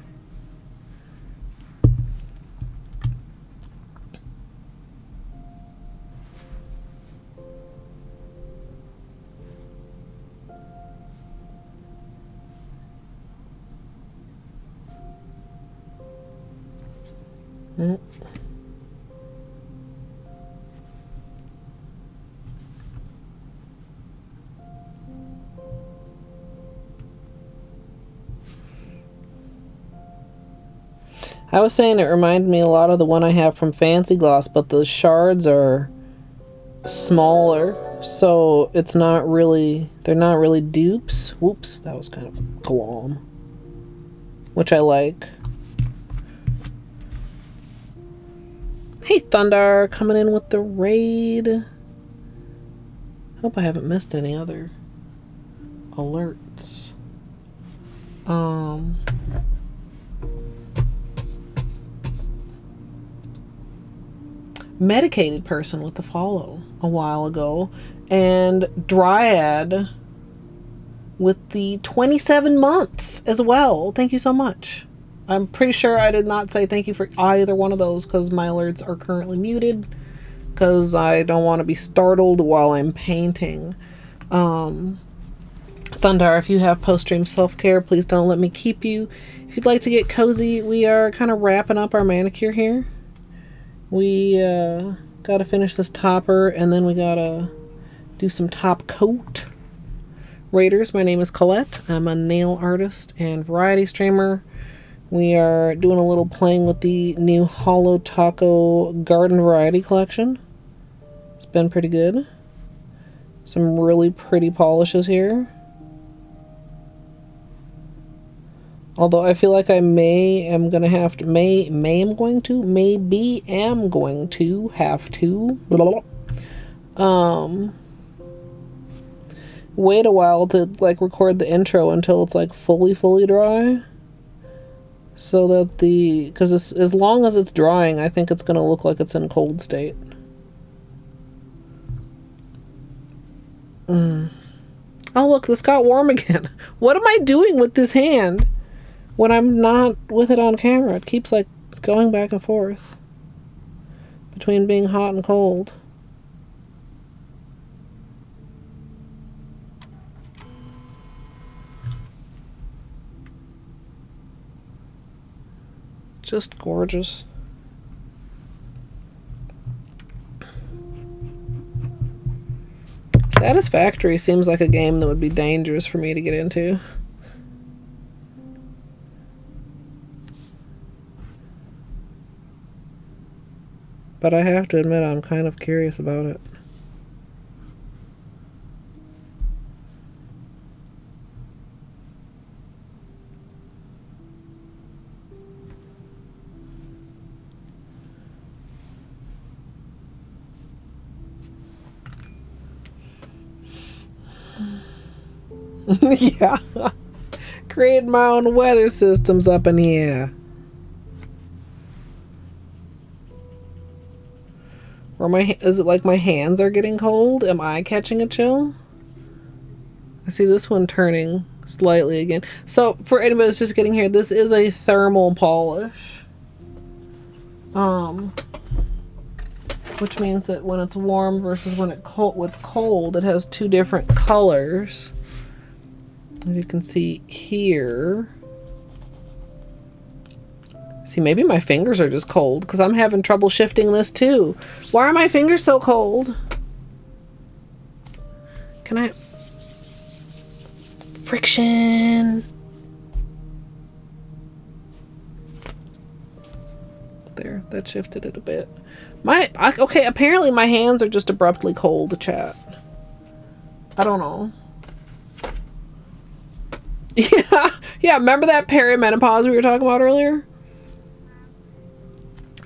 I was saying it reminded me a lot of the one I have from Fancy Gloss, but the shards are smaller, so it's not really, they're not really dupes. Whoops, that was kind of glom, which I like. Hey Thunder, coming in with the raid. Hope I haven't missed any other alerts. Medicated person with the follow a while ago, and Dryad with the 27 months as well. Thank you so much. I'm pretty sure I did not say thank you for either one of those because my alerts are currently muted because I don't want to be startled while I'm painting. Thunder, if you have post-stream self-care, please don't let me keep you. If you'd like to get cozy, we are kind of wrapping up our manicure here. We gotta finish this topper, and then we gotta do some top coat. Raiders, my name is Colette. I'm a nail artist and variety streamer. We are doing a little playing with the new Holo Taco garden variety collection. It's been pretty good. Some really pretty polishes here. Although I feel like I maybe am going to have to wait a while to like record the intro until it's like fully dry, so that because as long as it's drying, I think it's going to look like it's in cold state. Oh look, this got warm again. What am I doing with this hand when I'm not with it on camera? It keeps like going back and forth between being hot and cold. Just gorgeous. Satisfactory seems like a game that would be dangerous for me to get into. But I have to admit, I'm kind of curious about it. Yeah. Create my own weather systems up in here. Or is it like my hands are getting cold? Am I catching a chill? I see this one turning slightly again. So for anybody that's just getting here, this is a thermal polish. which means that when it's warm versus when it's cold, it has two different colors. As you can see here. See, maybe my fingers are just cold because I'm having trouble shifting this too. Why are my fingers so cold? Can I... Friction! There, that shifted it a bit. Okay, apparently my hands are just abruptly cold, chat. I don't know. Yeah, remember that perimenopause we were talking about earlier?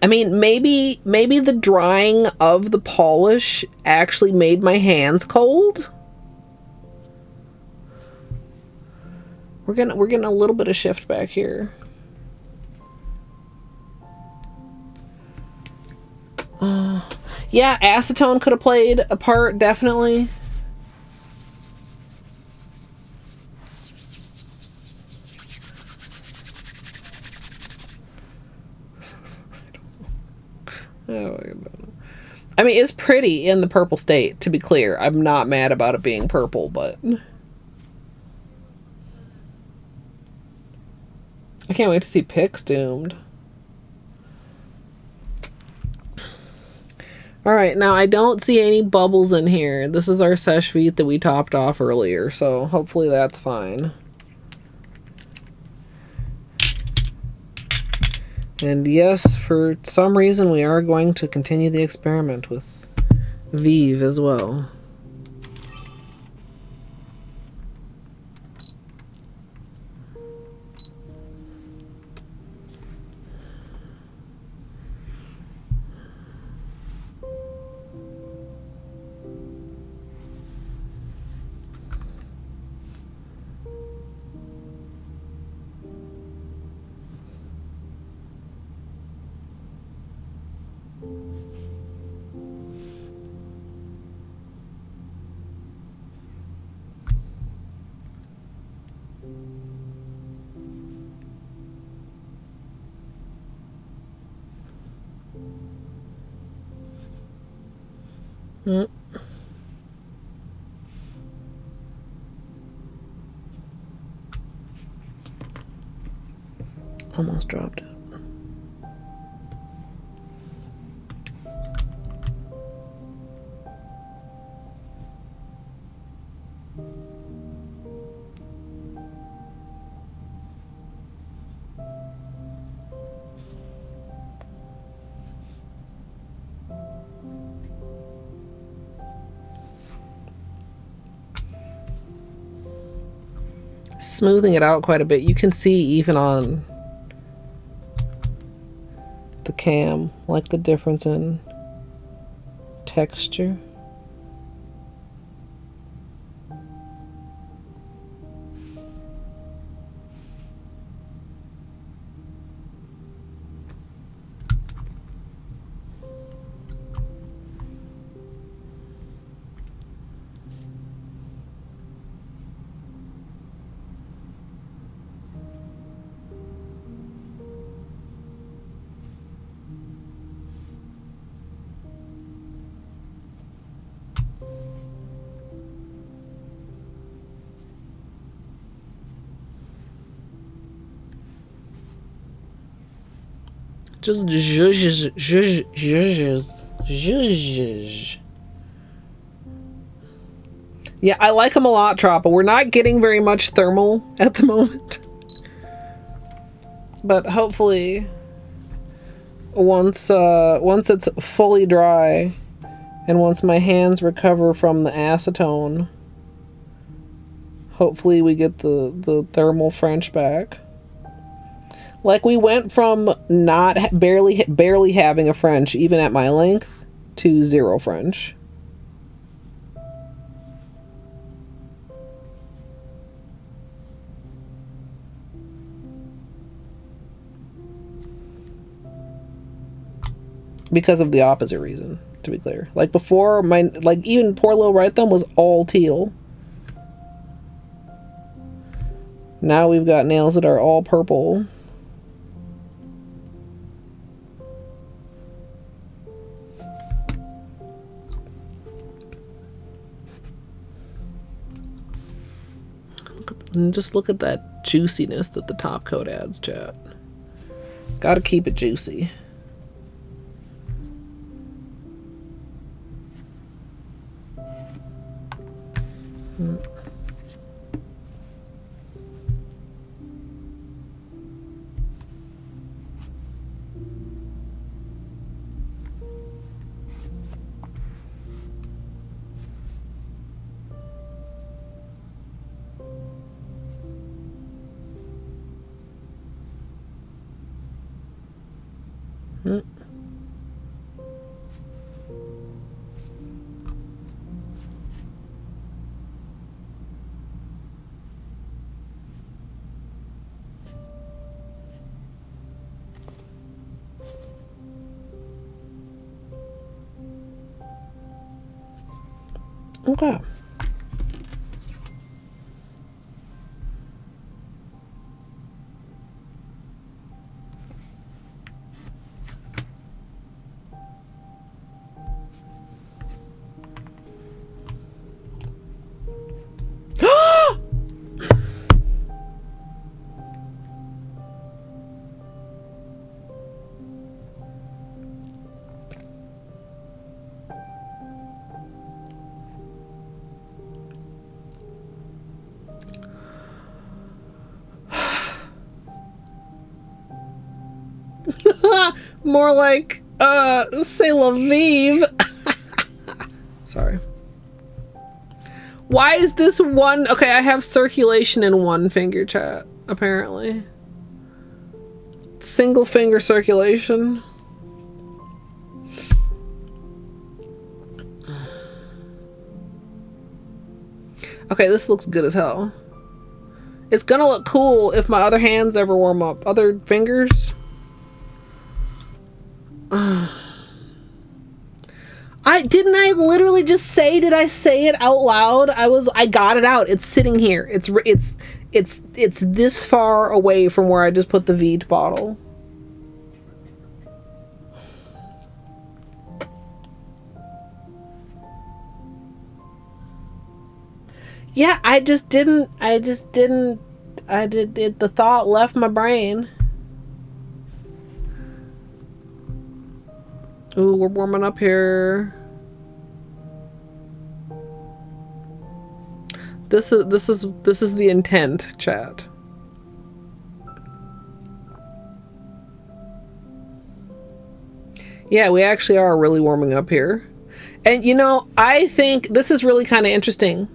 I mean, maybe the drying of the polish actually made my hands cold. We're getting a little bit of shift back here. Yeah, acetone could have played a part, definitely. I mean, it's pretty in the purple state, to be clear. I'm not mad about it being purple, but... I can't wait to see Pix Doomed. Alright, now I don't see any bubbles in here. This is our Seche Vite that we topped off earlier, so hopefully that's fine. And yes, for some reason we are going to continue the experiment with Vive as well. Almost dropped it. Smoothing it out quite a bit. You can see even on the cam, like the difference in texture. Just zhuzhes. Yeah, I like them a lot, Troppa. We're not getting very much thermal at the moment. But hopefully once it's fully dry and once my hands recover from the acetone, hopefully we get the thermal French back. Like, we went from barely having a French, even at my length, to 0 French. Because of the opposite reason, to be clear. Like, before, even poor little right thumb was all teal. Now we've got nails that are all purple. And just look at that juiciness that the top coat adds, chat. Gotta keep it juicy. Okay. More like, c'est la vive. Sorry. Why is this one? Okay, I have circulation in one finger, chat, apparently. Single finger circulation. Okay, this looks good as hell. It's gonna look cool if my other hands ever warm up. Other fingers. I literally just say, did I say it out loud? I got it out. It's sitting here. It's this far away from where I just put the Vite bottle. Yeah, the thought left my brain. Ooh, we're warming up here. This is the intent, chat. Yeah, we actually are really warming up here. And you know, I think this is really kind of interesting.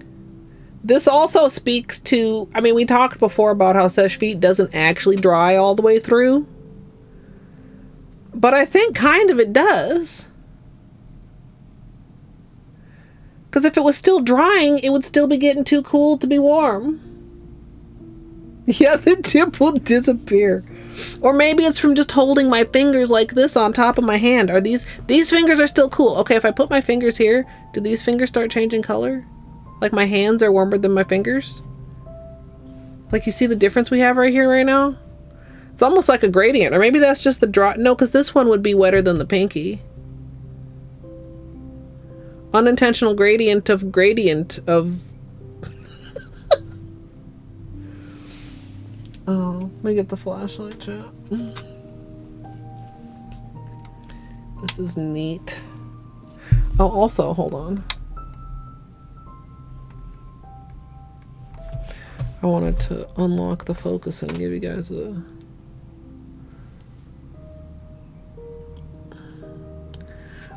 This also speaks to, I mean, we talked before about how Seche Vite doesn't actually dry all the way through. But I think kind of it does. Because if it was still drying, it would still be getting too cool to be warm. Yeah, the tip will disappear. Or maybe it's from just holding my fingers like this on top of my hand. Are these fingers are still cool. Okay, if I put my fingers here, do these fingers start changing color? Like my hands are warmer than my fingers? Like you see the difference we have right here right now? It's almost like a gradient. Or maybe that's just the dry. No, because this one would be wetter than the pinky. Unintentional gradient of Oh, let me get the flashlight, chat. This is neat. Oh, also, hold on. I wanted to unlock the focus and give you guys a...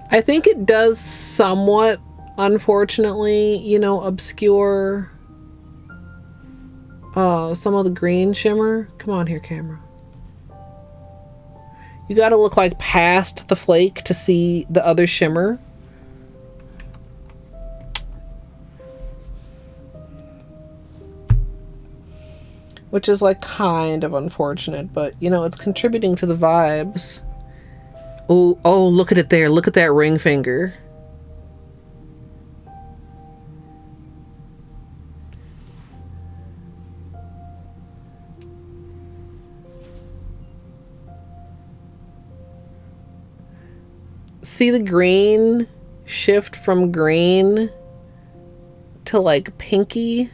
I think it does somewhat, unfortunately, you know, obscure some of the green shimmer. Come on here, camera. You gotta look like past the flake to see the other shimmer. Which is like kind of unfortunate, but you know, it's contributing to the vibes. Oh, look at it there. Look at that ring finger. See the green shift from green to like pinky?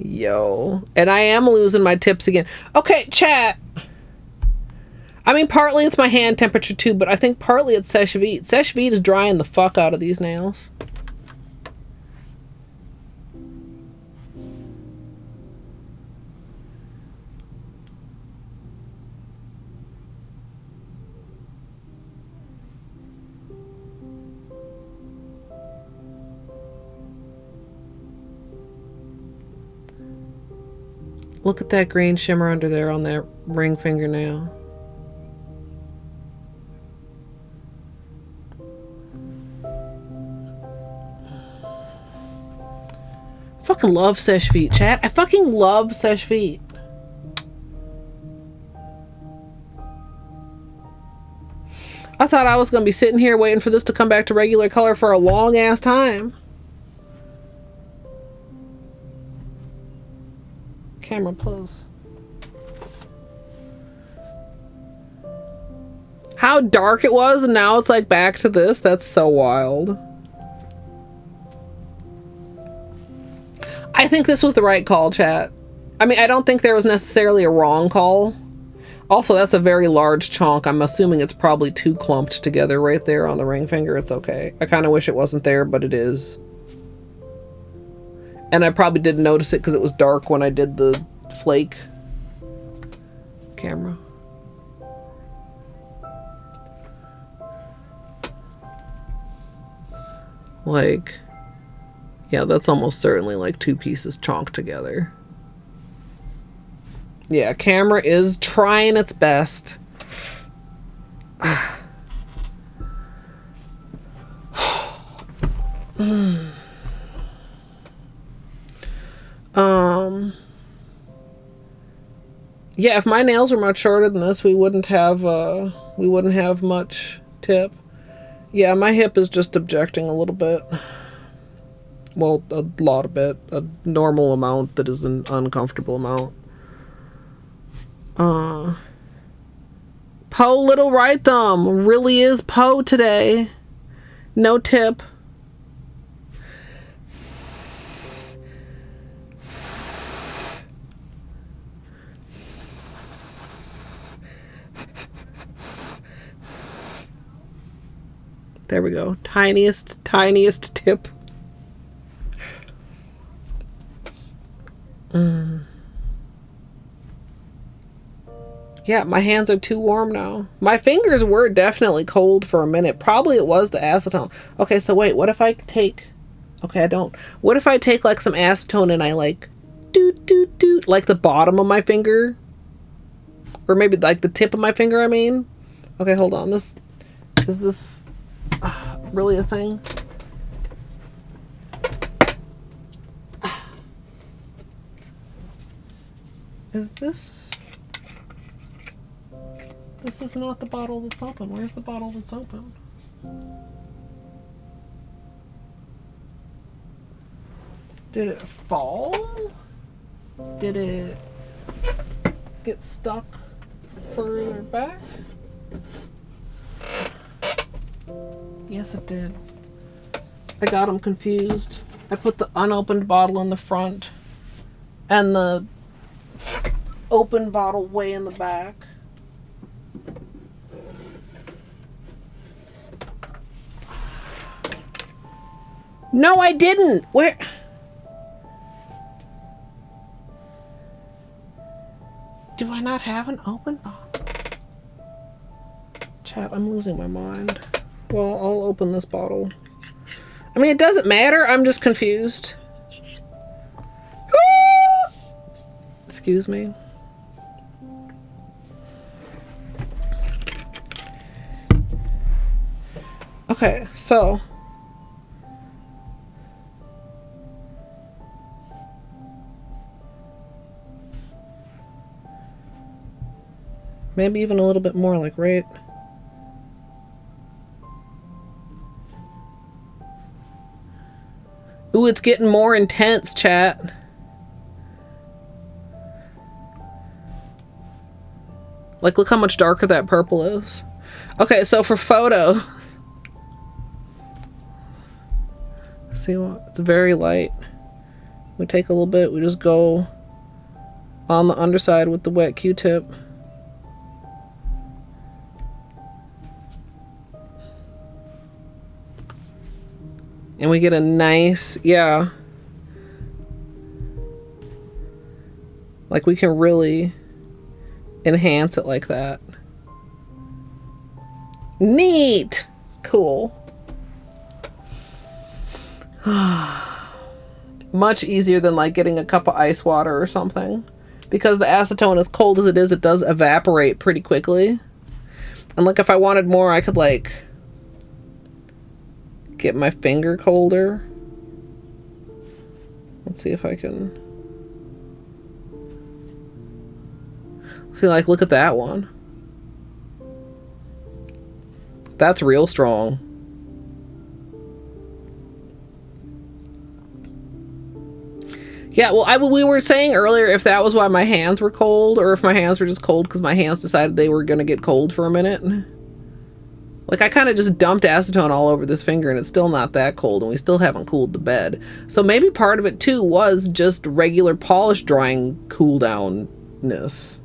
Yo. And I am losing my tips again. Okay, chat. I mean, partly it's my hand temperature too, but I think partly it's Seche Vite. Seche Vite is drying the fuck out of these nails. Look at that green shimmer under there on that ring fingernail. I fucking love Seche Vite, chat. I fucking love Seche Vite. I thought I was gonna be sitting here waiting for this to come back to regular color for a long ass time. Camera close. How dark it was and now it's like back to this. That's so wild. I think this was the right call, chat. I mean, I don't think there was necessarily a wrong call. Also, that's a very large chunk. I'm assuming it's probably too clumped together right there on the ring finger. It's okay. I kind of wish it wasn't there, but it is. And I probably didn't notice it because it was dark when I did the Flake camera. Like, yeah, that's almost certainly like two pieces chonked together. Yeah, camera is trying its best. Yeah, if my nails were much shorter than this, we wouldn't have much tip. Yeah, my hip is just objecting a little bit. Well, a lot of it. A normal amount that is an uncomfortable amount. Poe Little Right Thumb really is Poe today. No tip. There we go. Tiniest tip. Yeah, my hands are too warm now. My fingers were definitely cold for a minute. Probably it was the acetone. Okay, so wait, what if I take... Okay, I don't... What if I take like some acetone and I like... doot, like the bottom of my finger? Or maybe like the tip of my finger, I mean? Okay, hold on. Is this really a thing? Is this... This is not the bottle that's open. Where's the bottle that's open? Did it fall? Did it get stuck further back? Yes, it did. I got them confused. I put the unopened bottle in the front and the open bottle way in the back. No, I didn't. Where? Do I not have an open bottle? Chat, I'm losing my mind. Well, I'll open this bottle. I mean, it doesn't matter. I'm just confused. Excuse me. Okay, so... Maybe even a little bit more, like right... Ooh, it's getting more intense, chat. Like, look how much darker that purple is. Okay, so for photo... See what? It's very light. We take a little bit, we just go on the underside with the wet Q-tip. And we get a nice, yeah. Like we can really enhance it like that. Neat! Cool. Much easier than like getting a cup of ice water or something. Because the acetone, as cold as it is, it does evaporate pretty quickly. And like if I wanted more, I could like get my finger colder. Let's see if I can. See, like, look at that one. That's real strong. Yeah, well, we were saying earlier if that was why my hands were cold, or if my hands were just cold because my hands decided they were going to get cold for a minute. Like, I kind of just dumped acetone all over this finger, and it's still not that cold, and we still haven't cooled the bed. So maybe part of it, too, was just regular polish drying cool-downness.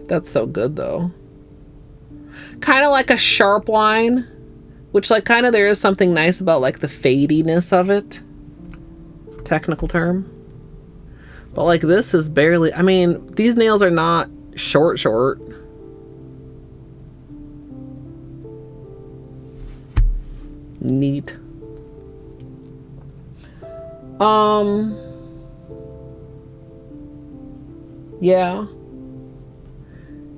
That's so good, though. Kind of like a sharp line, which, like, kind of there is something nice about, like, the fadiness of it. Technical term. But, like, this is barely... I mean, these nails are not short. Neat. Yeah.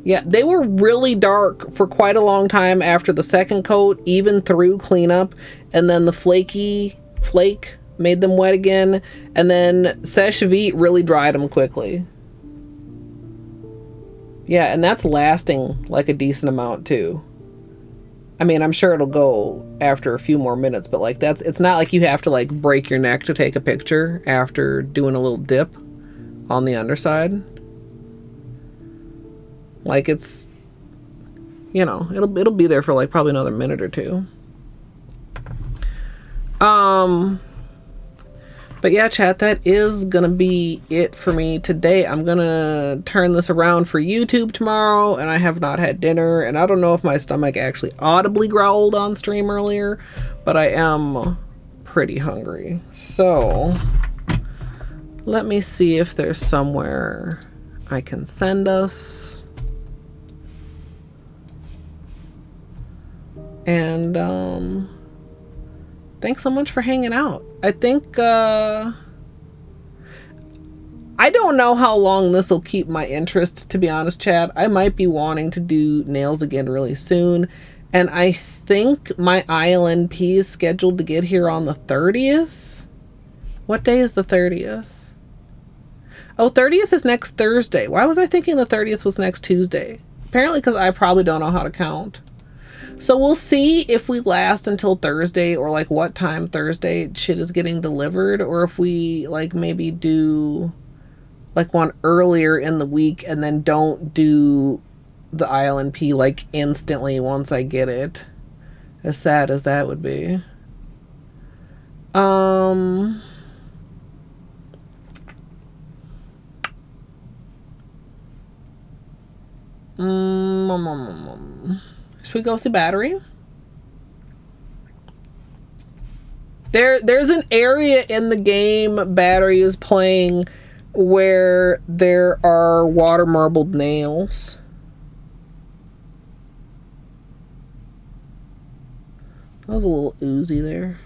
Yeah, they were really dark for quite a long time after the second coat, even through cleanup. And then the Flake made them wet again. And then Seche Vite really dried them quickly. Yeah, and that's lasting like a decent amount too. I mean, I'm sure it'll go after a few more minutes, but like it's not like you have to like break your neck to take a picture after doing a little dip on the underside. Like it's, you know, it'll be there for like probably another minute or two. But yeah, chat, that is gonna be it for me today. I'm gonna turn this around for YouTube tomorrow, and I have not had dinner, and I don't know if my stomach actually audibly growled on stream earlier, but I am pretty hungry. So let me see if there's somewhere I can send us. And thanks so much for hanging out. I think I don't know how long this will keep my interest, to be honest, chat. I might be wanting to do nails again really soon, and I think my ILNP is scheduled to get here on the 30th. What day is the 30th? Oh, 30th is next Thursday. Why was I thinking the 30th was next Tuesday? Apparently because I probably don't know how to count. So we'll see if we last until Thursday, or like what time Thursday shit is getting delivered, or if we like maybe do like one earlier in the week and then don't do the ILNP like instantly once I get it. As sad as that would be. Should we go see Battery? There's an area in the game Battery is playing where there are water marbled nails. That was a little oozy there.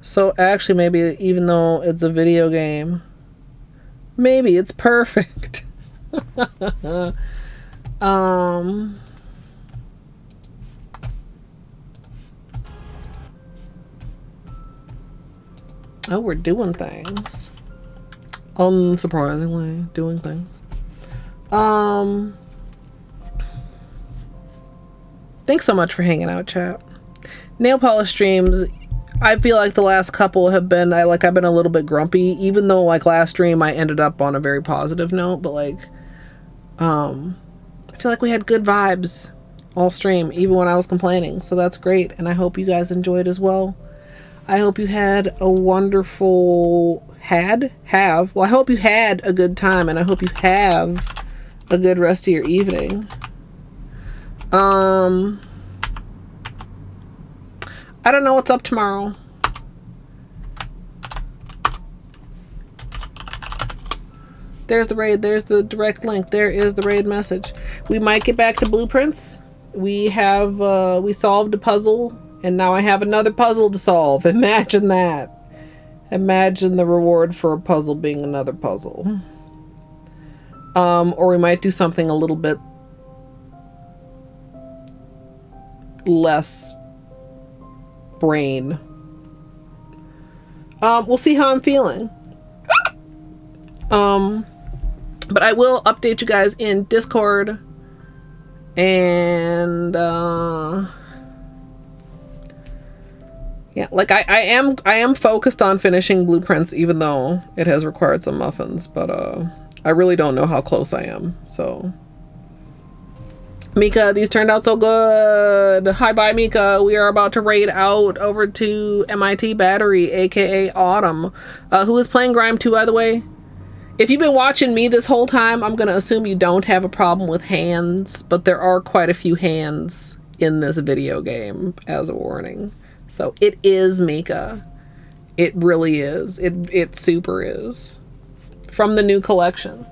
So actually maybe even though it's a video game, maybe it's perfect. Oh, we're doing things. Unsurprisingly, doing things. Thanks so much for hanging out, chat. Nail polish streams, I feel like the last couple have been, I've been a little bit grumpy, even though like last stream I ended up on a very positive note, but like, I feel like we had good vibes all stream, even when I was complaining. So that's great, and I hope you guys enjoyed as well. I hope you had a wonderful I hope you had a good time, and I hope you have a good rest of your evening. I don't know what's up tomorrow. There's the raid. There's the direct link. There is the raid message. We might get back to blueprints. We solved a puzzle, and now I have another puzzle to solve. Imagine that. Imagine the reward for a puzzle being another puzzle. Or we might do something a little bit less brain. We'll see how I'm feeling. But I will update you guys in Discord, and yeah, like I am focused on finishing blueprints, even though it has required some muffins, but I really don't know how close I am. So Mika, these turned out so good. Hi, bye, Mika. We are about to raid out over to MIT Battery, aka Autumn, who is playing Grime 2, by the way. If you've been watching me this whole time, I'm going to assume you don't have a problem with hands, but there are quite a few hands in this video game, as a warning. So it is Mika. It really is. It super is. From the new collection.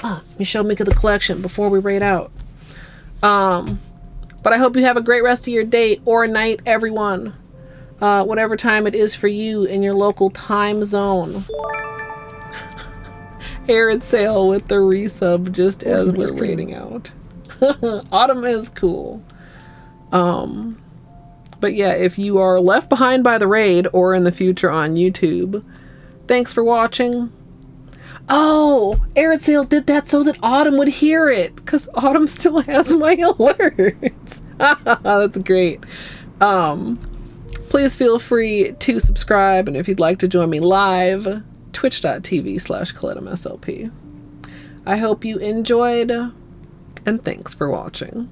Let me show Mika the collection before we raid out. But I hope you have a great rest of your day or night, everyone. Whatever time it is for you in your local time zone. Arid Sale with the resub just as we're raiding out. Autumn is cool. But yeah, if you are left behind by the raid or in the future on YouTube, thanks for watching. Oh, Arid Sale did that so that Autumn would hear it, because Autumn still has my alerts. That's great. Please feel free to subscribe, and if you'd like to join me live, twitch.tv/Colette MSLP. I hope you enjoyed, and thanks for watching.